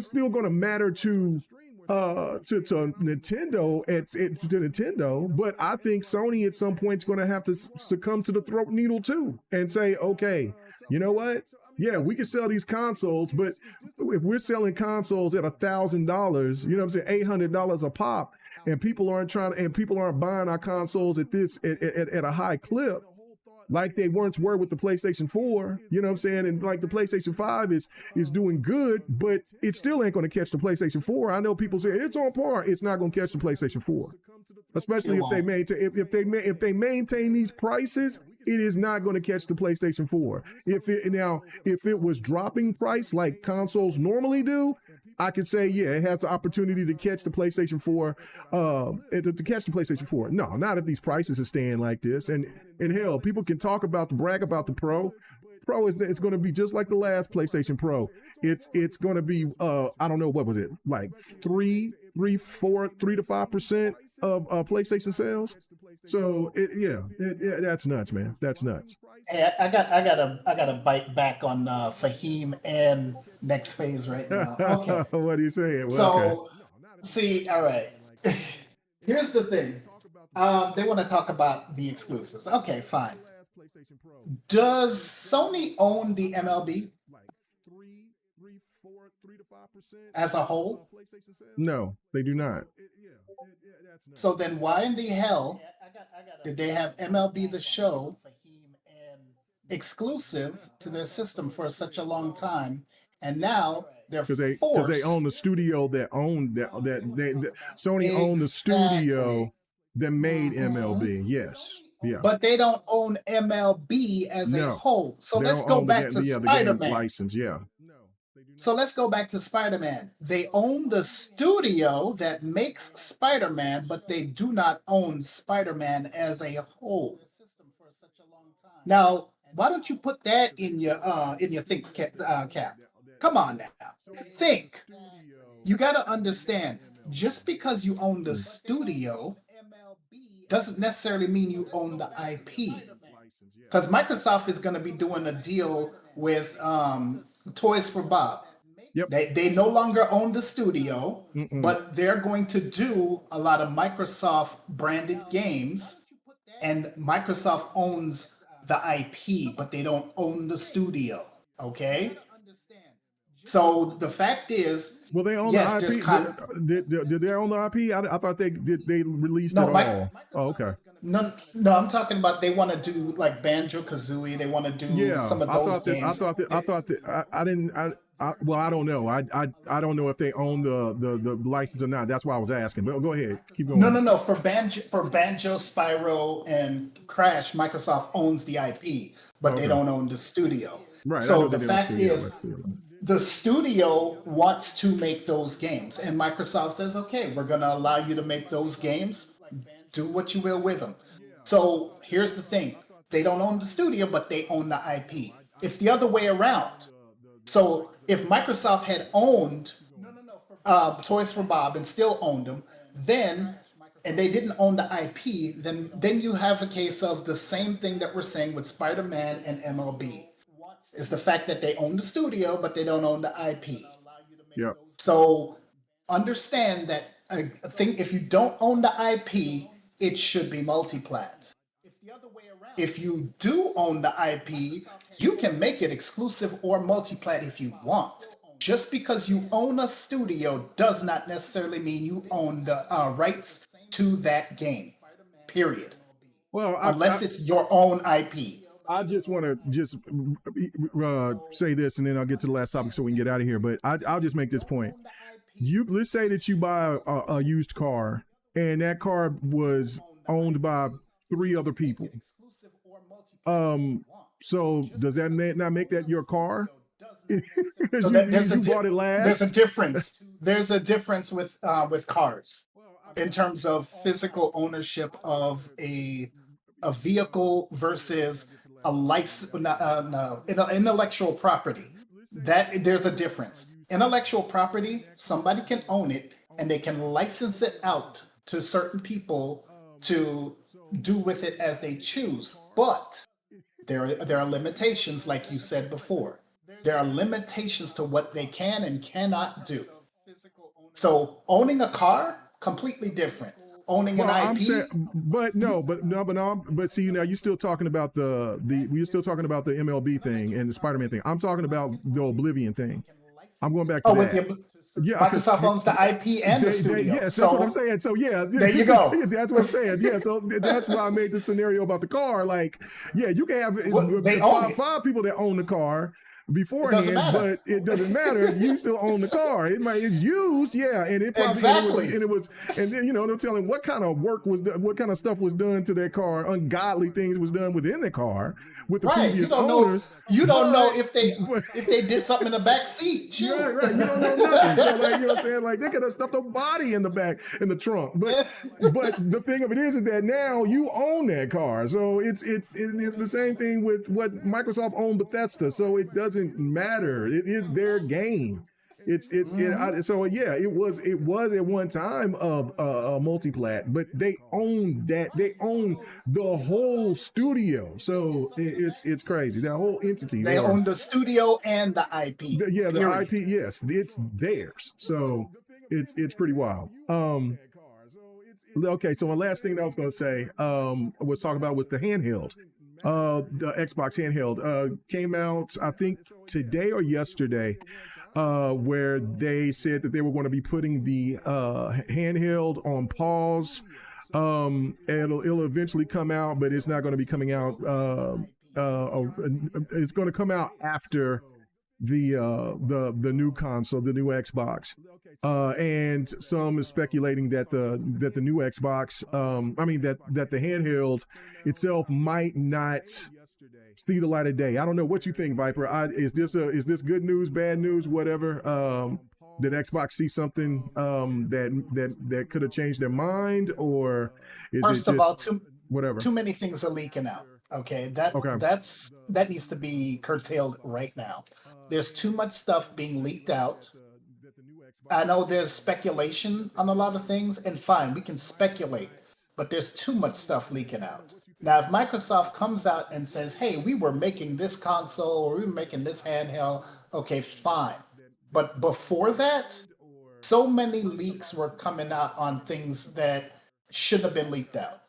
A: still going to matter to Nintendo, to Nintendo, but I think Sony at some point is going to have to succumb to the throat needle too, and say, okay, you know what? Yeah, we can sell these consoles, but if we're selling consoles at $1,000, you know what I'm saying, $800 a pop, and people aren't buying our consoles at a high clip, like they once were with the PlayStation 4, you know what I'm saying? And like the PlayStation 5 is doing good, but it still ain't going to catch the PlayStation 4. I know people say it's on par. It's not going to catch the PlayStation 4. Especially if they maintain these prices, it is not going to catch the PlayStation 4. If it was dropping price like consoles normally do, I could say, yeah, it has the opportunity to catch the PlayStation 4, to catch the PlayStation 4. No, not if these prices are staying like this. And hell, people can brag about the Pro. Pro it's going to be just like the last PlayStation Pro. It's going to be I don't know, what was it, like 3 to 5% of PlayStation sales. So that's nuts, man. That's nuts.
B: Hey, I gotta bite back on Fahim and Next Phase right now. Okay,
A: What are you saying? Well, okay.
B: so see, all right. Here's the thing. They want to talk about the exclusives. Okay, fine. Does Sony own the MLB as a whole?
A: No, they do not.
B: So then why in the hell did they have MLB The Show exclusive to their system for such a long time, and now they're
A: Because they
B: forced?
A: own the studio that owned Sony owned the studio that made MLB. Yes. Yeah.
B: But they don't own MLB as a
A: No.
B: whole. So
A: They
B: let's
A: don't
B: go
A: own
B: back to
A: the game
B: Spider-Man.
A: license. Yeah.
B: So let's go back to Spider-Man. They own the studio that makes Spider-Man, but they do not own Spider-Man as a whole. Now, why don't you put that in your think cap? Come on now. Think. You got to understand, just because you own the studio doesn't necessarily mean you own the IP. Because Microsoft is going to be doing a deal with Toys for Bob.
A: Yep.
B: They no longer own the studio,
A: Mm-mm.
B: but they're going to do a lot of Microsoft branded games, and Microsoft owns the IP, but they don't own the studio. Okay? So the fact is,
A: Well, they own
B: yes,
A: the
B: there's
A: IP. Did they own the IP? I thought they released
B: No,
A: it all. Oh, okay.
B: no, I'm talking about they want to do like Banjo Kazooie. They want to do
A: Yeah,
B: some of those games.
A: Well, I don't know. I don't know if they own the license or not. That's why I was asking. But go ahead, keep going.
B: No. For Banjo, Spyro, and Crash, Microsoft owns the IP, but they don't own the studio.
A: Right. I
B: So
A: know
B: the
A: they did a
B: fact
A: studio,
B: is, the studio wants to make those games, and Microsoft says, "Okay, we're going to allow you to make those games. Do what you will with them." So here's the thing: they don't own the studio, but they own the IP. It's the other way around. So if Microsoft had owned Toys for Bob and still owned them, and they didn't own the IP, then you have a case of the same thing that we're saying with Spider-Man and MLB. Is the fact that they own the studio, but they don't own the IP.
A: Yeah.
B: So understand that if you don't own the IP, it should be multi-plat. If you do own the IP, you can make it exclusive or multi-plat if you want. Just because you own a studio does not necessarily mean you own the rights to that game. Period.
A: Well,
B: unless it's your own IP.
A: I just want to say this, and then I'll get to the last topic so we can get out of here. But I'll just make this point. Let's say that you buy a used car, and that car was owned by 3 other people. So does that not make that your car?
B: So you bought it last. There's a difference. There's a difference with cars in terms of physical ownership of a vehicle versus a license, intellectual property. That there's a difference. Intellectual property, somebody can own it and they can license it out to certain people to do with it as they choose. But there are limitations, like you said before. There are limitations to what they can and cannot do. So owning a car, completely different. owning an
A: I'm
B: IP.
A: saying, but see, now you're still talking about we're still talking about the MLB thing and the Spider-Man thing. I'm talking about the Oblivion thing. I'm going back to
B: With
A: that. Yeah, because
B: Microsoft owns the IP and the studio.
A: yes, that's what I'm saying. So yeah,
B: there you go.
A: That's what I'm saying. Yeah, so that's why I made the scenario about the car. Like, yeah, you can have five people that own the car beforehand, but it doesn't matter. You still own the car. It's used, yeah, and it probably and then they're telling what kind of work was done, what kind of stuff was done to that car, ungodly things was done within the car with the previous owners.
B: You don't know if they did something in the back seat.
A: Right. You don't know nothing. So like, you know what I'm saying? Like they could have stuffed a body in the back in the trunk. But the thing of it is that now you own that car. So it's the same thing with what Microsoft owned Bethesda. So it doesn't matter. It is their game. So yeah, it was at one time a multi-plat, but they own that. They own the whole studio. So it's crazy. That whole entity.
B: They own the studio and the IP.
A: The IP. Yes, it's theirs. So it's pretty wild. Okay, so my last thing that I was going to say was talk about was the handheld. The Xbox handheld came out, I think today or yesterday, where they said that they were going to be putting the handheld on pause. It'll eventually come out, but it's not going to be coming out. It's going to come out after the new console, the new Xbox. And some is speculating that the new Xbox, that the handheld itself might not see the light of day. I don't know what you think, Viper. Is this good news, bad news, whatever? Did Xbox see something that could have changed their mind, or is
B: First
A: it
B: of
A: just
B: all,
A: whatever?
B: Too many things are leaking out. Okay, that needs to be curtailed right now. There's too much stuff being leaked out. I know there's speculation on a lot of things, and fine, we can speculate, but there's too much stuff leaking out. Now, if Microsoft comes out and says, hey, we were making this console or we were making this handheld, okay, fine. But before that, so many leaks were coming out on things that shouldn't have been leaked out.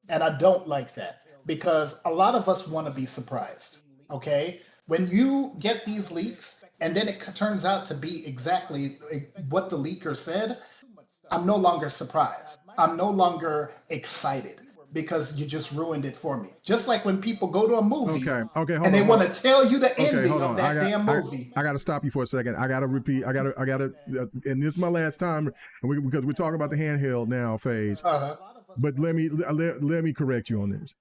B: And I don't like that because a lot of us want to be surprised, okay? When you get these leaks and then it turns out to be exactly what the leaker said, I'm no longer surprised. I'm no longer excited because you just ruined it for me. Just like when people go to a movie and they want to tell you the ending of that damn movie.
A: I got to stop you for a second. I got to repeat. I got to, and this is my last time because we're talking about the handheld now phase. But let me correct you on this.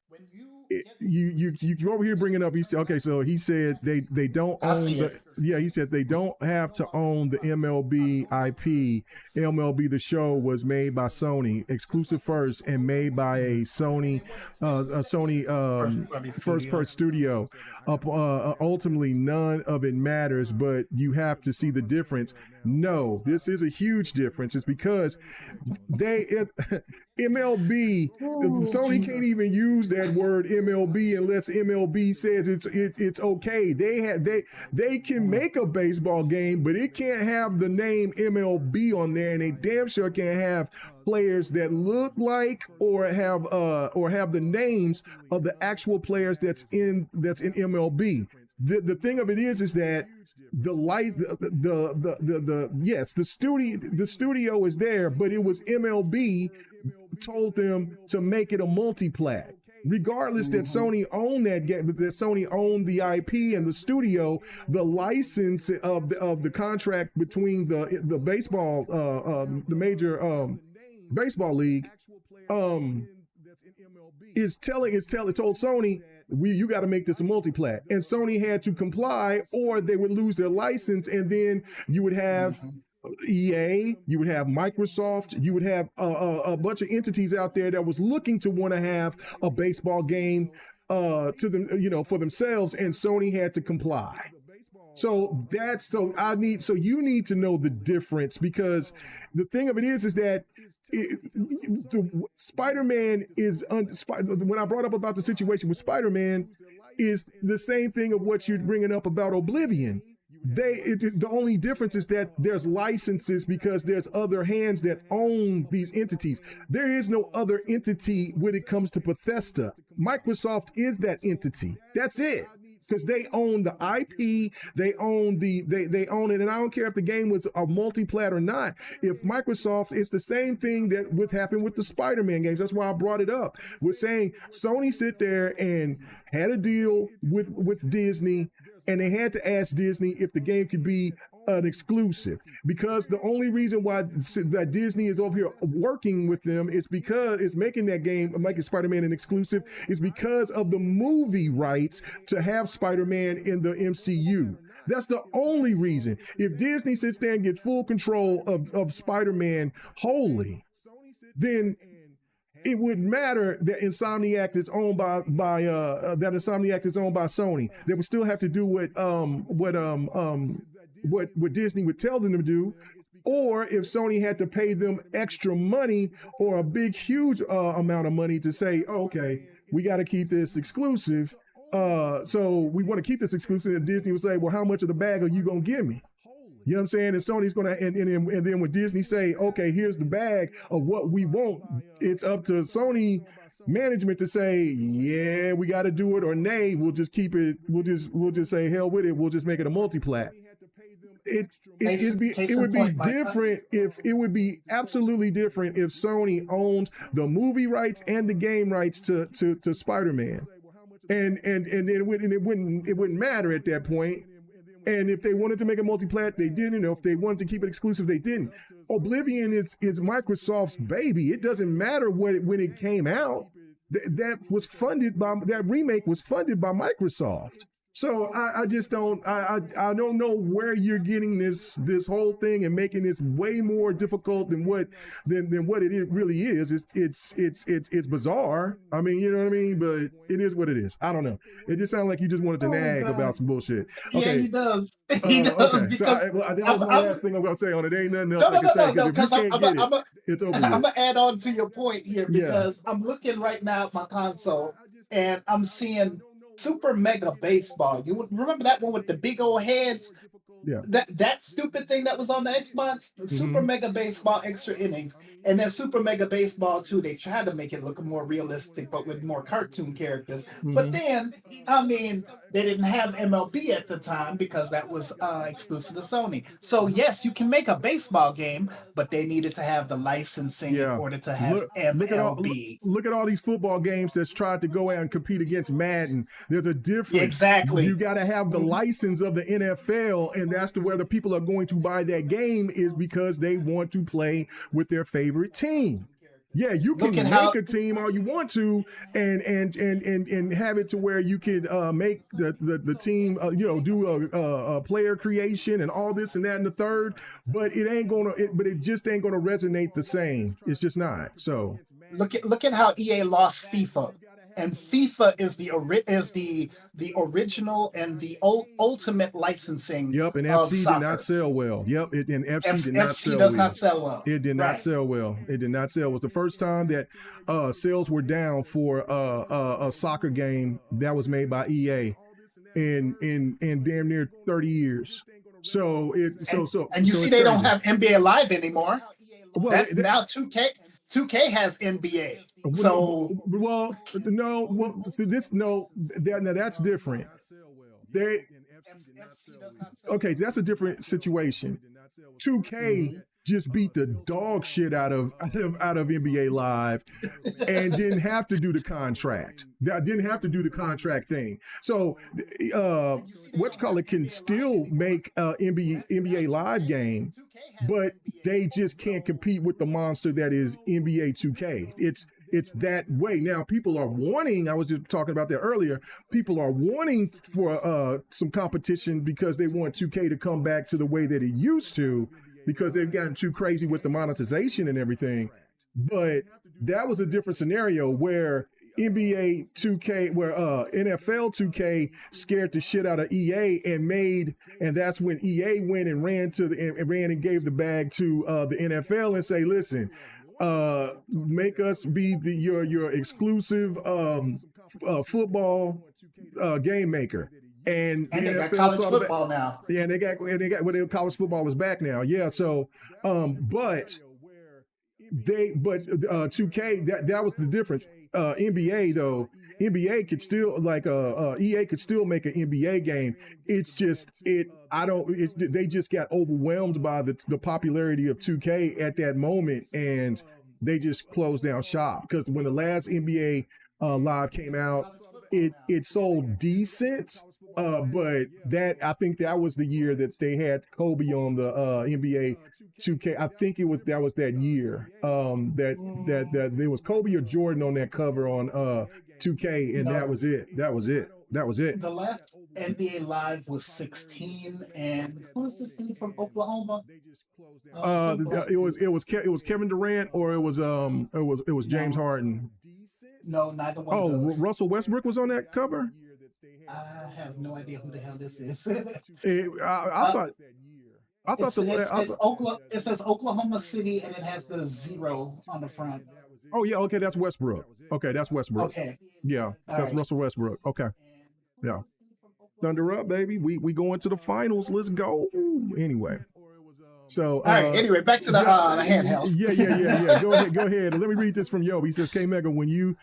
A: You over here bringing up. So he said they don't own he said they don't have to own the MLB IP. MLB The Show was made by Sony, exclusive first, and made by a Sony first party studio. Ultimately, none of it matters, but you have to see the difference. No, this is a huge difference. It's because MLB, Sony can't even use that word MLB unless MLB says it's okay. They can make a baseball game, but it can't have the name MLB on there, and they damn sure can't have players that look like or have the names of the actual players that's in MLB. The thing of it is that the studio is there, but it was MLB told them to make it a multi-plat. Regardless that Sony owned that game, that Sony owned the IP and the studio, the license of the contract between the baseball, the major baseball league, told Sony, you got to make this a multi-plat, and Sony had to comply, or they would lose their license, and then you would have EA, you would have Microsoft, you would have a bunch of entities out there that was looking to want to have a baseball game to them, for themselves, and Sony had to comply. So you need to know the difference, because the thing of it is that Spider-Man when I brought up about the situation with Spider-Man, is the same thing of what you're bringing up about Oblivion. The only difference is that there's licenses because there's other hands that own these entities. There is no other entity when it comes to Bethesda. Microsoft is that entity. That's it. Because they own the IP, they own they own it, and I don't care if the game was a multi-plat or not. If Microsoft, it's the same thing that would happen with the Spider-Man games. That's why I brought it up. We're saying Sony sit there and had a deal with Disney, and they had to ask Disney if the game could be an exclusive, because the only reason why that Disney is over here working with them is because it's making that game, making Spider-Man an exclusive, is because of the movie rights to have Spider-Man in the MCU. That's the only reason. If Disney sits there and get full control of Spider-Man wholly, then it wouldn't matter that Insomniac is owned by Sony. They would still have to do what Disney would tell them to do, or if Sony had to pay them extra money or a big, huge amount of money to say, oh, okay, we got to keep this exclusive. So we want to keep this exclusive. And Disney would say, well, how much of the bag are you going to give me? You know what I'm saying? And Sony's going to, and then when Disney say, okay, here's the bag of what we want, it's up to Sony management to say, yeah, we got to do it, or nay, we'll just keep it. We'll just say, hell with it. We'll just make it a multi-plat. It would be different if it would be absolutely different if Sony owned the movie rights and the game rights to Spider-Man, and it wouldn't matter at that point. And if they wanted to make a multi-plat, they didn't. Or if they wanted to keep it exclusive, they didn't. Oblivion is Microsoft's baby. It doesn't matter when it came out. That remake was funded by Microsoft. So I just don't don't know where you're getting this whole thing and making this way more difficult than what it really is. It's bizarre. I mean, you know what I mean? But it is what it is. I don't know. It just sounds like you just wanted to nag about some bullshit. Okay.
B: Yeah, he does. He does.
A: Okay.
B: Because
A: that was one last thing I'm gonna say on it. Ain't nothing else I can say, because if you can't get it, it's over with.
B: I'm gonna add on to your point here, because I'm looking right now at my console and I'm seeing Super Mega Baseball. You remember that one with the big old heads?
A: Yeah.
B: That stupid thing that was on the Xbox, Super Mega Baseball Extra Innings, and then Super Mega Baseball 2. They tried to make it look more realistic, but with more cartoon characters. But then, I mean, they didn't have MLB at the time because that was exclusive to Sony. So yes, you can make a baseball game, but they needed to have the licensing in order to have MLB.
A: Look at all these football games that's tried to go out and compete against Madden. There's a difference.
B: Exactly.
A: You got to have the license of the NFL, and that's where the people are going to buy that game, is because they want to play with their favorite team. Yeah, you can make a team all you want to, and have it to where you can make the team, do a player creation and all this and that and the third, but it just ain't gonna resonate the same. It's just not. So
B: look at how EA lost FIFA. And FIFA is the original and the ultimate licensing.
A: Yep, and
B: of
A: FC
B: soccer.
A: did not sell well. Yep, and FC did
B: not sell well.
A: It did not sell well. It did not sell. It was the first time that sales were down for a soccer game that was made by EA in damn near 30 years. So they
B: don't have NBA Live anymore. Well, now 2K has NBA. So
A: that's different. That's a different situation. 2K just beat the dog shit out of NBA Live and didn't have to do the contract. Didn't have to do the contract thing. So can still make NBA Live game, but they just can't compete with the monster that is NBA 2K. It's that way. Now, people are wanting, I was just talking about that earlier, people are wanting for some competition because they want 2K to come back to the way that it used to, because they've gotten too crazy with the monetization and everything. But that was a different scenario where NBA 2K, where NFL 2K scared the shit out of EA and that's when EA went and ran and gave the bag to the NFL and say, listen, make us be your exclusive football game maker. and the
B: And they got
A: NFL
B: college
A: saw the
B: football now.
A: yeah, and they got well, college football is back now. Yeah, so but they but 2K that was the difference. NBA though, NBA could still EA could still make an NBA game. It's just it I don't it's, they just got overwhelmed by the popularity of 2K at that moment, and they just closed down shop because when the last NBA live came out, it sold decent. But that I think that was the year that they had Kobe on the NBA 2K. I think that was that year. That there was Kobe or Jordan on that cover on 2K, and that
B: No,
A: was it. That was it. That was it.
B: the last NBA Live was 16, and who is this thing from Oklahoma? Some black dude.
A: It was Kevin Durant, or it was James
B: No,
A: Harden.
B: no, neither one of
A: Oh,
B: those.
A: Russell Westbrook was on that cover.
B: I have no idea who the hell this is.
A: I
B: uh,
A: thought I thought
B: It says Oklahoma City, and it has the zero on the front.
A: oh yeah, okay, that's Westbrook. Okay, that's Westbrook.
B: Okay,
A: Yeah,
B: all
A: that's
B: right.
A: Russell Westbrook. Okay, yeah. Thunder up, baby. We going to the finals. Let's go. Anyway, so
B: All right. Anyway, back to the handheld.
A: yeah. Go ahead. Let me read this from Yo. He says, "K Mega, when you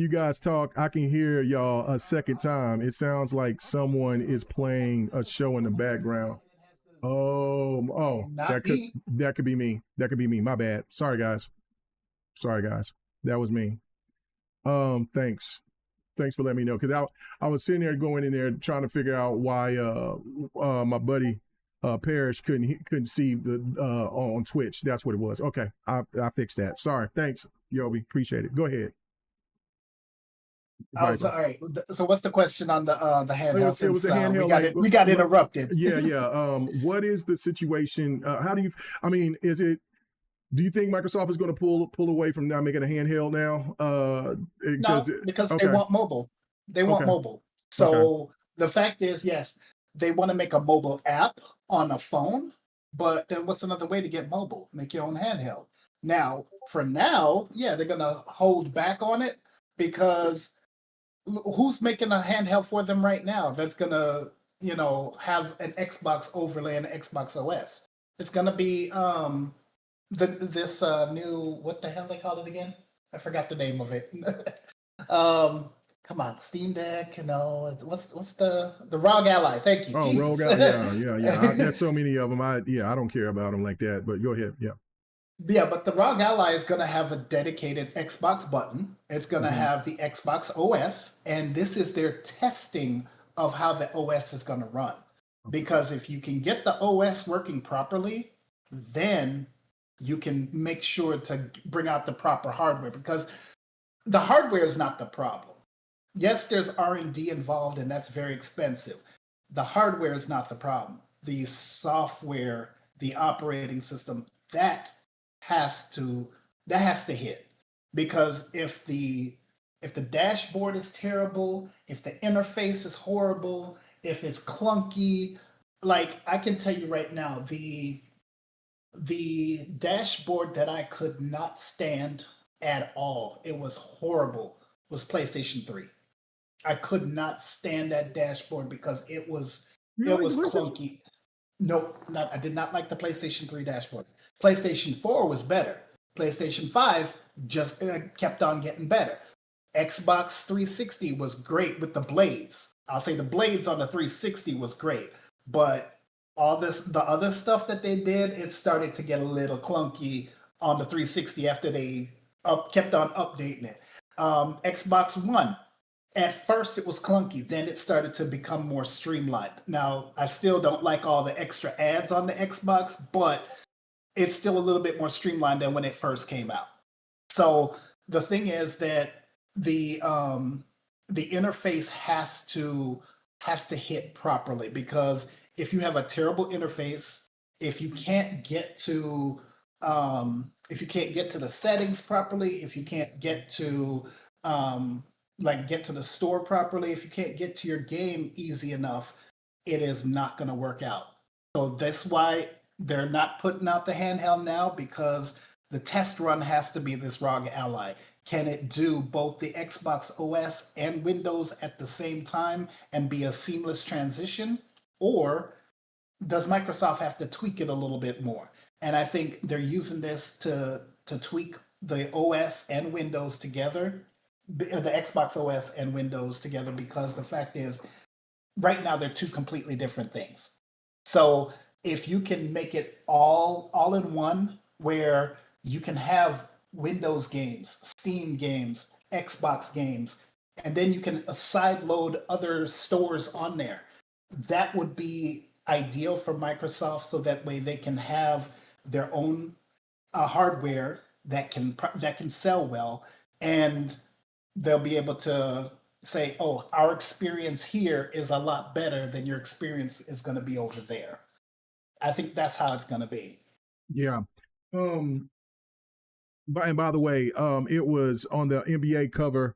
A: guys talk, I can hear y'all a second time. It sounds like someone is playing a show in the background. Oh,
B: Not me.
A: that could be me. That could be me. My bad. Sorry guys. That was me. Thanks. Thanks for letting me know, because I was sitting there going in there trying to figure out why my buddy Parrish couldn't see the on Twitch. That's what it was. Okay, I fixed that. Sorry. Thanks, Yobi. Appreciate it. Go ahead.
B: Oh, so, all right. So, what's the question on the handheld?
A: It was
B: Since
A: a handheld.
B: we got interrupted.
A: Yeah. What is the situation? How do you? I mean, is it? Do you think Microsoft is going to pull away from not making a handheld now?
B: No, because they
A: okay,
B: want mobile. They want
A: okay,
B: mobile.
A: okay.
B: So the fact is, yes, they want to make a mobile app on a phone, but then what's another way to get mobile? Make your own handheld. Now, for now, yeah, they're gonna hold back on it because who's making a handheld for them right now that's gonna, have an Xbox overlay and Xbox OS? It's gonna be this new, what the hell they call it again? I forgot the name of it. um Come on, Steam Deck, what's the ROG Ally? Thank you,
A: Oh, Rogue
B: Jesus.
A: out. Yeah. There's so many of them. I don't care about them like that. But go ahead. Yeah.
B: Yeah, but the ROG Ally is going to have a dedicated Xbox button. It's going to
A: Mm-hmm.
B: have the Xbox OS, and this is their testing of how the OS is going to run. Because if you can get the OS working properly, then you can make sure to bring out the proper hardware, because the hardware is not the problem. Yes, there's R&D involved, and that's very expensive. The hardware is not the problem. The software, the operating system, has to has to hit. Because if the dashboard is terrible, if the interface is horrible, if it's clunky, like I can tell you right now, the dashboard that I could not stand at all, it was horrible, was PlayStation 3. I could not stand that dashboard because it was
A: You don't like the PlayStation?
B: clunky. Nope, I did not like the PlayStation 3 dashboard. PlayStation 4 was better. PlayStation 5 just kept on getting better. Xbox 360 was great with the blades. I'll say the blades on the 360 was great, but the other stuff that they did, it started to get a little clunky on the 360 after they kept on updating it. Xbox One, at first it was clunky, then it started to become more streamlined. Now, I still don't like all the extra ads on the Xbox, but it's still a little bit more streamlined than when it first came out. So the thing is that the interface has to hit properly, because if you have a terrible interface, if you can't get to the settings properly, if you can't get to get to the store properly, if you can't get to your game easy enough, it is not going to work out. So that's why they're not putting out the handheld now, because The test run has to be this ROG Ally. Can it do both the Xbox OS and Windows at the same time and be a seamless transition? Or does Microsoft have to tweak it a little bit more? And I think they're using this to tweak the OS and Windows together, the Xbox OS and Windows together, because the fact is, right now they're two completely different things. So if you can make it all in one, where you can have Windows games, Steam games, Xbox games, and then you can side load other stores on there, that would be ideal for Microsoft, so that way they can have their own hardware that can sell well, and they'll be able to say, "Oh, our experience here is a lot better than your experience is going to be over there." I think that's how it's going to be.
A: Yeah. And by the way, it was on the NBA cover.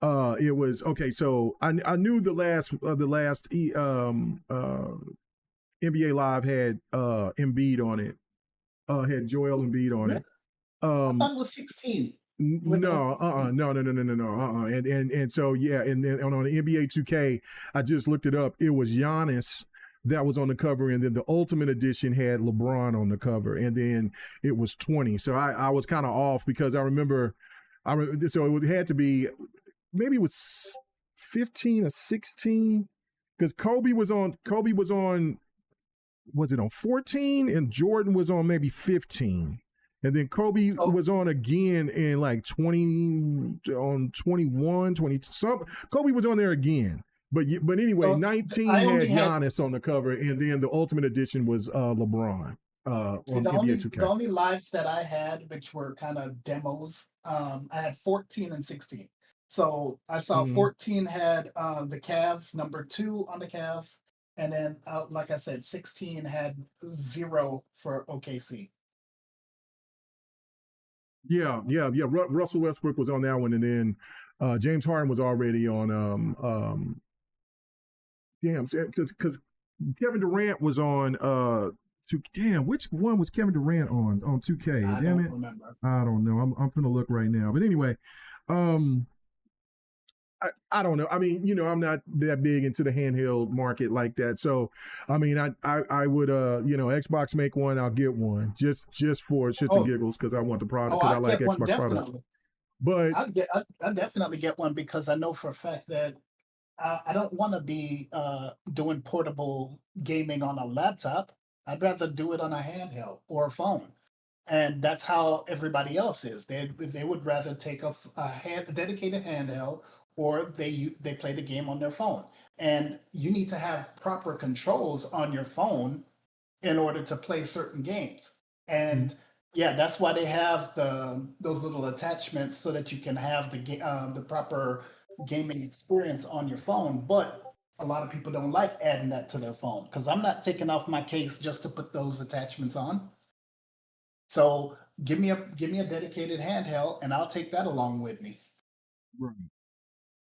A: It was okay. So I knew the last NBA Live had Embiid on it. Had Joel Embiid on it.
B: I thought it was 16.
A: No, no. And so yeah, and then on the NBA 2K, I just looked it up. It was Giannis that was on the cover, and then the Ultimate Edition had LeBron on the cover, and then it was 20. So I was kind of off because I remember, so it had to be maybe it was 15 or 16 because Kobe was on. Was it on 14 and Jordan was on maybe 15. And then Kobe was on again in like 20 on 21, 20 some. Kobe was on there again. But anyway,
B: So
A: 19
B: I
A: had
B: only had
A: Giannis on the cover, and then the Ultimate Edition was LeBron on
B: see the
A: NBA 2K.
B: only lives that I had, which were kind of demos. I had 14 and 16. So I saw
A: Mhm.
B: 14 had the Cavs, number 2 on the Cavs, and then like I said, 16 had 0 for OKC.
A: Yeah. Russell Westbrook was on that one, and then James Harden was already on. Because Kevin Durant was on. Damn, which one was Kevin Durant on 2K?
B: I
A: Damn
B: don't
A: it,
B: remember.
A: I don't know. I'm gonna look right now. But anyway, I don't know. I mean, I'm not that big into the handheld market like that. So, I mean, I would, Xbox make one, I'll get one just for shits and
B: Oh,
A: giggles because I want the product
B: oh,
A: because I
B: I'd
A: like
B: get one
A: Xbox products.
B: definitely.
A: But
B: I'd definitely get one, because I know for a fact that I don't want to be doing portable gaming on a laptop. I'd rather do it on a handheld or a phone, and that's how everybody else is. They would rather take a dedicated handheld, or they play the game on their phone. And you need to have proper controls on your phone in order to play certain games. And yeah, that's why they have those little attachments, so that you can have the proper gaming experience on your phone. But a lot of people don't like adding that to their phone, because I'm not taking off my case just to put those attachments on. So give me a dedicated handheld, and I'll take that along with me.
A: right.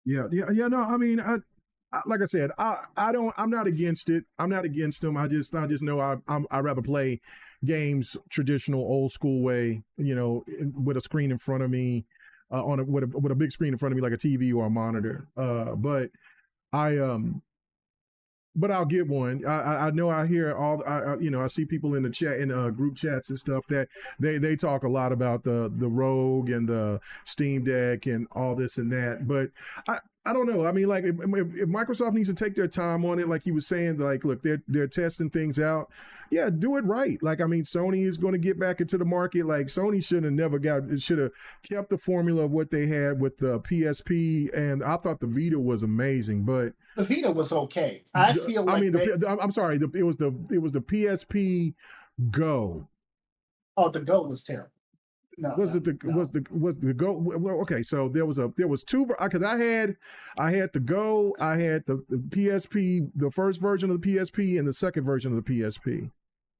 A: Yeah. No, I mean, like I said, I'm not against it. I'm not against them. I just know I rather play games traditional, old school way. With a screen in front of me, with a big screen in front of me, like a TV or a monitor. I but I'll get one. I know I hear I see people in the chat in group chats and stuff that they talk a lot about the Rogue and the Steam Deck and all this and that. But I don't know. I mean, like if Microsoft needs to take their time on it, like he was saying, like look, they're testing things out. Yeah, do it right. Like I mean, Sony is going to get back into the market. Like Sony should have kept the formula of what they had with the PSP, and I thought the Vita was amazing, but
B: The Vita was okay. I feel
A: I
B: like
A: mean, I'm sorry. It was the PSP Go.
B: oh, the Go was terrible. No,
A: Was
B: no,
A: it the
B: no.
A: was the Go? Well, okay, so there was two because I had the Go, I had the PSP, the first version of the PSP, and the second version of the PSP.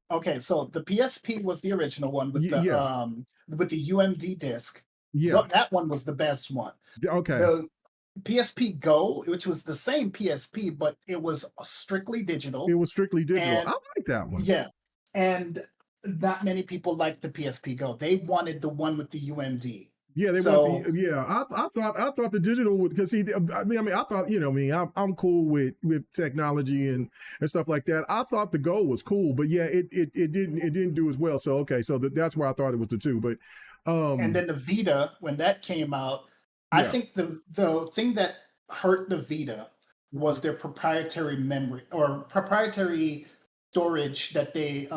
B: Okay, so the PSP was the original one
A: Yeah,
B: with the UMD disc.
A: yeah.
B: That one was the best one.
A: Okay,
B: The PSP Go, which was the same PSP, but it was strictly
A: it
B: digital,
A: was strictly digital. I
B: and
A: like that one.
B: yeah, and not many people liked the PSP Go. They wanted the one with the UMD.
A: Yeah, they want the
B: So
A: yeah. I thought the digital would because he. I mean, I thought me. I'm cool with technology and stuff like that. I thought the Go was cool, but yeah, it didn't do as well. So okay, so that's why I thought it was the two. But
B: and
A: um,
B: then the Vita, when that came out, I
A: yeah,
B: think the thing that hurt the Vita was their proprietary memory or proprietary storage that they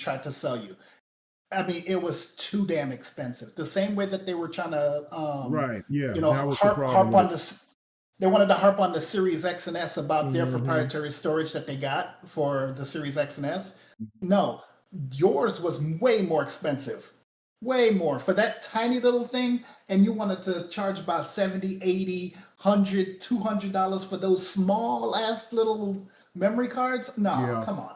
B: tried to sell you. I mean, it was too damn expensive. The same way that they were trying to,
A: right, yeah,
B: you know,
A: that was the problem
B: harp
A: with
B: on
A: it.
B: this. They wanted to harp on the Series X and S about their
A: Hmm.
B: proprietary storage that they got for the Series X and S. No, yours was way more expensive, way more for that tiny little thing. And you wanted to charge about 70, 80, 100, $200 for those small ass little memory cards. No,
A: Yeah,
B: come on.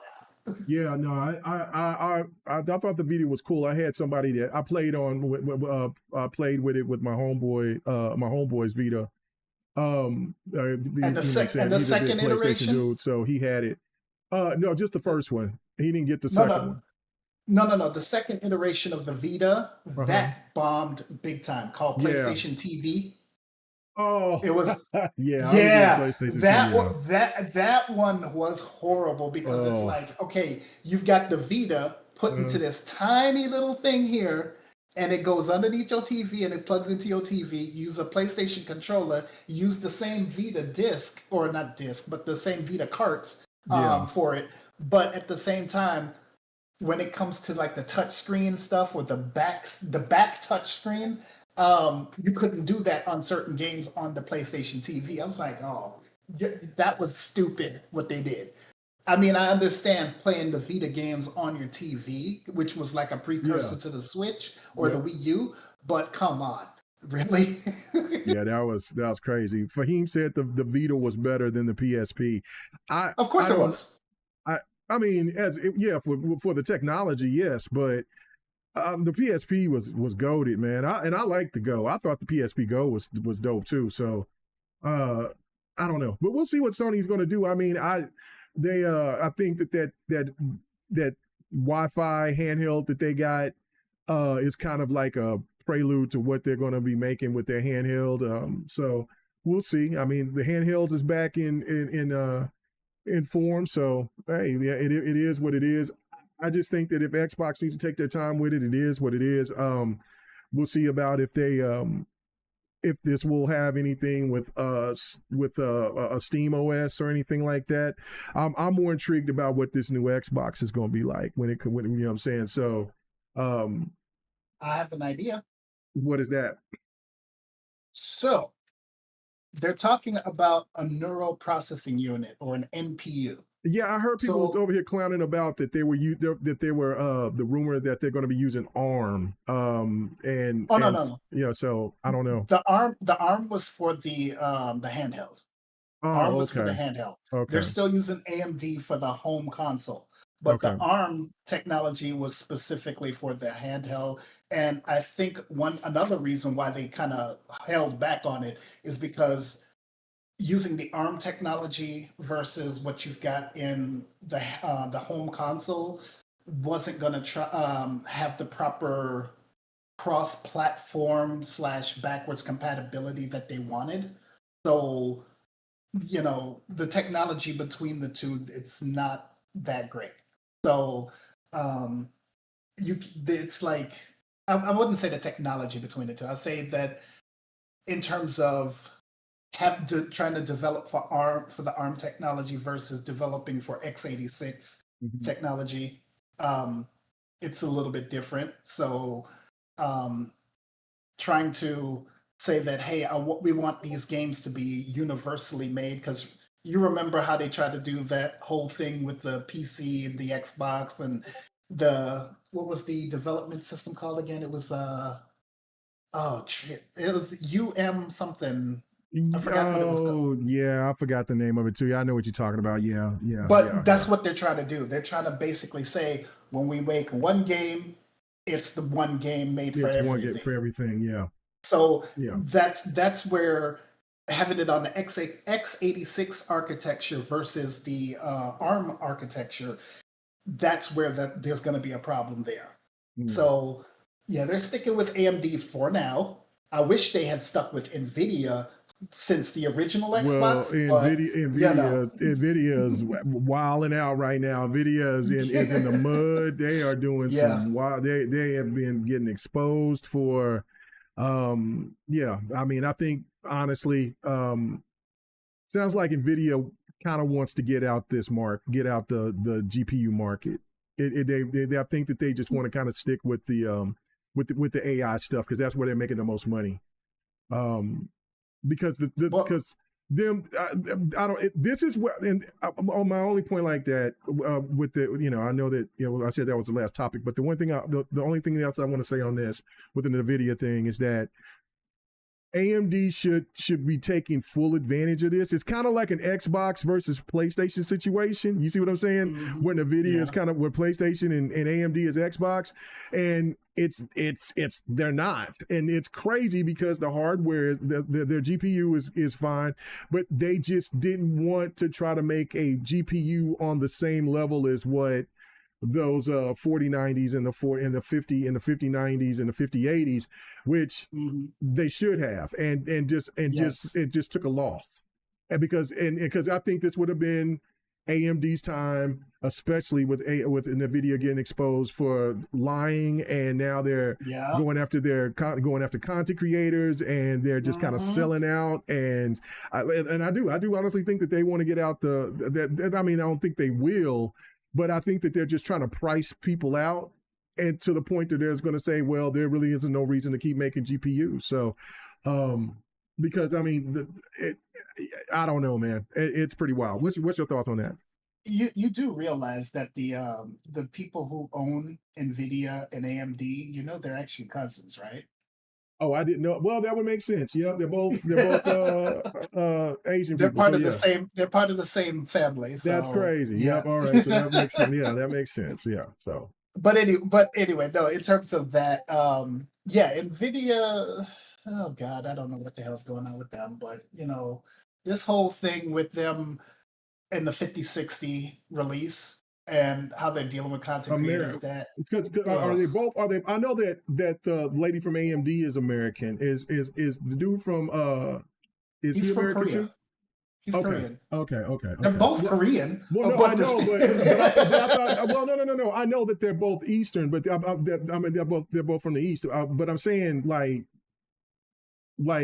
A: yeah, no, I thought the video was cool. I had somebody that I played on, played with it with my homeboy's Vita.
B: And
A: Saying
B: the
A: he's a big
B: second
A: PlayStation
B: iteration,
A: dude, so he had it. No, just the first one. He didn't get the
B: no,
A: second
B: no,
A: one.
B: no. The second iteration of the Vita,
A: Uh huh.
B: that bombed big time, called
A: Yeah.
B: PlayStation TV.
A: Oh,
B: It was,
A: yeah. I remember
B: yeah,
A: PlayStation TV now.
B: that one was horrible because it's
A: Oh,
B: like, okay, you've got the Vita put into
A: uh,
B: this tiny little thing here, and it goes underneath your TV and it plugs into your TV. Use a PlayStation controller. Use the same Vita disc, or not disc, but the same Vita carts
A: yeah,
B: for it. But at the same time, when it comes to like the touch screen stuff or the back touch screen, you couldn't do that on certain games on the PlayStation TV. I was like, oh, that was stupid what they did. I mean, I understand playing the Vita games on your TV, which was like a
A: yeah,
B: precursor to the Switch or the
A: yep,
B: Wii U, but come on, really?
A: yeah. That was crazy. Fahim said the Vita was better than the PSP. I
B: Of
A: I
B: course it
A: don't.
B: was.
A: I mean, yeah, for the technology, yes, but the PSP was goaded, man. I like the Go. I thought the PSP Go was dope too. So uh, I don't know, but we'll see what Sony's going to do. I mean, I think that Wi-Fi handheld that they got is kind of like a prelude to what they're going to be making with their handheld. So we'll see. I mean, the handhelds is back in form. So hey, yeah, it is what it is. I just think that if Xbox needs to take their time with it, it is what it is. We'll see about if this will have anything with a Steam OS or anything like that. I'm more intrigued about what this new Xbox is going to be like when it could. When, you know what I'm saying? So, um,
B: I have an idea.
A: what is that?
B: So they're talking about a neural processing unit or an NPU.
A: Yeah, I heard people
B: So
A: over here clowning about that they were the rumor that they're going to be using ARM
B: oh, no,
A: and
B: no, no.
A: yeah, so I don't know.
B: The arm was for the handheld. ARM
A: Oh,
B: was for the
A: okay.
B: handheld. They're
A: Okay.
B: still using AMD for the home console, but the
A: Okay.
B: ARM technology was specifically for the handheld. And I think another reason why they kind of held back on it is because using the ARM technology versus what you've got in the home console wasn't going to have the proper cross-platform slash backwards compatibility that they wanted. So, the technology between the two, it's not that great. So, um, it's like, I wouldn't say the technology between the two. I'll say that in terms of trying to develop for the ARM technology versus developing for x86
A: Mhm.
B: technology, um, it's a little bit different. So, um, trying to say that, hey, we want these games to be universally made, because you remember how they tried to do that whole thing with the PC and the Xbox and what was the development system called again? It was oh shit, it was something. I forgot what it was called.
A: Oh, yeah, I forgot the name of it too. Yeah, I know what you're talking about. Yeah, yeah,
B: But
A: yeah, yeah.
B: that's what they're trying to do. They're trying to basically say, when we make one game, it's the one game made for
A: It's one get
B: everything.
A: for everything. Yeah,
B: So
A: yeah,
B: that's where having it on the x86 architecture versus the ARM architecture, that's where there's going to be a problem there.
A: Mm.
B: So yeah, they're sticking with AMD for now. I wish they had stuck with Nvidia since the original
A: Well,
B: Xbox, but you know,
A: Nvidia is wilding out right now. Nvidia is in the mud. They are doing
B: yeah,
A: some wild. They have been getting exposed for. Yeah, I mean, I think honestly, sounds like Nvidia kind of wants to get out get out the GPU market. I think that they just want to kind of stick with the with the AI stuff because that's where they're making the most money. Um, because
B: well,
A: because them I don't this is where and on my only point like that with the I know that I said that was the last topic, but the one thing the only thing else I want to say on this with the Nvidia thing is that AMD should be taking full advantage of this. It's kind of like an Xbox versus PlayStation situation. You see what I'm saying?
B: mhm,
A: Where Nvidia is
B: yeah,
A: kind of where PlayStation and AMD is Xbox, and it's they're not, and it's crazy because the hardware their GPU is fine, but they just didn't want to try to make a GPU on the same level as what those 4090s and the 5090s and the 5080s, which
B: mhm,
A: they should have, and just
B: yes,
A: it just took a loss, and because I think this would have been AMD's time, especially with Nvidia getting exposed for lying, and now they're
B: yeah,
A: going after content creators, and they're just kind of
B: mhm,
A: selling out, and I do honestly think that they want to get out I mean, I don't think they will, but I think that they're just trying to price people out, and to the point that there's going to say, well, there really isn't no reason to keep making GPUs. So, um, because I mean, I don't know, man. It's pretty wild. What's your thoughts on that?
B: you do realize that the people who own Nvidia and AMD, they're actually cousins, right?
A: Oh, I didn't know. Well, that would make sense. Yeah, they're both Asian
B: They're
A: people.
B: part
A: So
B: of the
A: yeah,
B: same. They're part of the same family.
A: that's
B: So
A: crazy.
B: yeah.
A: Yep. All right. So that makes sense. Yeah, that makes sense. Yeah. So
B: But anyway, though, in terms of that, yeah, Nvidia. Oh God, I don't know what the hell's going on with them, but this whole thing with them in the 5060 release and how they're dealing with content creators.
A: America,
B: That
A: because are
B: ugh,
A: they both? Are they? I know that the lady from AMD is American. Is the dude from is he
B: he's from
A: American
B: Korea.
A: too?
B: He's
A: Okay.
B: Korean. They're
A: Okay.
B: both Korean,
A: Well, no, I
B: but
A: know,
B: this.
A: but I thought. Well, no. I know that they're both Eastern, but I mean they're both from the East. But I'm saying like,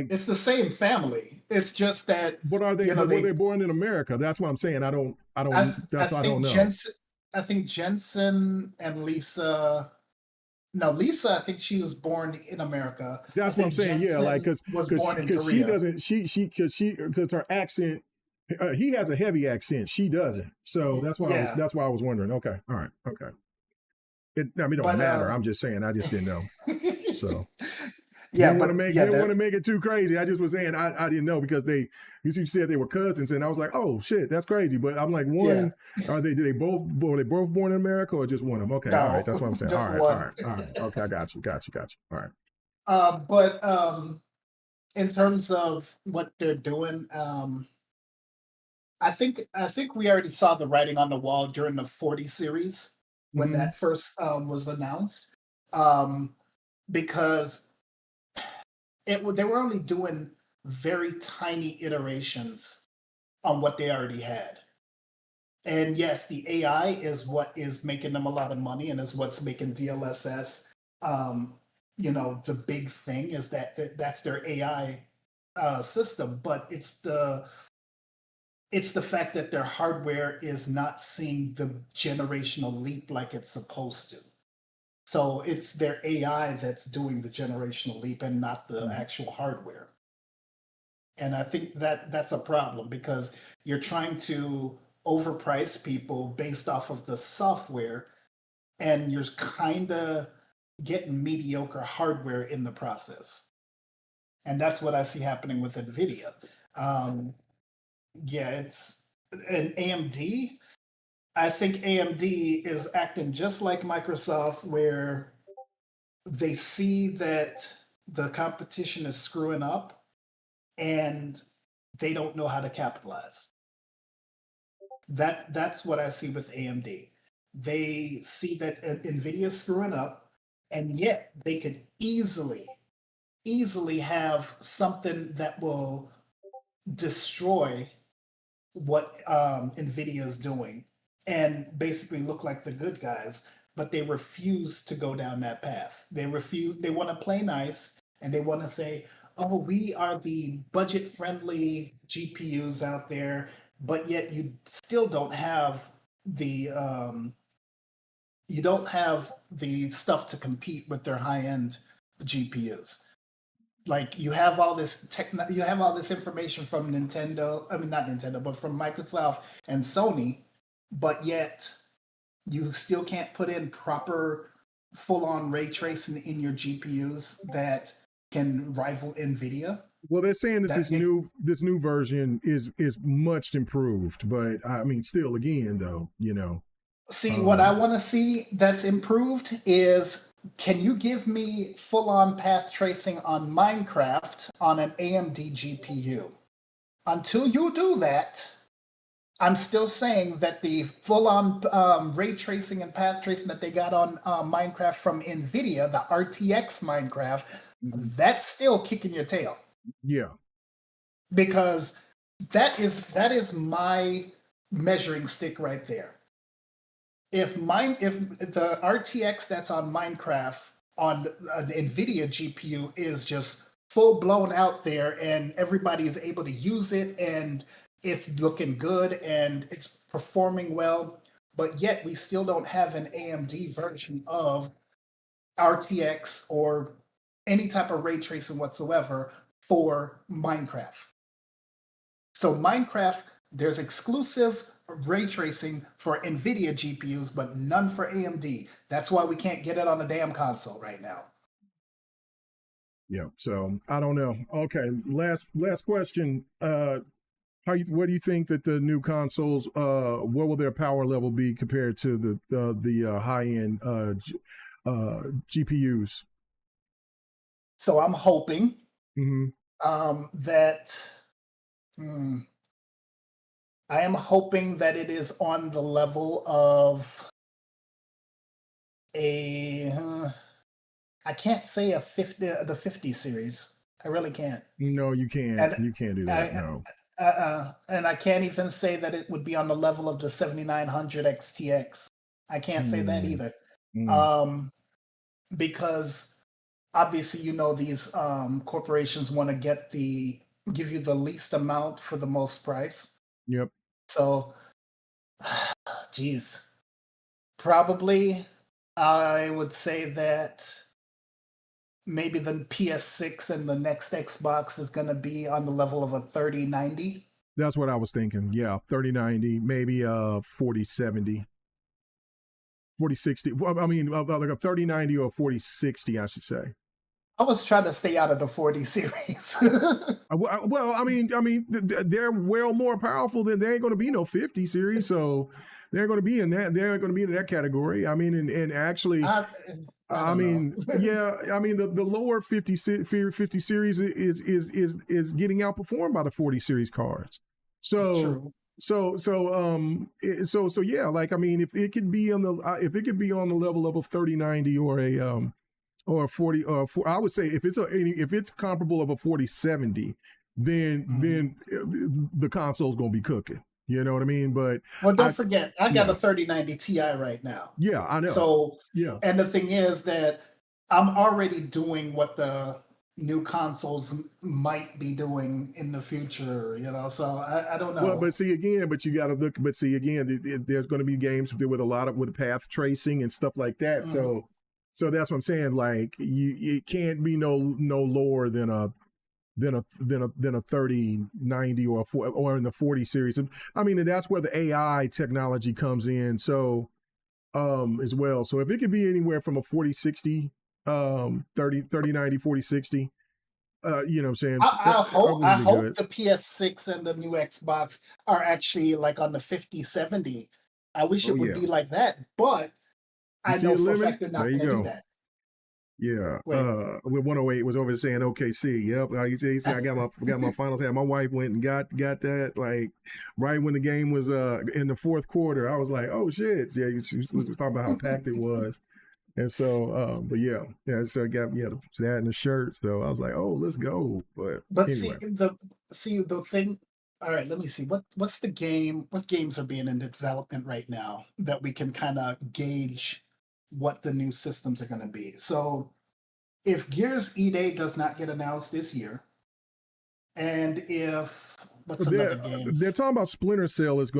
B: It's the same family. It's just that
A: what are they?
B: you know
A: But were they
B: they.
A: born in America? That's what I'm saying. I don't.
B: I
A: That's why I don't
B: think
A: know.
B: Jensen and Lisa. No, Lisa. I think she was born in America. I
A: That's what I'm
B: think
A: saying. Yeah, like
B: Jensen was born in
A: because she
B: Korea.
A: doesn't because her accent. He has a heavy accent. She doesn't. So
B: Yeah,
A: that's why I was wondering. Okay. All right. Okay. I mean, it don't
B: but
A: matter. I'm just saying. I just didn't know. So.
B: yeah, but yeah,
A: Didn't want
B: they're
A: to make it too crazy. I just was saying I didn't know because you said they were cousins and I was like, oh shit, that's crazy. But I'm like,
B: yeah.
A: one, were they both born in America or just one of them? Okay, all right,
B: No,
A: that's what I'm saying.
B: just one.
A: All right. Okay, I got you. All right.
B: But in terms of what they're doing, I think we already saw the writing on the wall during the 40 series when
A: Mm-hmm.
B: that first was announced, um, because they were only doing very tiny iterations on what they already had. And yes, the AI is what is making them a lot of money and is what's making DLSS, um, the big thing is that's their AI system, but it's the fact that their hardware is not seeing the generational leap like it's supposed to. So it's their AI that's doing the generational leap and not the
A: Mm-hmm.
B: actual hardware. And I think that that's a problem because you're trying to overprice people based off of the software and you're kind of getting mediocre hardware in the process. And that's what I see happening with NVIDIA. Um, yeah, it's an AMD. I think AMD is acting just like Microsoft, where they see that the competition is screwing up and they don't know how to capitalize. That's what I see with AMD. they see that Nvidia's screwing up, and yet they could easily have something that will destroy what Nvidia is doing and basically look like the good guys, but they refuse to go down that path. They refuse. They want to play nice, and they want to say, "Oh, we are the budget-friendly GPUs out there," but yet still don't have the you don't have the stuff to compete with their high-end GPUs. Like you have all this information from Nintendo, I mean not Nintendo, but from Microsoft and Sony, but yet you still can't put in proper full-on ray tracing in your GPUs that can rival Nvidia.
A: Well, they're saying that
B: That
A: this new version is much improved, but I mean, still, again, though,
B: See, what I
A: um,
B: want to see that's improved is, can you give me full-on path tracing on Minecraft on an AMD GPU? Until you do that, I'm still saying that the full-on ray tracing and path tracing that they got on Minecraft from NVIDIA, the RTX Minecraft, that's still kicking your tail,
A: yeah,
B: because that is my measuring stick right there. If the RTX that's on Minecraft on an NVIDIA GPU is just full blown out there and everybody is able to use it and it's looking good and it's performing well, but yet we still don't have an AMD version of RTX or any type of ray tracing whatsoever for Minecraft. So Minecraft, there's exclusive ray tracing for NVIDIA GPUs, but none for AMD. That's why we can't get it on the damn console right now.
A: yeah. So I don't know. Okay, last question. What do you think that the new consoles? What will their power level be compared to the high end GPUs?
B: So I'm hoping
A: Mm-hmm.
B: that I am hoping that it is on the level of a I can't say the 50 series. I really can't.
A: No, you can't.
B: And
A: You can't do that.
B: I
A: No.
B: and I can't even say that it would be on the level of the 7900 XTX. I can't say that
A: Mm,
B: either.
A: mm.
B: Um, because obviously, these corporations want to give you the least amount for the most price.
A: Yep.
B: So, geez, probably I would say that maybe the PS6 and the next Xbox is going to be on the level of a 3090.
A: That's what I was thinking. Yeah, 3090, maybe 4070, 4060. I mean, like a 3090 or 4060, I should say.
B: I was trying to stay out of the 40 series.
A: Well, they're well more powerful than there ain't going to be no 50 series, so they're going to be in that. They're going to be in that category. I mean, and actually,
B: I
A: I
B: don't know.
A: mean, yeah, I mean the lower 50 series is getting outperformed by the 40 series cards. So
B: True.
A: so yeah, like I mean, if it could be on the level of a 3090 or a 40 I would say if it's comparable of a 4070, then the console's going to be cooking. You know what I mean? But
B: Well,
A: I
B: don't forget, I got
A: yeah,
B: a 3090 Ti right now.
A: yeah, I know.
B: So,
A: Yeah.
B: and the thing is that I'm already doing what the new consoles might be doing in the future, So I don't
A: Well,
B: know.
A: but see again, but you got to look. But see again, there's going to be games with a lot of with path tracing and stuff like that.
B: Mhm.
A: So that's what I'm saying. Like it can't be no lower than a 3090 or in the 40 series. I mean, and that's where the AI technology comes in. So as well. So if it could be anywhere from a 4060, 3090, 4060, you know what I'm saying?
B: I hope
A: That would be good.
B: the PS6 and the new Xbox are actually like on the 5070. I wish
A: Oh
B: it would
A: yeah.
B: be like that, but
A: You
B: I
A: see
B: know
A: it
B: for a
A: living?
B: fact they're
A: There
B: not
A: you
B: going to do
A: go.
B: that.
A: Yeah.
B: Wait,
A: With 108 was over saying OKC. Yep. He said I got my finals hat. My wife went and got that like right when the game was in the fourth quarter. I was like, oh shit. Yeah, she was talking about how packed it was. And so but yeah, so I got that and the shirts though. I was like, oh, let's go. But
B: but
A: anyway.
B: see the thing. All right, let me see. What's the game? What games are being in development right now that we can kind of gauge what the new systems are going to be? So if Gears E-Day does not get announced this year, and if what's another game?
A: They're talking about Splinter Cell is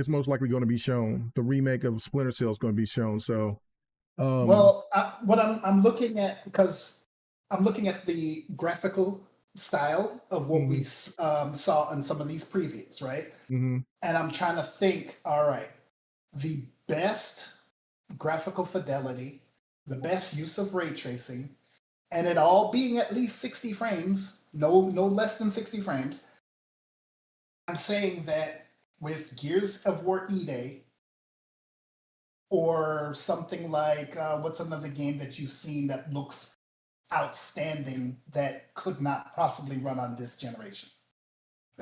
A: most likely going to be shown. The remake of Splinter Cell is going to be shown. So
B: Well, what I'm looking at, because I'm looking at the graphical style of what we
A: mm-hmm,
B: saw in some of these previews, right?
A: mm-hmm.
B: And I'm trying to think, all right, the best graphical fidelity, the best use of ray tracing, and it all being at least 60 frames, no less than 60 frames. I'm saying that with Gears of War E-Day, or something like what's another game that you've seen that looks outstanding that could not possibly run on this generation?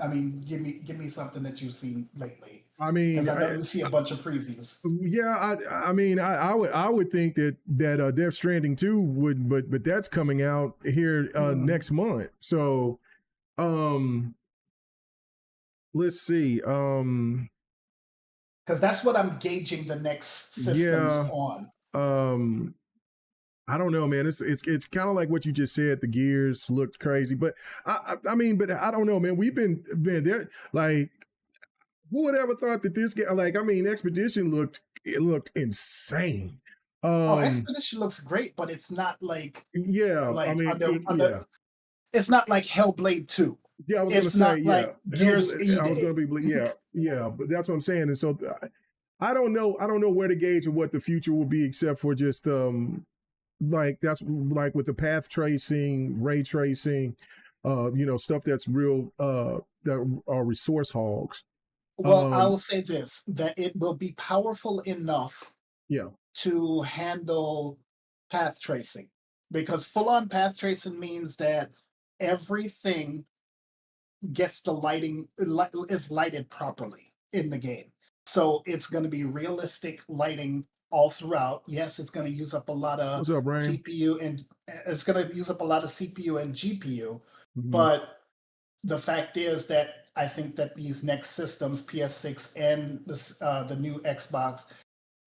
B: I mean, give me something that you've seen lately,
A: I
B: because
A: mean,
B: I know you see a bunch of previews.
A: yeah, I mean, I would think that Death Stranding 2 would, but that's coming out here
B: Mm.
A: next month. So let's see.
B: Because that's what I'm gauging the next systems
A: Yeah.
B: on.
A: Um, I don't know, man. It's kind of like what you just said. The gears looked crazy, but I mean, but I don't know, man. We've been there. Like, who would ever thought that this guy? Like, I mean, Expedition looked insane.
B: Oh,
A: Um,
B: Expedition looks great, but it's not
A: yeah. I
B: like
A: mean,
B: under.
A: yeah.
B: It's not like Hellblade 2.
A: Yeah, I was gonna
B: It's
A: say,
B: not
A: yeah,
B: like Gears E
A: I was gonna
B: Day.
A: be, yeah, yeah, but that's what I'm saying. And so I don't know, where to gauge what the future will be, except for just like that's like with the path tracing, ray tracing, stuff that's real that are resource hogs.
B: Well, I will
A: Um,
B: say this, that it will be powerful enough
A: yeah,
B: to handle path tracing, because full on path tracing means that everything gets the lighting is lighted properly in the game. So it's going to be realistic lighting all throughout. Yes, it's going to use up a lot of
A: what's up, Brian?
B: CPU, and it's going to use up a lot of CPU and GPU,
A: Mm-hmm.
B: but the fact is that I think that these next systems, PS6 and the new Xbox,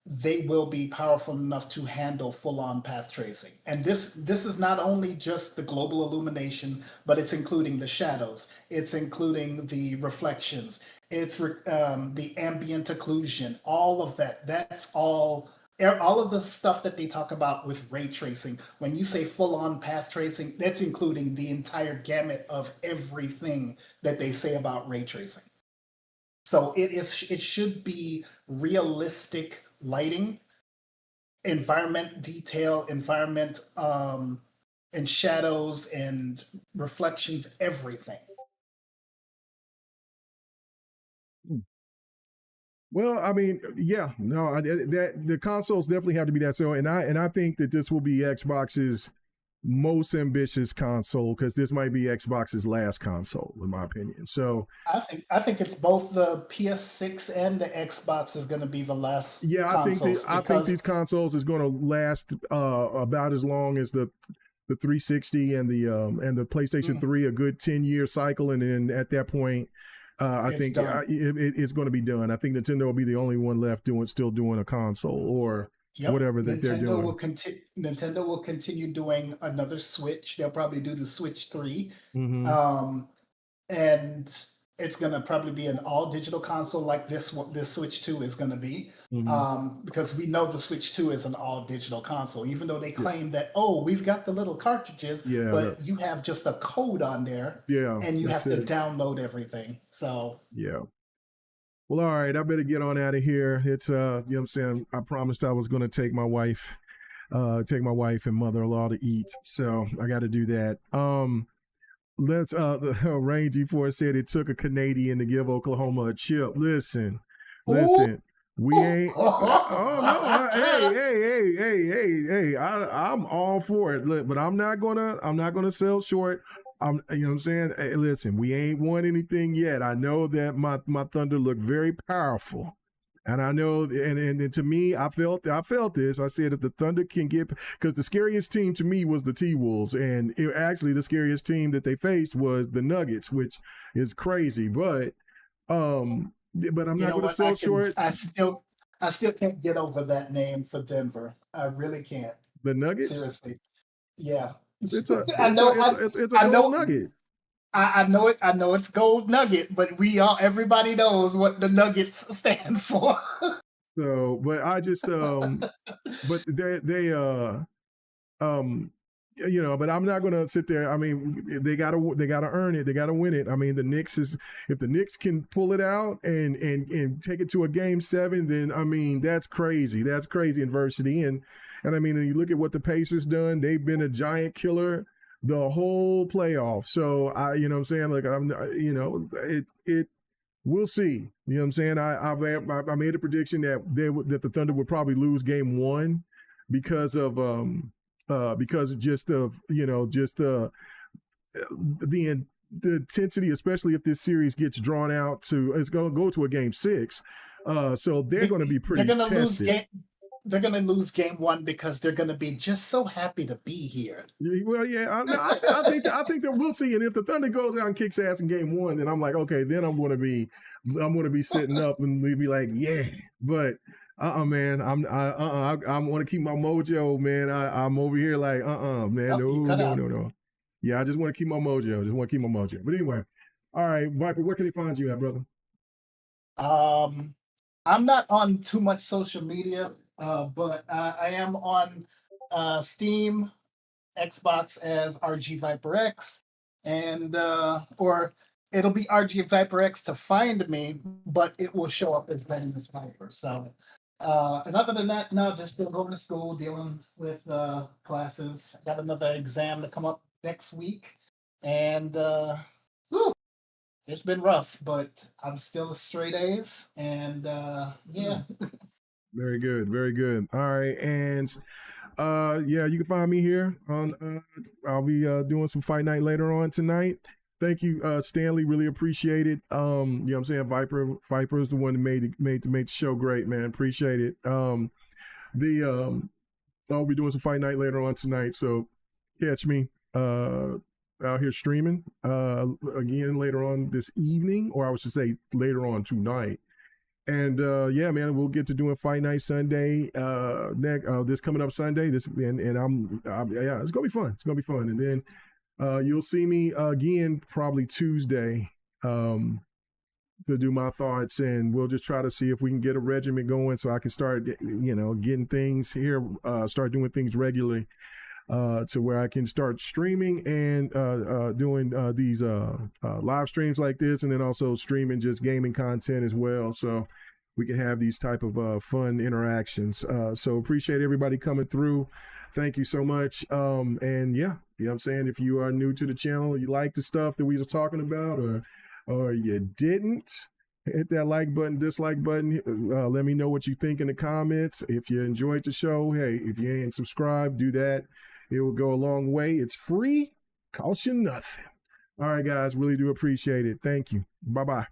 B: they will be powerful enough to handle full-on path tracing. And this is not only just the global illumination, but it's including the shadows, it's including the reflections, it's the ambient occlusion, all of that. That's all of the stuff that they talk about with ray tracing. When you say full-on path tracing, that's including the entire gamut of everything that they say about ray tracing. So it should be realistic lighting, environment detail, environment and shadows and reflections, everything.
A: Well, I mean, yeah, no, that the consoles definitely have to be that. So, and I think that this will be Xbox's most ambitious console because this might be Xbox's last console, in my opinion. So,
B: I think it's both the PS6 and the Xbox is going to be the last
A: yeah,
B: consoles,
A: I think these
B: because
A: consoles is going to last about as long as the 360 and the PlayStation
B: mm,
A: 3, a good 10-year cycle, and then at that point, I
B: it's
A: think
B: done.
A: it's going to be done. I think Nintendo will be the only one left still doing a console or
B: Yep,
A: whatever that they're doing.
B: Nintendo will continue doing another Switch. They'll probably do the Switch 3.
A: Mm-hmm.
B: Um, and it's going to probably be an all digital console like this Switch 2 is going to be,
A: Mm-hmm.
B: because we know the Switch 2 is an all digital console, even though they
A: Yeah,
B: claim that, oh, we've got the little cartridges,
A: yeah,
B: but you have just a code on there
A: yeah.
B: and you
A: That's
B: have to
A: it.
B: download everything. So
A: Yeah. Well, all right. I better get on out of here. It's you know what I'm saying. I promised I was going to take my wife and mother-in-law to eat, so I got to do that. Let's the Rangy Force said it took a Canadian to give Oklahoma a chip. Listen,
B: oh,
A: listen. We ain't. Oh no! Hey! I'm all for it. Look, but I'm not gonna sell short. You know what I'm saying? Hey, listen, we ain't won anything yet. I know that my Thunder look very powerful. And I know, and to me, I felt this. I said if the Thunder can get, because the scariest team to me was the T-Wolves, and actually the scariest team that they faced was the Nuggets, which is crazy. But I'm not going to sell short.
B: I still can't get over that name for Denver. I really can't.
A: The Nuggets?
B: Seriously. Yeah.
A: It's a gold nugget.
B: I know it. I know it's gold nugget, but everybody knows what the Nuggets stand for.
A: So, but I just but but I'm not gonna sit there. I mean, they gotta earn it. They gotta win it. I mean, if the Knicks can pull it out and take it to a game 7, then I mean that's crazy. That's crazy adversity. And I mean, when you look at what the Pacers done, they've been a giant killer the whole playoff. So you know what I'm saying? Like we'll see. You know what I'm saying? I made a prediction that the Thunder would probably lose game 1 because of the intensity, especially if this series gets drawn out it's going to go to a game 6. So they're going to be pretty tested.
B: They're going to lose game 1 because they're going to be just so happy to be here.
A: Well, yeah, I think that we'll see. And if the Thunder goes out and kicks ass in game 1, then I'm like, okay, then I'm going to be sitting up and be like, yeah. But man, I want to keep my mojo, man. I'm over here like, man, no. Yeah, I just want to keep my mojo. But anyway, all right, Viper, where can they find you at, brother?
B: I'm not on too much social media. But I am on Steam, Xbox as RG Viper X, and or it'll be RG Viper X to find me, but it will show up as Venomous Viper. So, and other than that, no, just still going to school, dealing with classes. Got another exam to come up next week, and it's been rough, but I'm still a straight A's, and yeah.
A: Very good, very good. All right, and yeah, you can find me here on. I'll be doing some fight night later on tonight. Thank you, Stanley. Really appreciate it. You know what I'm saying? Viper is the one that made the show great, man. Appreciate it. I'll be doing some fight night later on tonight, so catch me out here streaming again later on this evening, or I should say later on tonight. And yeah, man, we'll get to doing Fight Night Sunday this coming up Sunday. And yeah, it's gonna be fun. It's gonna be fun. And then you'll see me again probably Tuesday to do my thoughts, and we'll just try to see if we can get a regimen going so I can start, getting things here, start doing things regularly. To where I can start streaming and doing these live streams like this, and then also streaming just gaming content as well, so we can have these type of fun interactions. So appreciate everybody coming through. Thank you so much. And yeah, you know what I'm saying? If you are new to the channel, you like the stuff that we were talking about, or you didn't, hit that like button, dislike button. Let me know what you think in the comments. If you enjoyed the show, hey, if you ain't subscribed, do that. It will go a long way. It's free, costs you nothing. All right, guys, really do appreciate it. Thank you. Bye-bye.